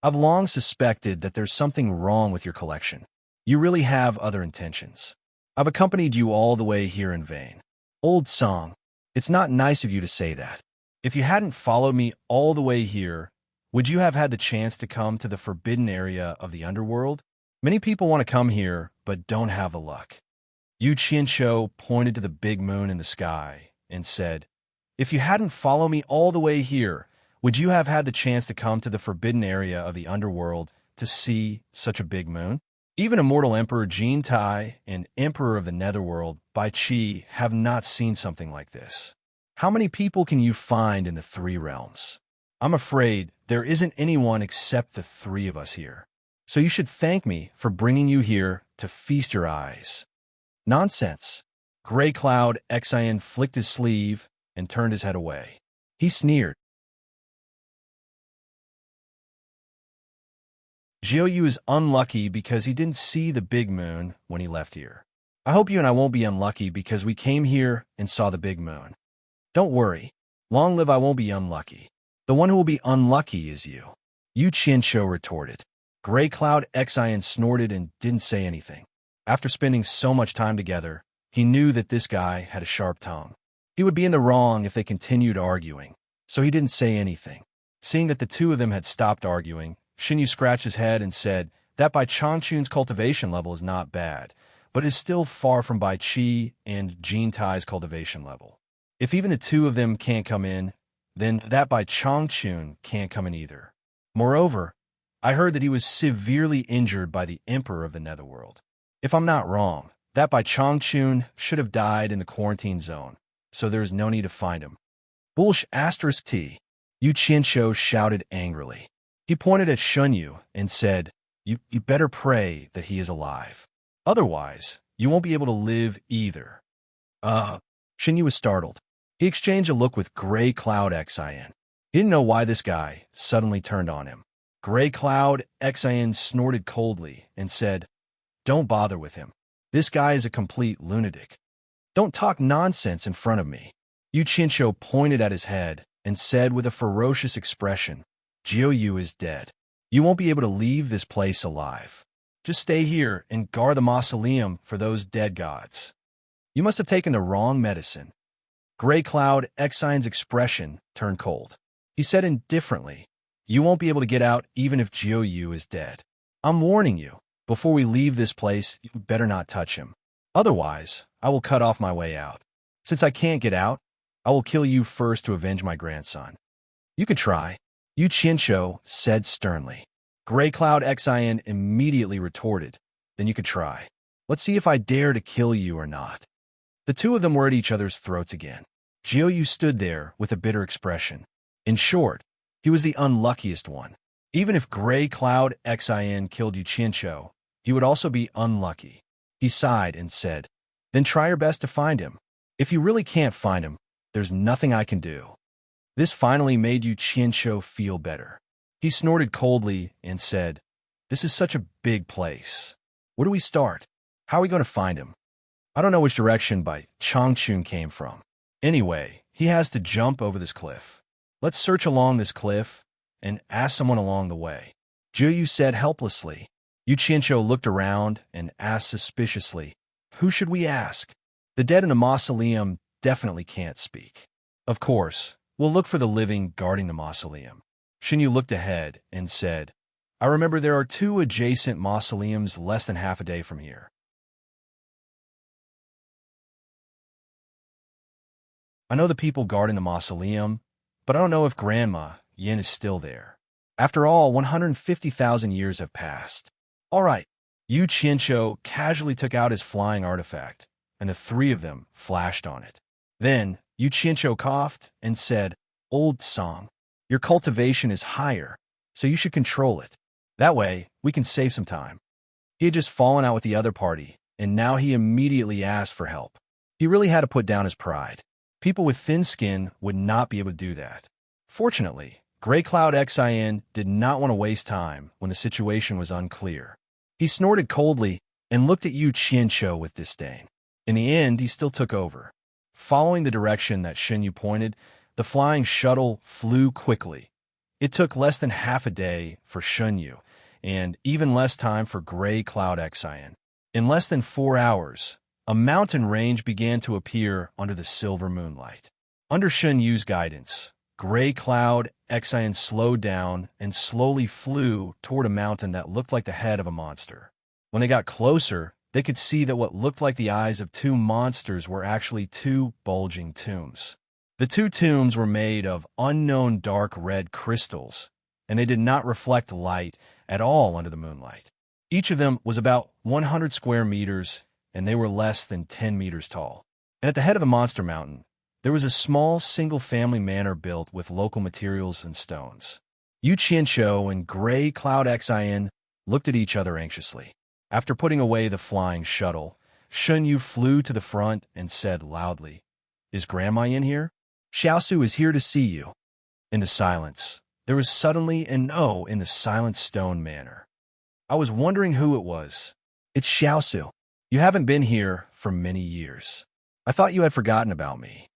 I've long suspected that there's something wrong with your collection. You really have other intentions. I've accompanied you all the way here in vain. Old song. It's not nice of you to say that. If you hadn't followed me all the way here, would you have had the chance to come to the forbidden area of the underworld? Many people want to come here, but don't have the luck. Yu Qinsho pointed to the big moon in the sky and said, If you hadn't followed me all the way here, would you have had the chance to come to the forbidden area of the underworld to see such a big moon? Even Immortal Emperor Jin Tai and Emperor of the Netherworld Bai Qi have not seen something like this. How many people can you find in the three realms? I'm afraid there isn't anyone except the three of us here. So you should thank me for bringing you here to feast your eyes. Nonsense. Gray Cloud Xian flicked his sleeve and turned his head away. He sneered. Jiu is unlucky because he didn't see the big moon when he left here. I hope you and I won't be unlucky because we came here and saw the big moon. Don't worry. Long live I won't be unlucky. The one who will be unlucky is you. Yu Qianshou retorted. Gray Cloud Xian snorted and didn't say anything. After spending so much time together, he knew that this guy had a sharp tongue. He would be in the wrong if they continued arguing, so he didn't say anything. Seeing that the two of them had stopped arguing, Xinyu scratched his head and said that Bai Changchun's cultivation level is not bad, but is still far from Bai Qi and Jin Tai's cultivation level. If even the two of them can't come in, then that Bai Changchun can't come in either. Moreover, I heard that he was severely injured by the Emperor of the Netherworld. If I'm not wrong, that Bai Changchun should have died in the quarantine zone, so there is no need to find him. Bullsh asterisk T. Yu Qianshou shouted angrily. He pointed at Xunyu and said, You better pray that he is alive. Otherwise, you won't be able to live either. Xunyu was startled. He exchanged a look with Gray Cloud Xian. He didn't know why this guy suddenly turned on him. Gray Cloud Xian snorted coldly and said, Don't bother with him. This guy is a complete lunatic. Don't talk nonsense in front of me. Yu Qianshou pointed at his head and said with a ferocious expression, Jiu Yu is dead. You won't be able to leave this place alive. Just stay here and guard the mausoleum for those dead gods. You must have taken the wrong medicine. Gray Cloud Xian's expression turned cold. He said indifferently, You won't be able to get out even if Jiu Yu is dead. I'm warning you, before we leave this place, you better not touch him. Otherwise, I will cut off my way out. Since I can't get out, I will kill you first to avenge my grandson. You could try. Yu Qianshou said sternly. Gray Cloud Xian immediately retorted, Then you could try. Let's see if I dare to kill you or not. The two of them were at each other's throats again. Jiu Yu stood there with a bitter expression. In short, he was the unluckiest one. Even if Gray Cloud Xian killed Yu Qianshou, he would also be unlucky. He sighed and said, Then try your best to find him. If you really can't find him, there's nothing I can do. This finally made Yu Qianshou feel better. He snorted coldly and said, This is such a big place. Where do we start? How are we going to find him? I don't know which direction Bai Changchun came from. Anyway, he has to jump over this cliff. Let's search along this cliff and ask someone along the way. Jiu Yu said helplessly. Yu Qianshou looked around and asked suspiciously, Who should we ask? The dead in the mausoleum definitely can't speak. Of course, we'll look for the living guarding the mausoleum. Xinyu looked ahead and said, I remember there are 2 adjacent mausoleums less than half a day from here. I know the people guarding the mausoleum, but I don't know if Grandma Yin is still there. After all, 150,000 years have passed. All right. Yu Qianshou casually took out his flying artifact, and the 3 of them flashed on it. Then, Yu Qianshou coughed and said, Old song, your cultivation is higher, so you should control it. That way, we can save some time. He had just fallen out with the other party, and now he immediately asked for help. He really had to put down his pride. People with thin skin would not be able to do that. Fortunately, Gray Cloud Xian did not want to waste time when the situation was unclear. He snorted coldly and looked at Yu Qianshou with disdain. In the end, he still took over. Following the direction that Xinyu pointed, the flying shuttle flew quickly. It took less than half a day for Xinyu, and even less time for Gray Cloud Xian. In less than 4 hours, a mountain range began to appear under the silver moonlight. Under Xinyu's guidance, Gray Cloud Xian slowed down and slowly flew toward a mountain that looked like the head of a monster. When they got closer, they could see that what looked like the eyes of 2 monsters were actually 2 bulging tombs. The 2 tombs were made of unknown dark red crystals, and they did not reflect light at all under the moonlight. Each of them was about 100 square meters and they were less than 10 meters tall. And at the head of the monster mountain, there was a small single-family manor built with local materials and stones. Yu Qianqiu and Gray Cloud Xin looked at each other anxiously. After putting away the flying shuttle, Shun Yu flew to the front and said loudly, "Is Grandma in here? Xiaosu is here to see you." In the silence, there was suddenly an "no" in the silent stone manor. I was wondering who it was. It's Xiaosu. You haven't been here for many years. I thought you had forgotten about me.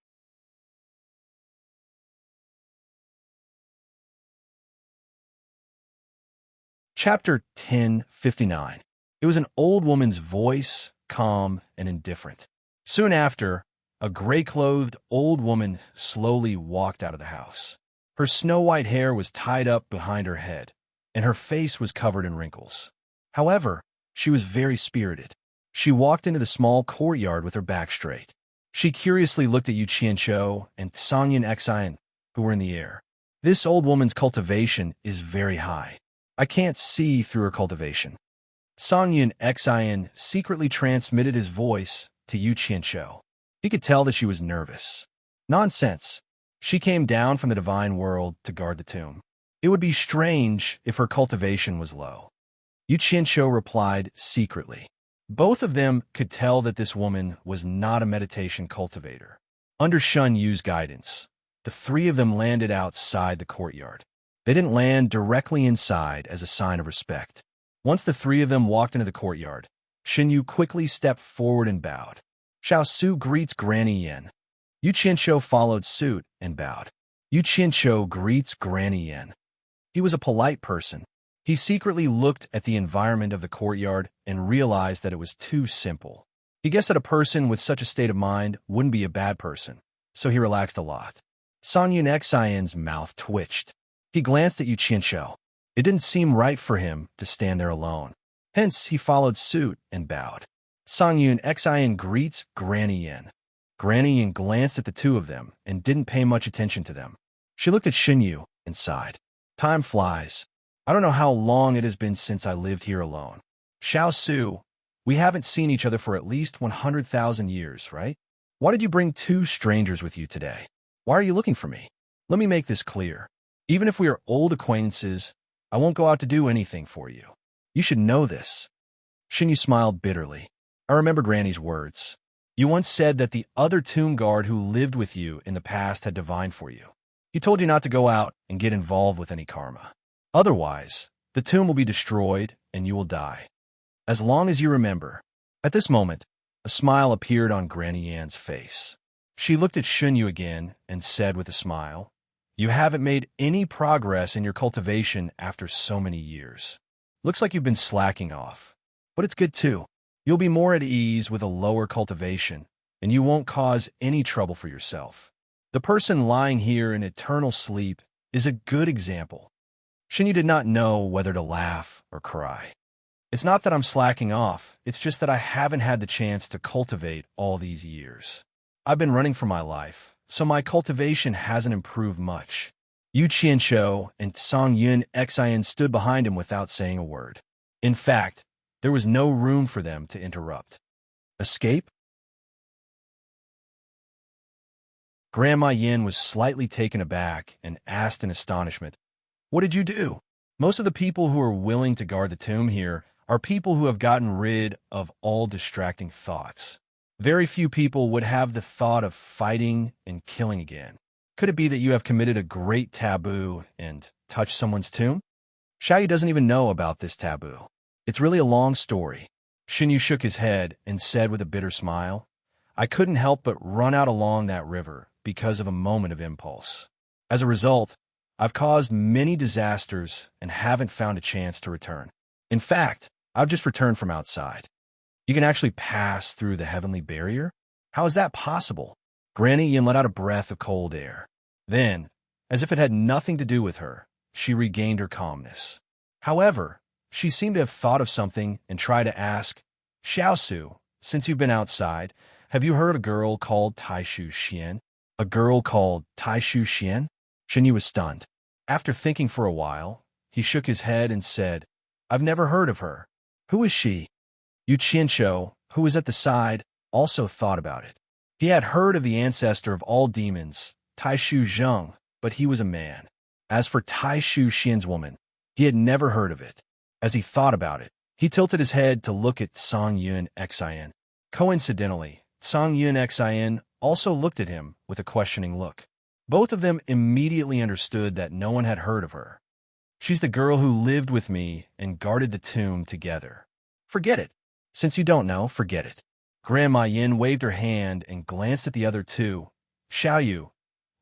Chapter 1059. It was an old woman's voice, calm and indifferent. Soon after, a gray-clothed old woman slowly walked out of the house. Her snow-white hair was tied up behind her head, and her face was covered in wrinkles. However, she was very spirited. She walked into the small courtyard with her back straight. She curiously looked at Yu Qianqiu and Songyun Xian, who were in the air. This old woman's cultivation is very high. I can't see through her cultivation. Songyun Xian secretly transmitted his voice to Yu Qianqiu. He could tell that she was nervous. Nonsense. She came down from the divine world to guard the tomb. It would be strange if her cultivation was low. Yu Qianqiu replied secretly. Both of them could tell that this woman was not a meditation cultivator. Under Shun Yu's guidance, the three of them landed outside the courtyard. They didn't land directly inside as a sign of respect. Once the three of them walked into the courtyard, Shun Yu quickly stepped forward and bowed. Xiaosu greets Granny Yin. Yu Qianqiu followed suit and bowed. Yu Qianqiu greets Granny Yin. He was a polite person. He secretly looked at the environment of the courtyard and realized that it was too simple. He guessed that a person with such a state of mind wouldn't be a bad person, so he relaxed a lot. Songyun Xian's mouth twitched. He glanced at Yu Qianqiu. It didn't seem right for him to stand there alone. Hence, he followed suit and bowed. Songyun Xian greets Granny Yin. Granny Yin glanced at the two of them and didn't pay much attention to them. She looked at Shun Yu and sighed. Time flies. I don't know how long it has been since I lived here alone. Xiaosu, we haven't seen each other for at least 100,000 years, right? Why did you bring two strangers with you today? Why are you looking for me? Let me make this clear. Even if we are old acquaintances, I won't go out to do anything for you. You should know this. Shun Yu smiled bitterly. I remember Granny's words. You once said that the other tomb guard who lived with you in the past had divined for you. He told you not to go out and get involved with any karma. Otherwise, the tomb will be destroyed and you will die. As long as you remember. At this moment, a smile appeared on Granny Yan's face. She looked at Shun Yu again and said with a smile, You haven't made any progress in your cultivation after so many years. Looks like you've been slacking off. But it's good too. You'll be more at ease with a lower cultivation, and you won't cause any trouble for yourself. The person lying here in eternal sleep is a good example. Shun Yu did not know whether to laugh or cry. It's not that I'm slacking off, it's just that I haven't had the chance to cultivate all these years. I've been running for my life, so my cultivation hasn't improved much. Yu Qianqiu and Songyun Xian stood behind him without saying a word. In fact, there was no room for them to interrupt. Escape? Grandma Yin was slightly taken aback and asked in astonishment, What did you do? Most of the people who are willing to guard the tomb here are people who have gotten rid of all distracting thoughts. Very few people would have the thought of fighting and killing again. Could it be that you have committed a great taboo and touched someone's tomb? Xiaoyu doesn't even know about this taboo. It's really a long story. Shun Yu shook his head and said with a bitter smile, I couldn't help but run out along that river because of a moment of impulse. As a result, I've caused many disasters and haven't found a chance to return. In fact, I've just returned from outside. You can actually pass through the heavenly barrier? How is that possible? Granny Yin let out a breath of cold air. Then, as if it had nothing to do with her, she regained her calmness. However, she seemed to have thought of something and tried to ask, Xiaosu, since you've been outside, have you heard of a girl called Taishu Xian? A girl called Taishu Xian? Shun Yu was stunned. After thinking for a while, he shook his head and said, I've never heard of her. Who is she? Yu Qianqiu, who was at the side, also thought about it. He had heard of the ancestor of all demons, Taishu Zheng, but he was a man. As for Taishu Xian's woman, he had never heard of it. As he thought about it, he tilted his head to look at Song Yun Xin. Coincidentally, Song Yun Xin also looked at him with a questioning look. Both of them immediately understood that no one had heard of her. She's the girl who lived with me and guarded the tomb together. Forget it. Since you don't know, forget it. Grandma Yin waved her hand and glanced at the other two. Xiaoyu,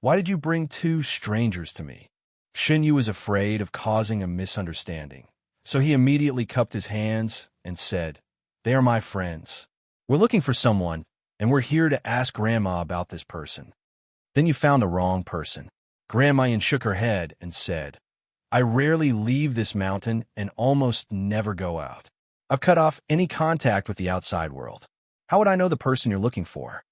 why did you bring two strangers to me? Xinyu was afraid of causing a misunderstanding, so he immediately cupped his hands and said, They are my friends. We're looking for someone, and we're here to ask Grandma about this person. Then you found the wrong person. Grandma Yin shook her head and said, I rarely leave this mountain and almost never go out. I've cut off any contact with the outside world. How would I know the person you're looking for?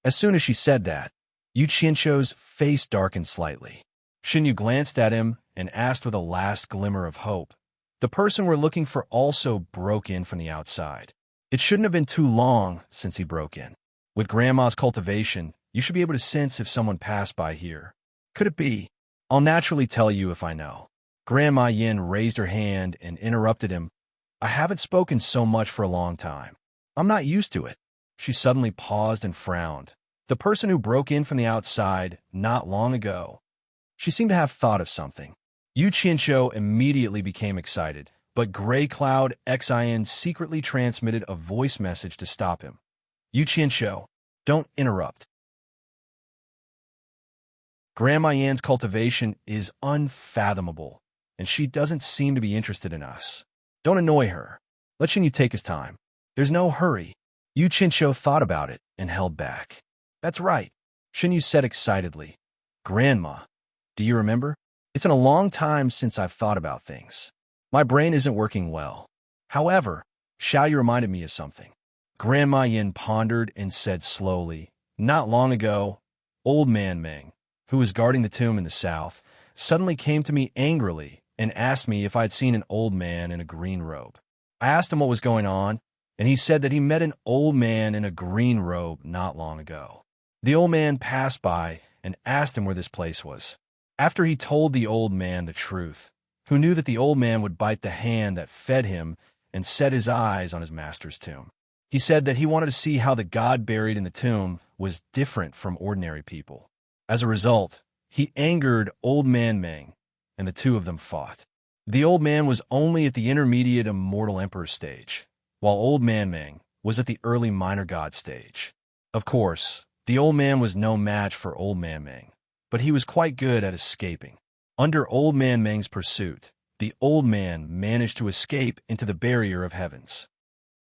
As soon as she said that, Yu Qianshou's face darkened slightly. Xinyu glanced at him and asked with a last glimmer of hope. The person we're looking for also broke in from the outside. It shouldn't have been too long since he broke in. With Grandma's cultivation, you should be able to sense if someone passed by here. Could it be? I'll naturally tell you if I know. Grandma Yin raised her hand and interrupted him. I haven't spoken so much for a long time. I'm not used to it. She suddenly paused and frowned. The person who broke in from the outside not long ago. She seemed to have thought of something. Yu Qianshou immediately became excited, but Gray Cloud Xin secretly transmitted a voice message to stop him. Yu Qianshou, don't interrupt. Grandma Yan's cultivation is unfathomable, and she doesn't seem to be interested in us. Don't annoy her. Let Xinyu take his time. There's no hurry. Yu Qianshou thought about it and held back. That's right, Xinyu said excitedly. Grandma, do you remember? It's been a long time since I've thought about things. My brain isn't working well. However, Xiaoyu reminded me of something. Grandma Yin pondered and said slowly, Not long ago, Old Man Meng, who was guarding the tomb in the south, suddenly came to me angrily and asked me if I'd seen an old man in a green robe. I asked him what was going on, and he said that he met an old man in a green robe not long ago. The old man passed by and asked him where this place was. After he told the old man the truth, who knew that the old man would bite the hand that fed him and set his eyes on his master's tomb. He said that he wanted to see how the god buried in the tomb was different from ordinary people. As a result, he angered Old Man Meng, and the two of them fought. The old man was only at the intermediate immortal emperor stage, while Old Man Meng was at the early minor god stage. Of course, the old man was no match for Old Man Meng, but he was quite good at escaping. Under Old Man Meng's pursuit, the old man managed to escape into the barrier of heavens.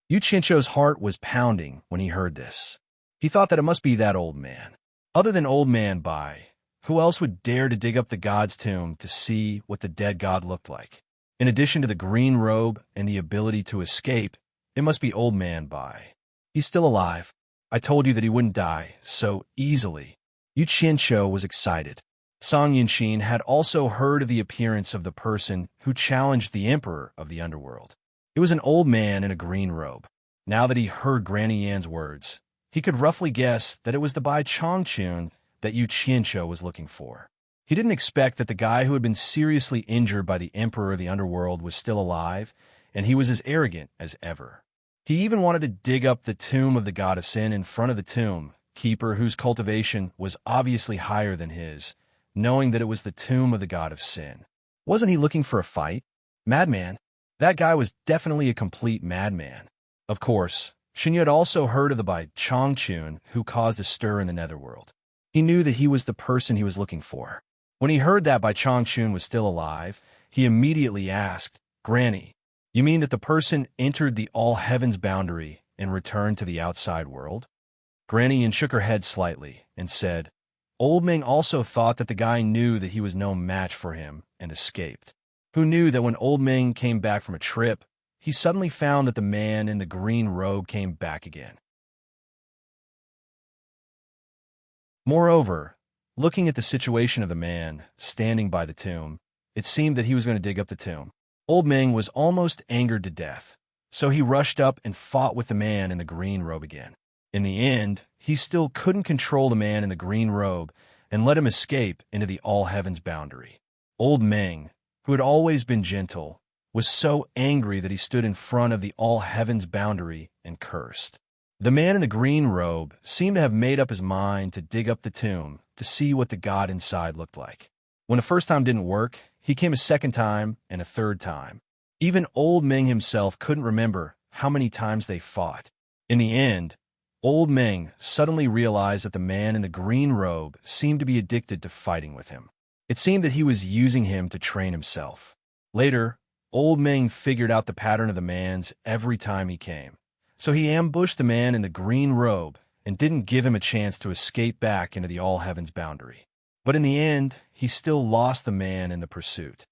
Yu Qianshou's heart was pounding when he heard this. He thought that it must be that old man. Other than Old Man Bai, who else would dare to dig up the god's tomb to see what the dead god looked like? In addition to the green robe and the ability to escape, it must be Old Man Bai. He's still alive. I told you that he wouldn't die so easily. Yu Qianshou was excited. Song Yunxin had also heard of the appearance of the person who challenged the emperor of the underworld. It was an old man in a green robe. Now that he heard Granny Yan's words, he could roughly guess that it was the Bai Chongqun that Yu Qianshou was looking for. He didn't expect that the guy who had been seriously injured by the emperor of the underworld was still alive, and he was as arrogant as ever. He even wanted to dig up the tomb of the god of sin in front of the tomb keeper whose cultivation was obviously higher than his, knowing that it was the tomb of the god of sin. Wasn't he looking for a fight? Madman. That guy was definitely a complete madman. Of course, Xinyu had also heard of the Bai Chongqun who caused a stir in the netherworld. He knew that he was the person he was looking for. When he heard that Bai Chongqun was still alive, he immediately asked, Granny, you mean that the person entered the all-heavens boundary and returned to the outside world? Granny Yin shook her head slightly and said, Old Ming also thought that the guy knew that he was no match for him and escaped. Who knew that when Old Ming came back from a trip, he suddenly found that the man in the green robe came back again. Moreover, looking at the situation of the man standing by the tomb, it seemed that he was going to dig up the tomb. Old Ming was almost angered to death, So he rushed up and fought with the man in the green robe again. In the end, he still couldn't control the man in the green robe and let him escape into the all heavens boundary. Old Meng, who had always been gentle, was so angry that he stood in front of the all heavens boundary and cursed. The man in the green robe seemed to have made up his mind to dig up the tomb to see what the god inside looked like. When the first time didn't work, he came a second time and a third time. Even Old Meng himself couldn't remember how many times they fought. In the end, Old Meng suddenly realized that the man in the green robe seemed to be addicted to fighting with him. It seemed that he was using him to train himself. Later, Old Meng figured out the pattern of the man's every time he came. So he ambushed the man in the green robe and didn't give him a chance to escape back into the all heavens boundary. But in the end, he still lost the man in the pursuit.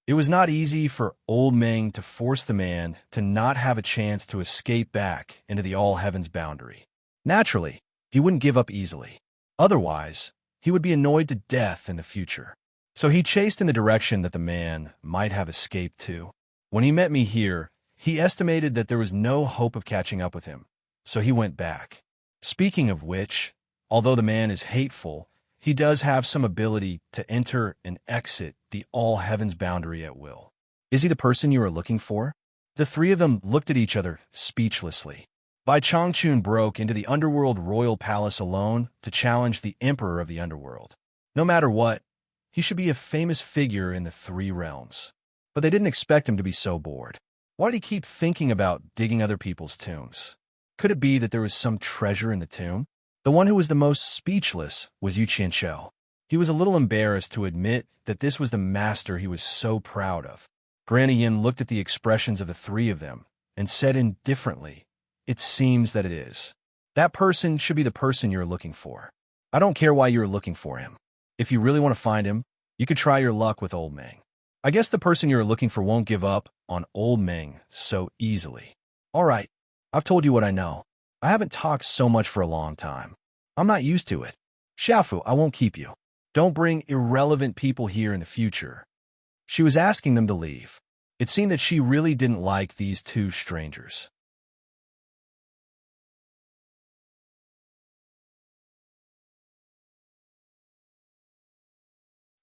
It was not easy for Old Meng to force the man to not have a chance to escape back into the all heavens boundary. Naturally, he wouldn't give up easily. Otherwise, he would be annoyed to death in the future. So he chased in the direction that the man might have escaped to. When he met me here, he estimated that there was no hope of catching up with him, so he went back. Speaking of which, although the man is hateful, he does have some ability to enter and exit the all heavens boundary at will. Is he the person you are looking for? The three of them looked at each other speechlessly. Bai Changchun broke into the underworld royal palace alone to challenge the emperor of the underworld. No matter what, he should be a famous figure in the three realms. But they didn't expect him to be so bored. Why did he keep thinking about digging other people's tombs? Could it be that there was some treasure in the tomb? The one who was the most speechless was Yu Qianqiu. He was a little embarrassed to admit that this was the master he was so proud of. Granny Yin looked at the expressions of the three of them and said indifferently, "It seems that it is. That person should be the person you're looking for. I don't care why you're looking for him. If you really want to find him, you could try your luck with Old Meng. I guess the person you're looking for won't give up on Old Meng so easily. All right, I've told you what I know. I haven't talked so much for a long time. I'm not used to it. Xiaofu, I won't keep you. Don't bring irrelevant people here in the future." She was asking them to leave. It seemed that she really didn't like these two strangers.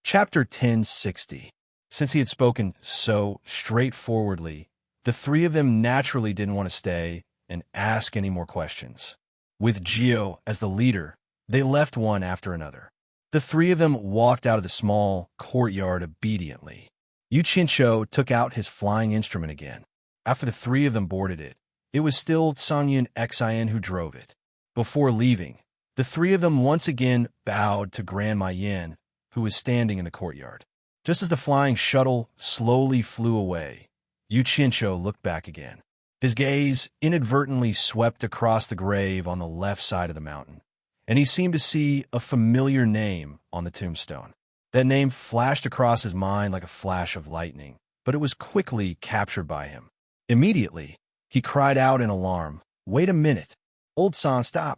Chapter 1060. Since he had spoken so straightforwardly, the three of them naturally didn't want to stay and ask any more questions. With Gio as the leader, they left one after another. The three of them walked out of the small courtyard obediently. Yu Qianqiu took out his flying instrument again. After the three of them boarded it, it was still Songyun Xian who drove it. Before leaving, the three of them once again bowed to Grandma Yin, who was standing in the courtyard. Just as the flying shuttle slowly flew away, Yu Qianqiu looked back again. His gaze inadvertently swept across the grave on the left side of the mountain, and he seemed to see a familiar name on the tombstone. That name flashed across his mind like a flash of lightning, but it was quickly captured by him. Immediately, he cried out in alarm, "Wait a minute! Old San, stop!"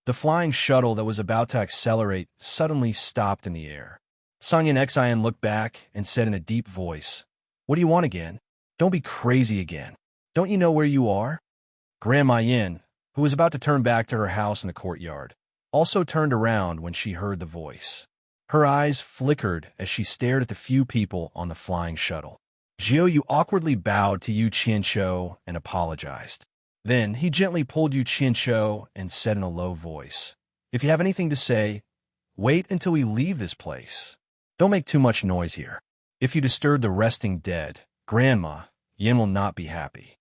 The flying shuttle that was about to accelerate suddenly stopped in the air. Songyun Xian looked back and said in a deep voice, "What do you want again? Don't be crazy again. Don't you know where you are?" Grandma Yin, who was about to turn back to her house in the courtyard, also turned around when she heard the voice. Her eyes flickered as she stared at the few people on the flying shuttle. Jiu Yu awkwardly bowed to Yu Qianqiu and apologized. Then he gently pulled Yu Qianqiu and said in a low voice, "If you have anything to say, wait until we leave this place. Don't make too much noise here. If you disturb the resting dead, Grandma Yin will not be happy."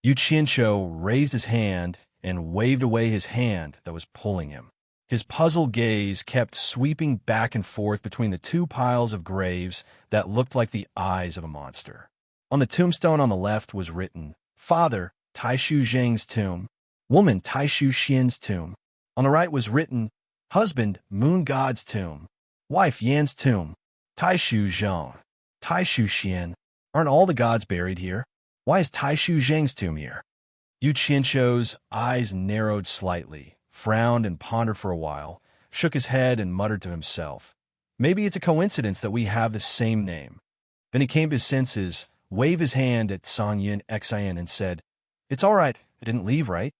Yu Qianqiu raised his hand and waved away his hand that was pulling him. His puzzled gaze kept sweeping back and forth between the two piles of graves that looked like the eyes of a monster. On the tombstone on the left was written, "Father, Taishu Zheng's tomb. Woman, Taishu Xian's tomb." On the right was written, "Husband, Moon God's tomb. Wife, Yan's tomb. Taishu Zheng. Taishu Xian. Aren't all the gods buried here? Why is Taishu Zheng's tomb here?" Yu Qianqiu's eyes narrowed slightly, frowned and pondered for a while, shook his head and muttered to himself, "Maybe it's a coincidence that we have the same name." Then he came to his senses, waved his hand at Songyun Xian and said, It's all right, it didn't leave, right?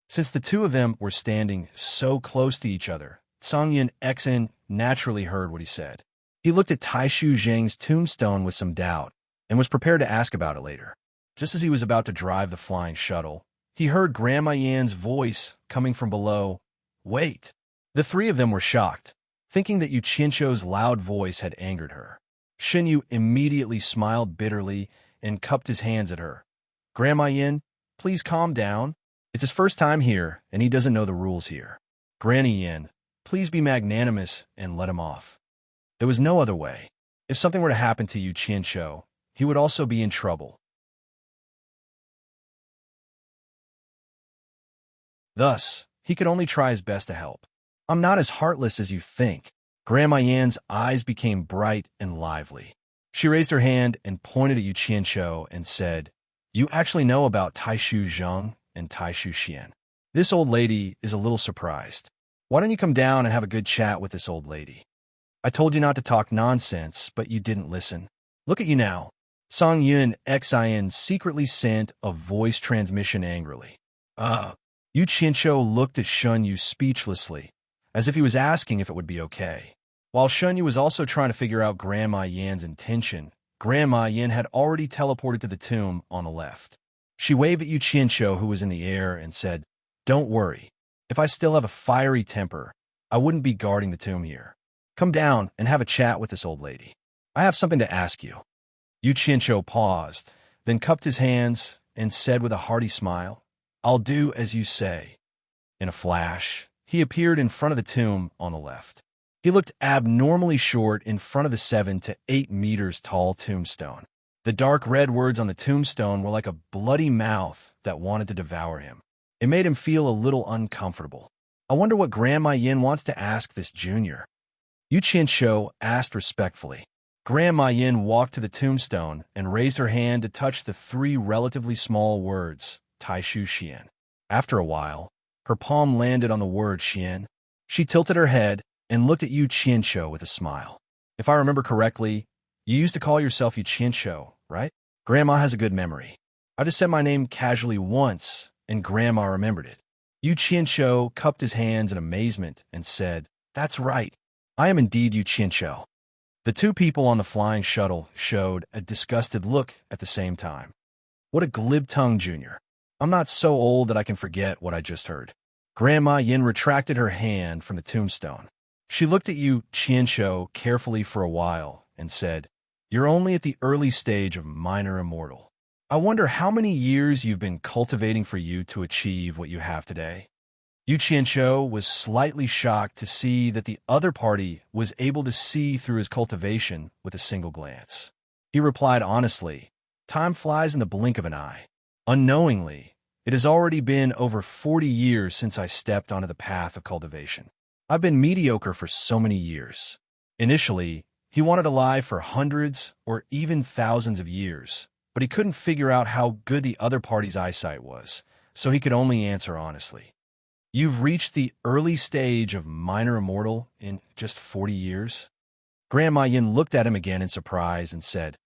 Since the two of them were standing so close to each other, Song-yin Xin naturally heard what he said. He looked at Taishu Zheng's tombstone with some doubt and was prepared to ask about it later. Just as he was about to drive the flying shuttle, he heard Grandma Yan's voice coming from below. Wait! The three of them were shocked, thinking that Yu Qianzhou's loud voice had angered her. Shen Yu immediately smiled bitterly and cupped his hands at her. Grandma Yin, please calm down. It's his first time here, and he doesn't know the rules here. Granny Yin, please be magnanimous and let him off. There was no other way. If something were to happen to Yu Qianzhou, he would also be in trouble. Thus, he could only try his best to help. I'm not as heartless as you think. Grandma Yan's eyes became bright and lively. She raised her hand and pointed at Yu Qianzhou and said, You actually know about Taishu Zheng and Taishu Xian. This old lady is a little surprised. Why don't you come down and have a good chat with this old lady? I told you not to talk nonsense, but you didn't listen. Look at you now. Song-yin Xin secretly sent a voice transmission angrily. Yu Qianzhou looked at Shen Yu speechlessly, as if he was asking if it would be okay. While Shen Yu was also trying to figure out Grandma Yan's intention, Grandma Yan had already teleported to the tomb on the left. She waved at Yu Qianzhou, who was in the air, and said, Don't worry. If I still have a fiery temper, I wouldn't be guarding the tomb here. Come down and have a chat with this old lady. I have something to ask you. Yu Qianzhou paused, then cupped his hands and said with a hearty smile, I'll do as you say. In a flash, he appeared in front of the tomb on the left. He looked abnormally short in front of the 7 to 8 meters tall tombstone. The dark red words on the tombstone were like a bloody mouth that wanted to devour him. It made him feel a little uncomfortable. I wonder what Grandma Yin wants to ask this junior. Yu Qianzhou asked respectfully. Grandma Yin walked to the tombstone and raised her hand to touch the 3 relatively small words, Taishu Xian. After a while, her palm landed on the word Xian. She tilted her head and looked at Yu Qianzhou with a smile. If I remember correctly, you used to call yourself Yu Qianzhou, right? Grandma has a good memory. I just said my name casually once, and Grandma remembered it. Yu Qianzhou cupped his hands in amazement and said, That's right. I am indeed Yu Qianzhou. The two people on the flying shuttle showed a disgusted look at the same time. What a glib-tongued junior. I'm not so old that I can forget what I just heard. Grandma Yin retracted her hand from the tombstone. She looked at Yu Qianzhou carefully for a while and said, You're only at the early stage of minor immortal. I wonder how many years you've been cultivating for you to achieve what you have today. Yu Qianzhou was slightly shocked to see that the other party was able to see through his cultivation with a single glance. He replied honestly, Time flies in the blink of an eye. Unknowingly, it has already been over 40 years since I stepped onto the path of cultivation. I've been mediocre for so many years. Initially, he wanted to lie for hundreds or even thousands of years, but he couldn't figure out how good the other party's eyesight was, so he could only answer honestly. You've reached the early stage of minor immortal in just 40 years? Grandma Yin looked at him again in surprise and said,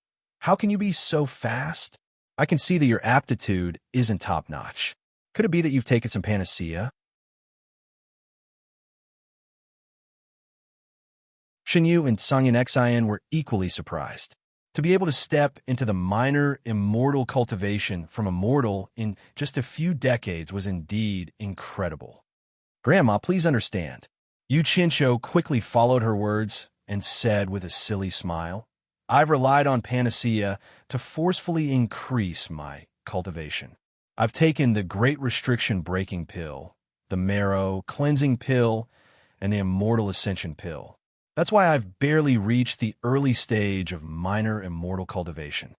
How can you be so fast? I can see that your aptitude isn't top-notch. Could it be that you've taken some panacea? Shen Yu and Song-yin Xin were equally surprised. To be able to step into the minor immortal cultivation from a mortal in just a few decades was indeed incredible. Grandma, please understand. Yu Qianzhou quickly followed her words and said with a silly smile, I've relied on panacea to forcefully increase my cultivation. I've taken the Great Restriction Breaking Pill, the Marrow Cleansing Pill, and the Immortal Ascension Pill. That's why I've barely reached the early stage of minor immortal cultivation.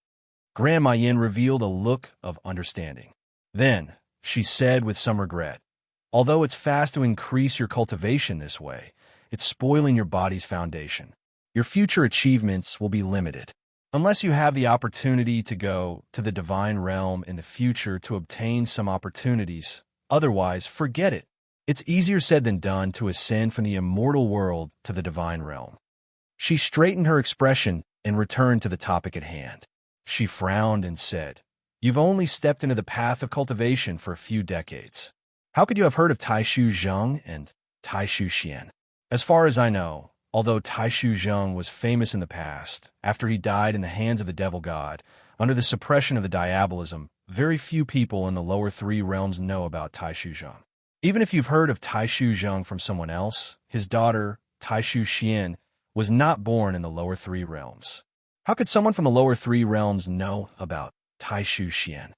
Grandma Yin revealed a look of understanding. Then, she said with some regret, Although it's fast to increase your cultivation this way, it's spoiling your body's foundation. Your future achievements will be limited. Unless you have the opportunity to go to the divine realm in the future to obtain some opportunities, otherwise, forget it. It's easier said than done to ascend from the immortal world to the divine realm. She straightened her expression and returned to the topic at hand. She frowned and said, You've only stepped into the path of cultivation for a few decades. How could you have heard of Taishu Zheng and Taishu Xian? As far as I know, although Taishu Zheng was famous in the past, after he died in the hands of the devil god, under the suppression of the diabolism, very few people in the lower three realms know about Taishu Zheng. Even if you've heard of Taishu Zheng from someone else, his daughter, Taishu Xian, was not born in the lower three realms. How could someone from the lower three realms know about Taishu Xian?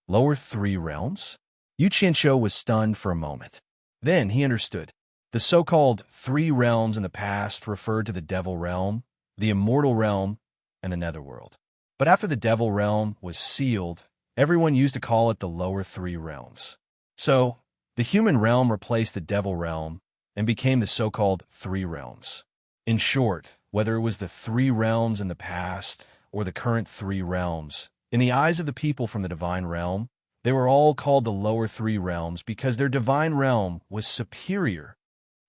Lower three realms? Yu Qianshou was stunned for a moment. Then he understood. The so-called three realms in the past referred to the devil realm, the immortal realm, and the netherworld. But after the devil realm was sealed, everyone used to call it the lower three realms. So, the human realm replaced the devil realm and became the so-called three realms. In short, whether it was the three realms in the past or the current three realms, in the eyes of the people from the divine realm, they were all called the lower three realms because their divine realm was superior.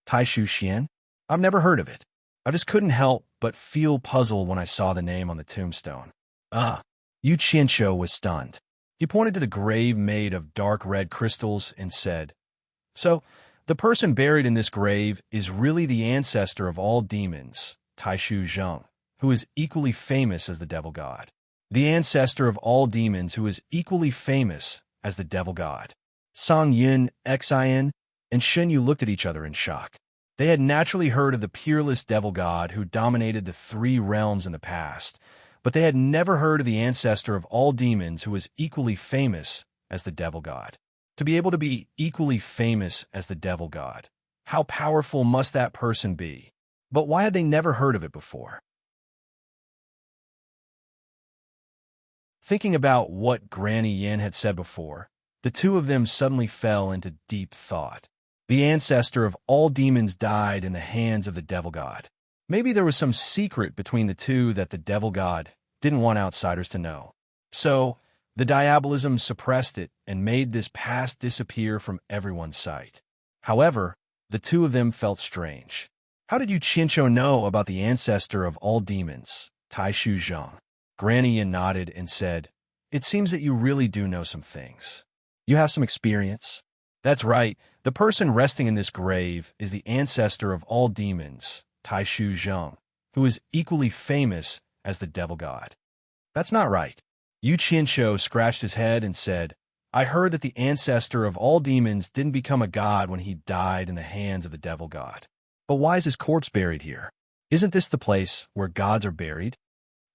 Taishu Xian? I've never heard of it. I just couldn't help but feel puzzled when I saw the name on the tombstone. Yu Qianshou was stunned. He pointed to the grave made of dark red crystals and said, "So, the person buried in this grave is really the ancestor of all demons, Taishu Zheng, who is equally famous as the devil god. The ancestor of all demons who is equally famous as the devil god." Song Yin, Xin, and Shen Yu looked at each other in shock. They had naturally heard of the peerless devil god who dominated the three realms in the past, but they had never heard of the ancestor of all demons who was equally famous as the devil god. To be able to be equally famous as the devil god, how powerful must that person be? But why had they never heard of it before? Thinking about what Granny Yin had said before, the two of them suddenly fell into deep thought. The ancestor of all demons died in the hands of the devil god. Maybe there was some secret between the two that the devil god didn't want outsiders to know. So, the diabolism suppressed it and made this past disappear from everyone's sight. However, the two of them felt strange. How did Yu Qianshou know about the ancestor of all demons, Taishu Zheng? Granny Yin nodded and said, "It seems that you really do know some things. You have some experience." That's right. The person resting in this grave is the ancestor of all demons, Taishu Zheng, who is equally famous as the devil god. That's not right. Yu Qianshou scratched his head and said, "I heard that the ancestor of all demons didn't become a god when he died in the hands of the devil god. But why is his corpse buried here? Isn't this the place where gods are buried?"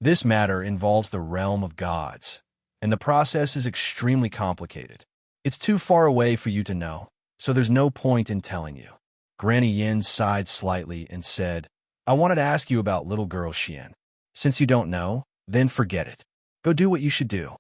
This matter involves the realm of gods, and the process is extremely complicated. It's too far away for you to know, so there's no point in telling you. Granny Yin sighed slightly and said, "I wanted to ask you about little girl Xian. Since you don't know, then forget it. Go do what you should do."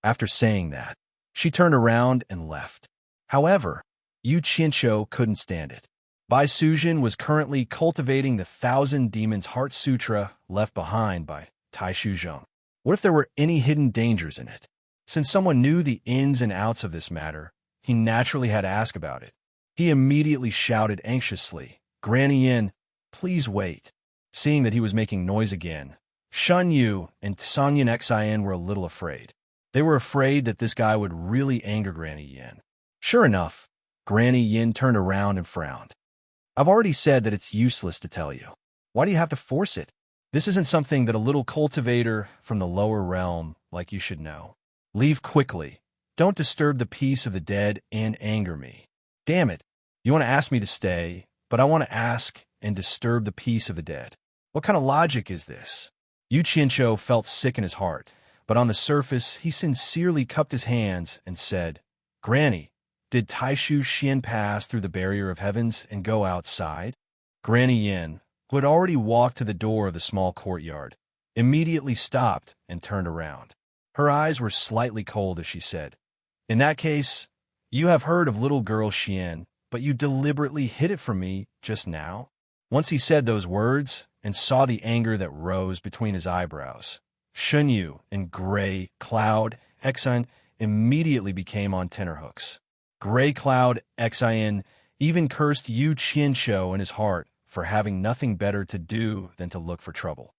After saying that, she turned around and left. However, Yu Qianshou couldn't stand it. Bai Sujin was currently cultivating the 1,000 Demons Heart Sutra left behind by Taishu Zheng. What if there were any hidden dangers in it? Since someone knew the ins and outs of this matter, he naturally had to ask about it. He immediately shouted anxiously, "Granny Yin, please wait." Seeing that he was making noise again, Shen Yu and Sanyan Xin were a little afraid. They were afraid that this guy would really anger Granny Yin. Sure enough, Granny Yin turned around and frowned. "I've already said that it's useless to tell you. Why do you have to force it? This isn't something that a little cultivator from the lower realm like you should know. Leave quickly. Don't disturb the peace of the dead and anger me. Damn it. You want to ask me to stay, but I want to ask and disturb the peace of the dead. What kind of logic is this?" Yu Qianshou felt sick in his heart, but on the surface he sincerely cupped his hands and said, "Granny, did Taishu Xian pass through the barrier of heavens and go outside?" Granny Yin, who had already walked to the door of the small courtyard, immediately stopped and turned around. Her eyes were slightly cold as she said, "In that case, you have heard of little girl Xian, but you deliberately hid it from me just now?" Once he said those words and saw the anger that rose between his eyebrows, Shen Yu and Gray Cloud Xin immediately became on tenterhooks. Gray Cloud Xin even cursed Yu Qianshou in his heart for having nothing better to do than to look for trouble.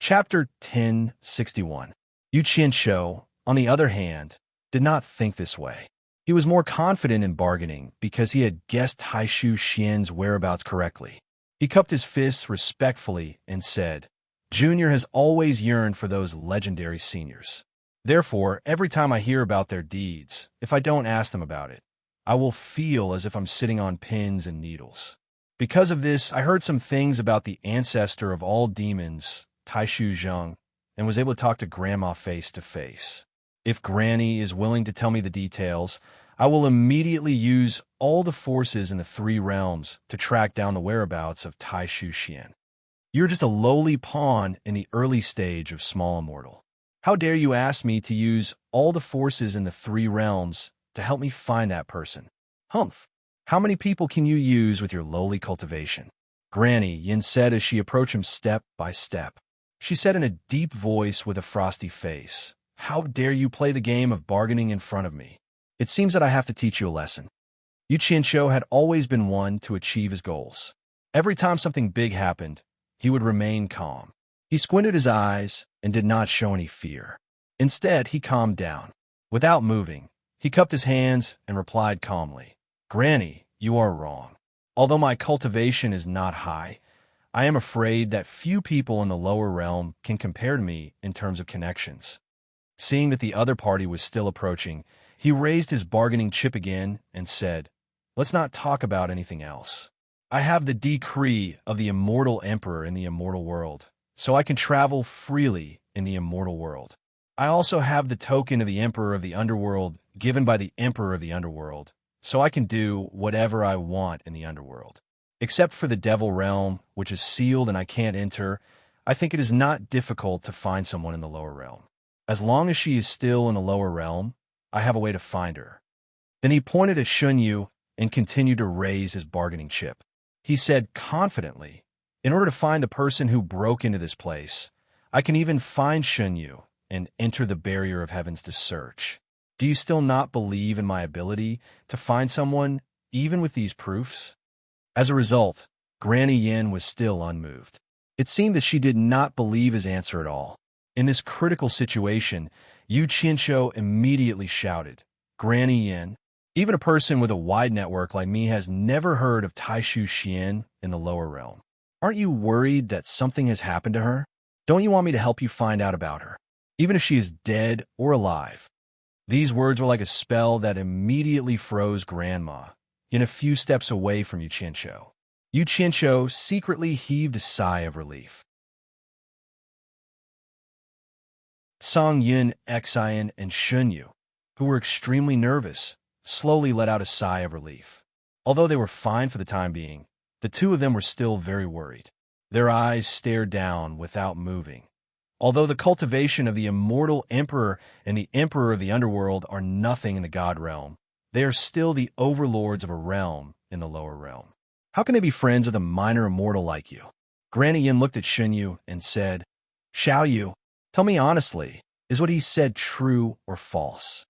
Chapter 1061. Yu Qianshou, on the other hand, did not think this way. He was more confident in bargaining because he had guessed Taishu Xian's whereabouts correctly. He cupped his fists respectfully and said, Junior has always yearned for those legendary seniors. Therefore, every time I hear about their deeds, if I don't ask them about it, I will feel as if I'm sitting on pins and needles. Because of this, I heard some things about the ancestor of all demons, Taishu Zheng, and was able to talk to Grandma face to face. If Granny is willing to tell me the details, I will immediately use all the forces in the 3 realms to track down the whereabouts of Taishu Xian. You're just a lowly pawn in the early stage of small immortal. How dare you ask me to use all the forces in the 3 realms to help me find that person? Humph! How many people can you use with your lowly cultivation? Granny, Yin said as she approached him step by step. She said in a deep voice with a frosty face, How dare you play the game of bargaining in front of me? It seems that I have to teach you a lesson. Yu Qianshou had always been one to achieve his goals. Every time something big happened, he would remain calm. He squinted his eyes and did not show any fear. Instead, he calmed down. Without moving, he cupped his hands and replied calmly, Granny, you are wrong. Although my cultivation is not high, I am afraid that few people in the lower realm can compare to me in terms of connections. Seeing that the other party was still approaching, he raised his bargaining chip again and said, Let's not talk about anything else. I have the decree of the immortal emperor in the immortal world, so I can travel freely in the immortal world. I also have the token of the emperor of the underworld given by the emperor of the underworld, so I can do whatever I want in the underworld. Except for the devil realm, which is sealed and I can't enter, I think it is not difficult to find someone in the lower realm. As long as she is still in the lower realm, I have a way to find her. Then he pointed at Shunyu and continued to raise his bargaining chip. He said confidently, In order to find the person who broke into this place, I can even find Shunyu and enter the barrier of heavens to search. Do you still not believe in my ability to find someone, even with these proofs? As a result, Granny Yin was still unmoved. It seemed that she did not believe his answer at all. In this critical situation, Yu Qianshou immediately shouted, Granny Yin, even a person with a wide network like me has never heard of Taishu Xian in the lower realm. Aren't you worried that something has happened to her? Don't you want me to help you find out about her, even if she is dead or alive? These words were like a spell that immediately froze Grandma, Yin a few steps away from Yu Qianshou. Yu Qianshou secretly heaved a sigh of relief. Song Yun, Xian, and Shunyu, who were extremely nervous, slowly let out a sigh of relief. Although they were fine for the time being, the 2 of them were still very worried. Their eyes stared down without moving. Although the cultivation of the immortal emperor and the emperor of the underworld are nothing in the god realm, they are still the overlords of a realm in the lower realm. How can they be friends with a minor immortal like you? Granny Yin looked at Shunyu and said, Xiao Yu, tell me honestly, is what he said true or false?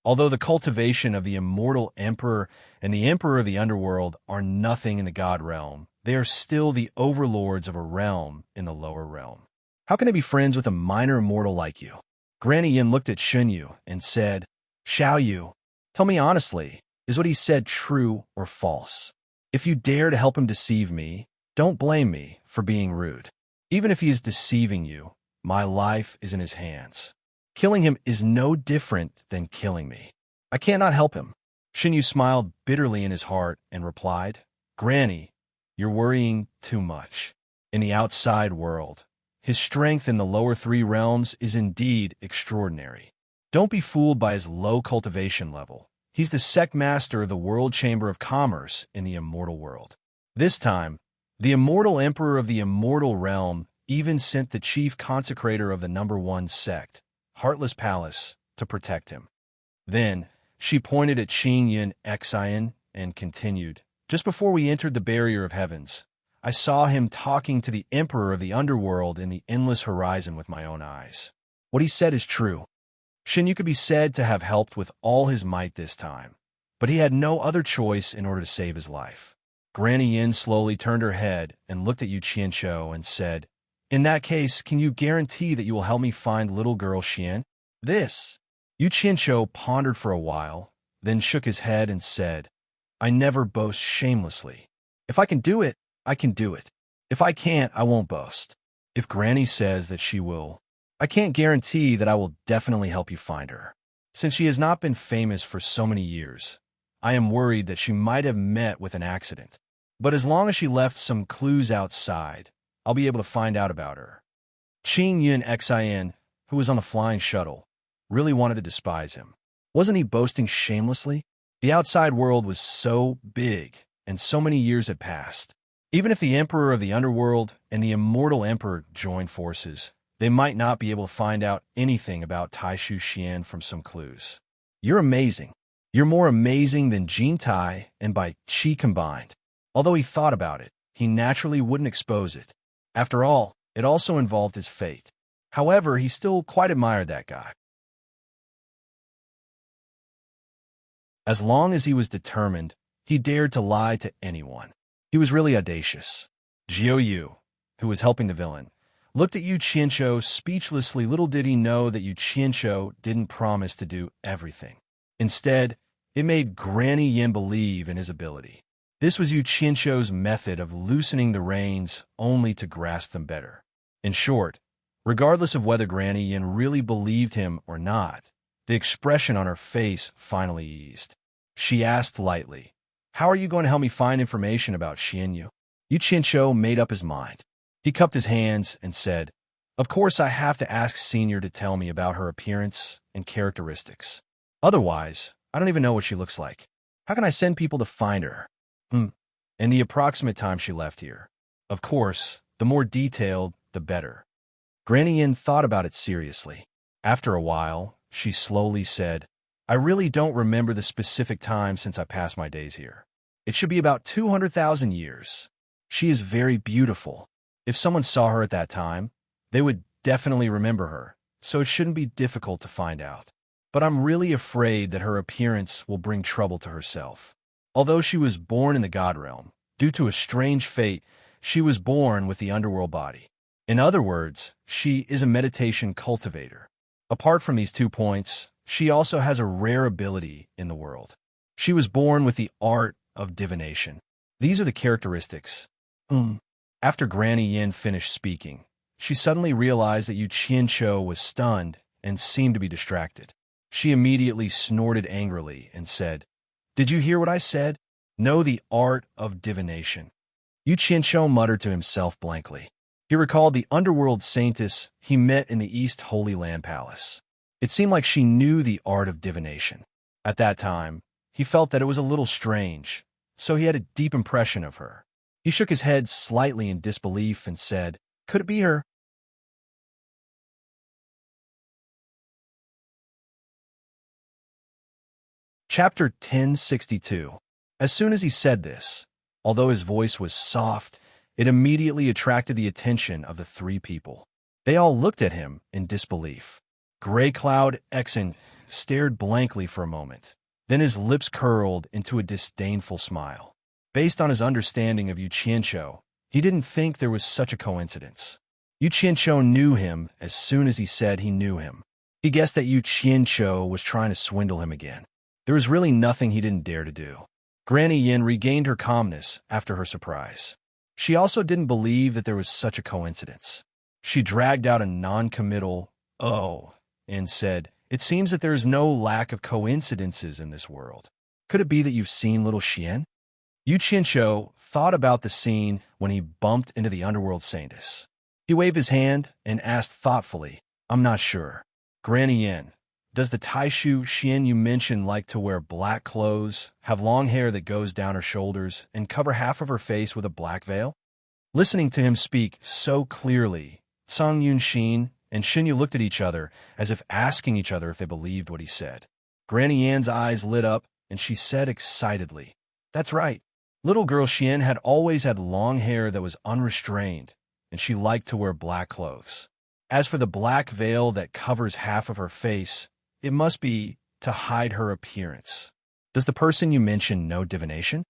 Although the cultivation of the immortal emperor and the emperor of the underworld are nothing in the god realm, they are still the overlords of a realm in the lower realm. How can they be friends with a minor immortal like you? Granny Yin looked at Shunyu and said, Xiao Yu, tell me honestly, is what he said true or false? If you dare to help him deceive me, don't blame me for being rude. Even if he is deceiving you, my life is in his hands. Killing him is no different than killing me. I cannot help him. Shunyu smiled bitterly in his heart and replied, Granny, you're worrying too much. In the outside world, his strength in the lower 3 realms is indeed extraordinary. Don't be fooled by his low cultivation level. He's the sect master of the World Chamber of Commerce in the immortal world. This time, the immortal emperor of the immortal realm even sent the chief consecrator of the number 1 sect, Heartless Palace, to protect him. Then, she pointed at Qing Yun Xian and continued, Just before we entered the barrier of heavens, I saw him talking to the emperor of the underworld in the endless horizon with my own eyes. What he said is true. Shunyu could be said to have helped with all his might this time, but he had no other choice in order to save his life. Granny Yin slowly turned her head and looked at Yu Qianshou and said, In that case, can you guarantee that you will help me find little girl Xian? This. Yu Qianqiu pondered for a while, then shook his head and said, I never boast shamelessly. If I can do it, I can do it. If I can't, I won't boast. If Granny says that she will, I can't guarantee that I will definitely help you find her. Since she has not been famous for so many years, I am worried that she might have met with an accident. But as long as she left some clues outside, I'll be able to find out about her. Qing Yun Xin, who was on the flying shuttle, really wanted to despise him. Wasn't he boasting shamelessly? The outside world was so big, and so many years had passed. Even if the Emperor of the Underworld and the Immortal Emperor joined forces, they might not be able to find out anything about Taishu Xian from some clues. You're amazing. You're more amazing than Jin Tai and Bai Qi combined. Although he thought about it, he naturally wouldn't expose it. After all, it also involved his fate. However, he still quite admired that guy. As long as he was determined, he dared to lie to anyone. He was really audacious. Jiao Yu, who was helping the villain, looked at Yu Qianqiu speechlessly. Little did he know that Yu Qianqiu didn't promise to do everything. Instead, it made Granny Yin believe in his ability. This was Yu Qianqiu's method of loosening the reins only to grasp them better. In short, regardless of whether Granny Yin really believed him or not, the expression on her face finally eased. She asked lightly, How are you going to help me find information about Xianyu? Yu Qianqiu made up his mind. He cupped his hands and said, Of course I have to ask Senior to tell me about her appearance and characteristics. Otherwise, I don't even know what she looks like. How can I send people to find her? And the approximate time she left here. Of course, the more detailed, the better. Granny Yin thought about it seriously. After a while, she slowly said, I really don't remember the specific time since I passed my days here. It should be about 200,000 years. She is very beautiful. If someone saw her at that time, they would definitely remember her, so it shouldn't be difficult to find out. But I'm really afraid that her appearance will bring trouble to herself. Although she was born in the God realm, due to a strange fate, she was born with the underworld body. In other words, she is a meditation cultivator. Apart from these 2 points, she also has a rare ability in the world. She was born with the art of divination. These are the characteristics. After Granny Yin finished speaking, she suddenly realized that Yu Qianqiu was stunned and seemed to be distracted. She immediately snorted angrily and said, Did you hear what I said? Know the art of divination. Yu Qianqiu muttered to himself blankly. He recalled the underworld saintess he met in the East Holy Land Palace. It seemed like she knew the art of divination. At that time, he felt that it was a little strange, so he had a deep impression of her. He shook his head slightly in disbelief and said, Could it be her? Chapter 1062. As soon as he said this, although his voice was soft, it immediately attracted the attention of the 3 people. They all looked at him in disbelief. Gray Cloud Exon stared blankly for a moment. Then his lips curled into a disdainful smile. Based on his understanding of Yu Qianqiu, he didn't think there was such a coincidence. Yu Qianqiu knew him as soon as he said he knew him. He guessed that Yu Qianqiu was trying to swindle him again. There was really nothing he didn't dare to do. Granny Yin regained her calmness after her surprise. She also didn't believe that there was such a coincidence. She dragged out a non-committal, "Oh," and said, "It seems that there is no lack of coincidences in this world. Could it be that you've seen little Xian?" Yu Qianqiu thought about the scene when he bumped into the underworld saintess. He waved his hand and asked thoughtfully, "I'm not sure. Granny Yin, does the Taishu Xian you mentioned like to wear black clothes, have long hair that goes down her shoulders, and cover half of her face with a black veil?" Listening to him speak so clearly, Song Yunxin and Xinyu looked at each other as if asking each other if they believed what he said. Granny Yan's eyes lit up, and she said excitedly, "That's right. Little girl Xian had always had long hair that was unrestrained, and she liked to wear black clothes. As for the black veil that covers half of her face, it must be to hide her appearance. Does the person you mentioned know divination?"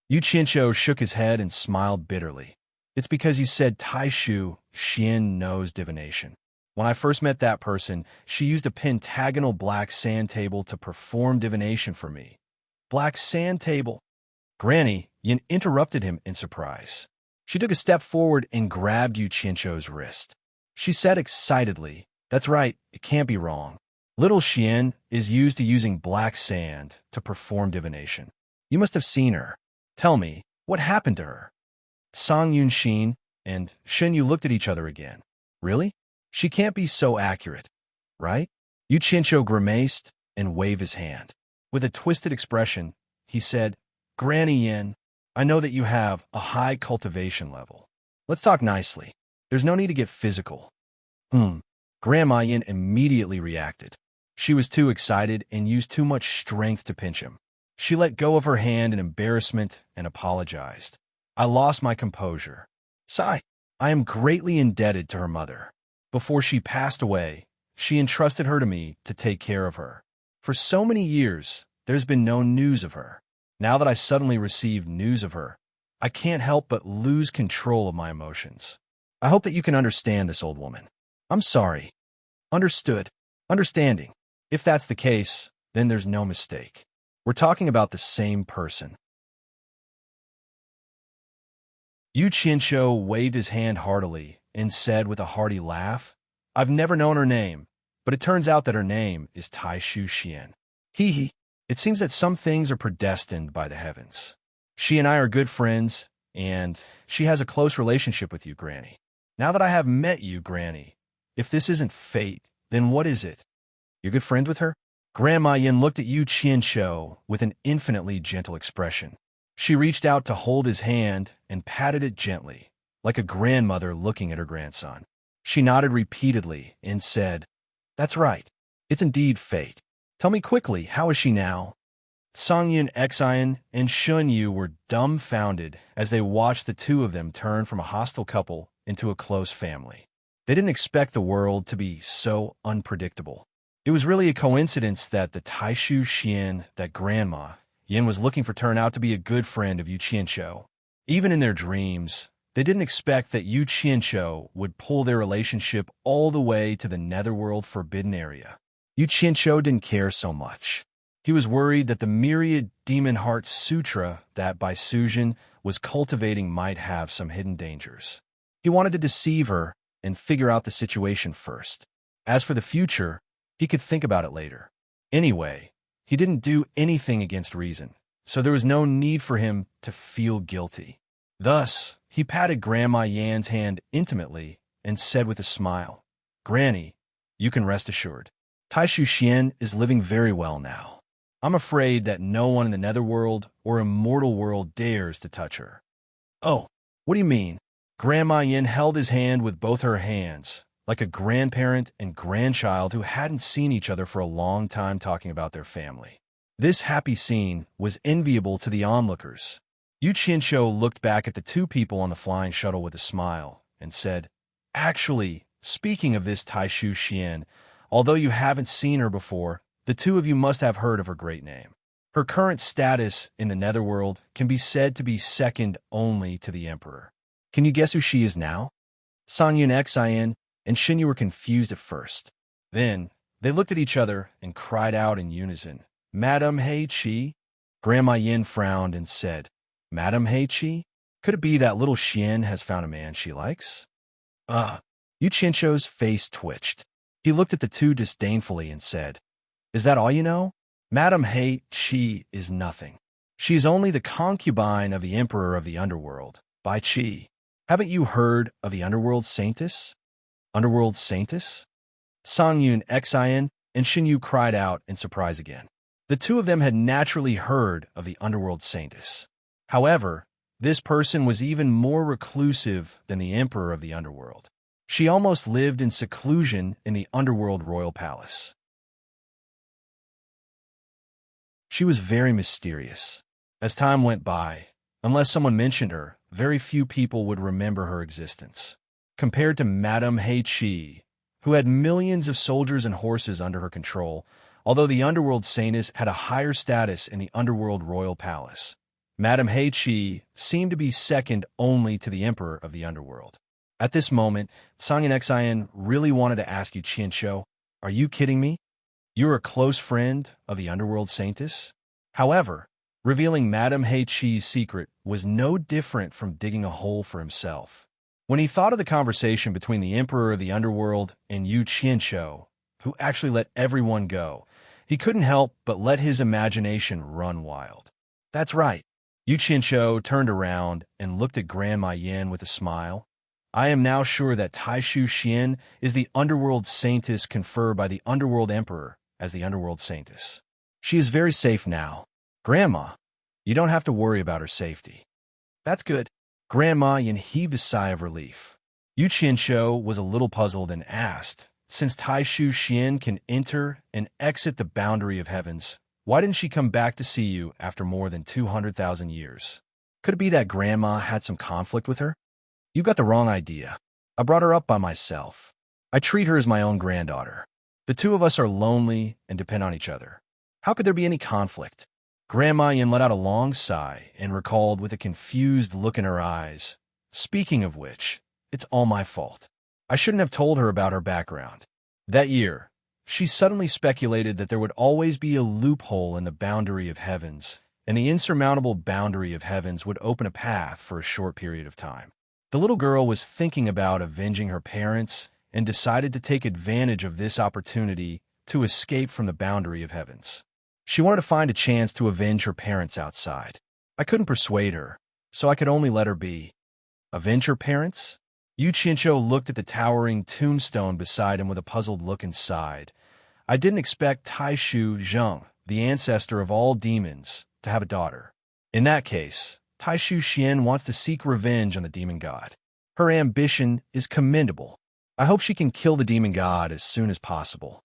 Yu Qianqiu shook his head and smiled bitterly. "It's because you said Taishu Xian knows divination. When I first met that person, she used a pentagonal black sand table to perform divination for me. Black sand table? Granny, Yin interrupted him in surprise. She took a step forward and grabbed Yu Qianzhou's wrist. She said excitedly, "That's right, it can't be wrong. Little Xian is used to using black sand to perform divination. You must have seen her. Tell me, what happened to her?" Song Yunxin and Shen Yu looked at each other again. Really? She can't be so accurate, right? Yu Qianzhou grimaced and waved his hand. With a twisted expression, he said, "Granny Yin, I know that you have a high cultivation level. Let's talk nicely. There's no need to get physical." Grandma Yin immediately reacted. She was too excited and used too much strength to pinch him. She let go of her hand in embarrassment and apologized. "I lost my composure. Sigh. I am greatly indebted to her mother. Before she passed away, she entrusted her to me to take care of her. For so many years, there's been no news of her. Now that I suddenly received news of her, I can't help but lose control of my emotions. I hope that you can understand this, old woman." "I'm sorry." "Understood. Understanding. If that's the case, then there's no mistake. We're talking about the same person." Yu Qianzhou waved his hand heartily and said with a hearty laugh, "I've never known her name, but it turns out that her name is Taishu Xian. Hee. It seems that some things are predestined by the heavens. She and I are good friends, and she has a close relationship with you, Granny. Now that I have met you, Granny, if this isn't fate, then what is it? You're good friends with her?" Grandma Yin looked at Yu Qianzhou with an infinitely gentle expression. She reached out to hold his hand and patted it gently, like a grandmother looking at her grandson. She nodded repeatedly and said, "That's right. It's indeed fate. Tell me quickly, how is she now?" Song Yun Xian and Shun Yu were dumbfounded as they watched the two of them turn from a hostile couple into a close family. They didn't expect the world to be so unpredictable. It was really a coincidence that the Taishu Xian that Grandma Yin was looking for turned out to be a good friend of Yu Qianzhou. Even in their dreams, they didn't expect that Yu Qianzhou would pull their relationship all the way to the netherworld forbidden area. Yu Qianzhou didn't care so much. He was worried that the myriad demon heart sutra that Bai Suzhen was cultivating might have some hidden dangers. He wanted to deceive her and figure out the situation first. As for the future, he could think about it later. Anyway, he didn't do anything against reason, so there was no need for him to feel guilty. Thus, he patted Grandma Yan's hand intimately and said with a smile, "Granny, you can rest assured. Taishu Xian is living very well now. I'm afraid that no one in the netherworld or immortal world dares to touch her." "Oh, what do you mean?" Grandma Yin held his hand with both her hands, like a grandparent and grandchild who hadn't seen each other for a long time talking about their family. This happy scene was enviable to the onlookers. Yu Qianzhou looked back at the two people on the flying shuttle with a smile and said, "Actually, speaking of this Taishu Xian, although you haven't seen her before, the two of you must have heard of her great name. Her current status in the netherworld can be said to be second only to the Emperor. Can you guess who she is now?" Song Yun Xian and Shin Yu were confused at first. Then, they looked at each other and cried out in unison, "Madame Hei Qi?" Grandma Yin frowned and said, "Madame Hei Qi? Could it be that little Xian has found a man she likes?" Yu Qianzhou's face twitched. He looked at the two disdainfully and said, "Is that all you know? Madame Hei Qi is nothing. She is only the concubine of the Emperor of the Underworld, Bai Qi. Haven't you heard of the Underworld Saintess?" "Underworld Saintess?" Song Yun Xian and Shin Yu cried out in surprise again. The two of them had naturally heard of the Underworld Saintess. However, this person was even more reclusive than the Emperor of the Underworld. She almost lived in seclusion in the Underworld Royal Palace. She was very mysterious. As time went by, unless someone mentioned her, very few people would remember her existence. Compared to Madame Hei Qi, who had millions of soldiers and horses under her control, although the Underworld Saintess had a higher status in the Underworld Royal Palace, Madame Hei Qi seemed to be second only to the Emperor of the Underworld. At this moment, Sang and Xian really wanted to ask you, Qianshou, are you kidding me? You're a close friend of the underworld saintess? However, revealing Madame He Chi's secret was no different from digging a hole for himself. When he thought of the conversation between the Emperor of the Underworld and Yu Qianshou, who actually let everyone go, he couldn't help but let his imagination run wild. That's right. Yu Qianshou turned around and looked at Grandma Yin with a smile. I am now sure that Taishu Xian is the Underworld Saintess conferred by the Underworld Emperor as the Underworld Saintess. She is very safe now. Grandma, you don't have to worry about her safety. That's good. Grandma Yin heaved a sigh of relief. Yu Qianshou was a little puzzled and asked, since Taishu Xian can enter and exit the boundary of heavens, why didn't she come back to see you after more than 200,000 years? Could it be that Grandma had some conflict with her? You got the wrong idea. I brought her up by myself. I treat her as my own granddaughter. The two of us are lonely and depend on each other. How could there be any conflict? Grandma Yin let out a long sigh and recalled with a confused look in her eyes. Speaking of which, it's all my fault. I shouldn't have told her about her background. That year, she suddenly speculated that there would always be a loophole in the boundary of heavens, and the insurmountable boundary of heavens would open a path for a short period of time. The little girl was thinking about avenging her parents and decided to take advantage of this opportunity to escape from the boundary of heavens. She wanted to find a chance to avenge her parents outside. I couldn't persuade her, so I could only let her be. Avenge her parents? Yu Qianshou looked at the towering tombstone beside him with a puzzled look and sighed. I didn't expect Taishu Zheng, the ancestor of all demons, to have a daughter. In that case, Taishu Xian wants to seek revenge on the demon god. Her ambition is commendable. I hope she can kill the demon god as soon as possible.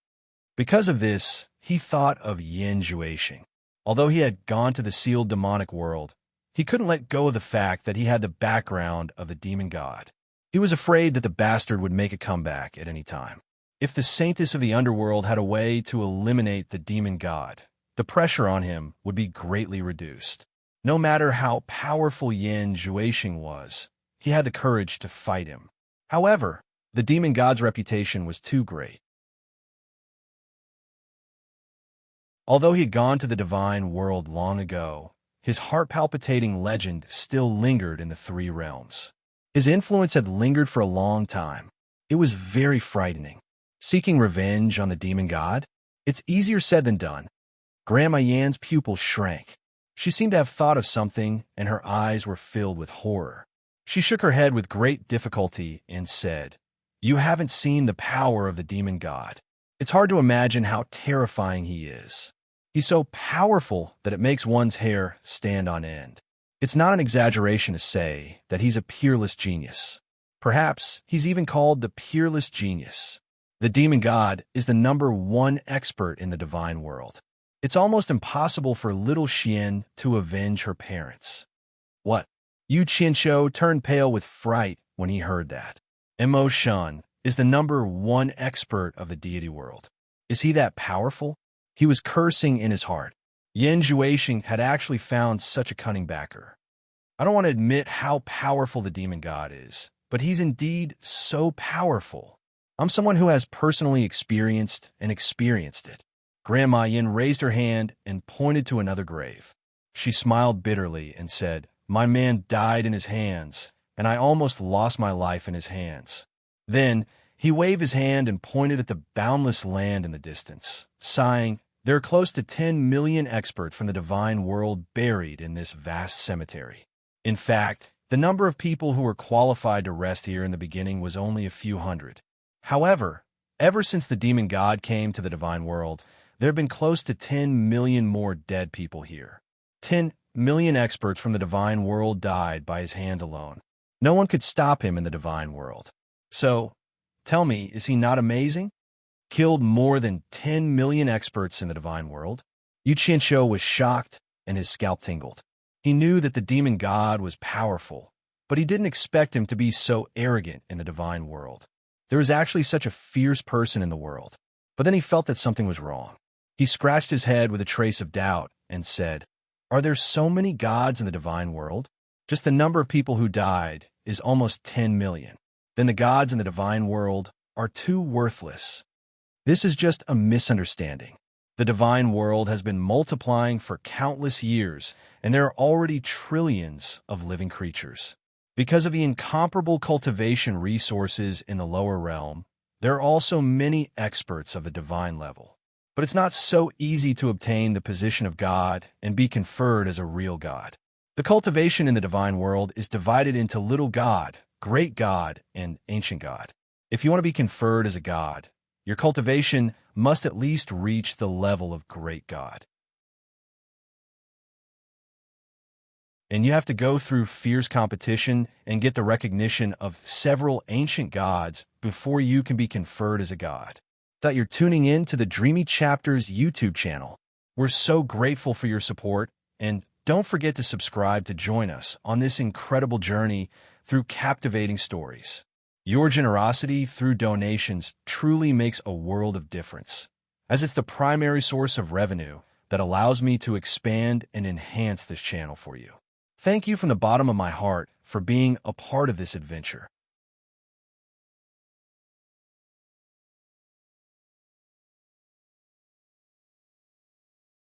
Because of this, he thought of Yin Juexing. Although he had gone to the sealed demonic world, he couldn't let go of the fact that he had the background of the demon god. He was afraid that the bastard would make a comeback at any time. If the Saintess of the Underworld had a way to eliminate the demon god, the pressure on him would be greatly reduced. No matter how powerful Yin Juexing was, he had the courage to fight him. However, the demon god's reputation was too great. Although he had gone to the divine world long ago, his heart-palpitating legend still lingered in the three realms. His influence had lingered for a long time. It was very frightening. Seeking revenge on the demon god? It's easier said than done. Grandma Yan's pupil shrank. She seemed to have thought of something, and her eyes were filled with horror. She shook her head with great difficulty and said, You haven't seen the power of the demon god. It's hard to imagine how terrifying he is. He's so powerful that it makes one's hair stand on end. It's not an exaggeration to say that he's a peerless genius. Perhaps he's even called the peerless genius. The demon god is the #1 expert in the divine world. It's almost impossible for little Xian to avenge her parents. What? Yu Qianshou turned pale with fright when he heard that. Mo Shun is the #1 expert of the deity world. Is he that powerful? He was cursing in his heart. Yin Juexing had actually found such a cunning backer. I don't want to admit how powerful the demon god is, but he's indeed so powerful. I'm someone who has personally experienced it. Grandma Yin raised her hand and pointed to another grave. She smiled bitterly and said, My man died in his hands, and I almost lost my life in his hands. Then he waved his hand and pointed at the boundless land in the distance, sighing, There are close to 10 million experts from the divine world buried in this vast cemetery. In fact, the number of people who were qualified to rest here in the beginning was only a few hundred. However, ever since the demon god came to the divine world, there have been close to 10 million more dead people here. 10 million experts from the divine world died by his hand alone. No one could stop him in the divine world. So, tell me, is he not amazing? Killed more than 10 million experts in the divine world? Yu Qianshou was shocked, and his scalp tingled. He knew that the demon god was powerful, but he didn't expect him to be so arrogant in the divine world. There was actually such a fierce person in the world. But then he felt that something was wrong. He scratched his head with a trace of doubt and said, Are there so many gods in the divine world? Just the number of people who died is almost 10 million. then the gods in the divine world are too worthless. This is just a misunderstanding. The divine world has been multiplying for countless years, and there are already trillions of living creatures. Because of the incomparable cultivation resources in the lower realm, there are also many experts of the divine level. But it's not so easy to obtain the position of God and be conferred as a real god. The cultivation in the divine world is divided into little god, great god, and ancient god. If you want to be conferred as a god, your cultivation must at least reach the level of great god. And you have to go through fierce competition and get the recognition of several ancient gods before you can be conferred as a god. That you're tuning in to the Dreamy Chapters YouTube channel. We're so grateful for your support, and don't forget to subscribe to join us on this incredible journey through captivating stories. Your generosity through donations truly makes a world of difference, as it's the primary source of revenue that allows me to expand and enhance this channel for you. Thank you from the bottom of my heart for being a part of this adventure.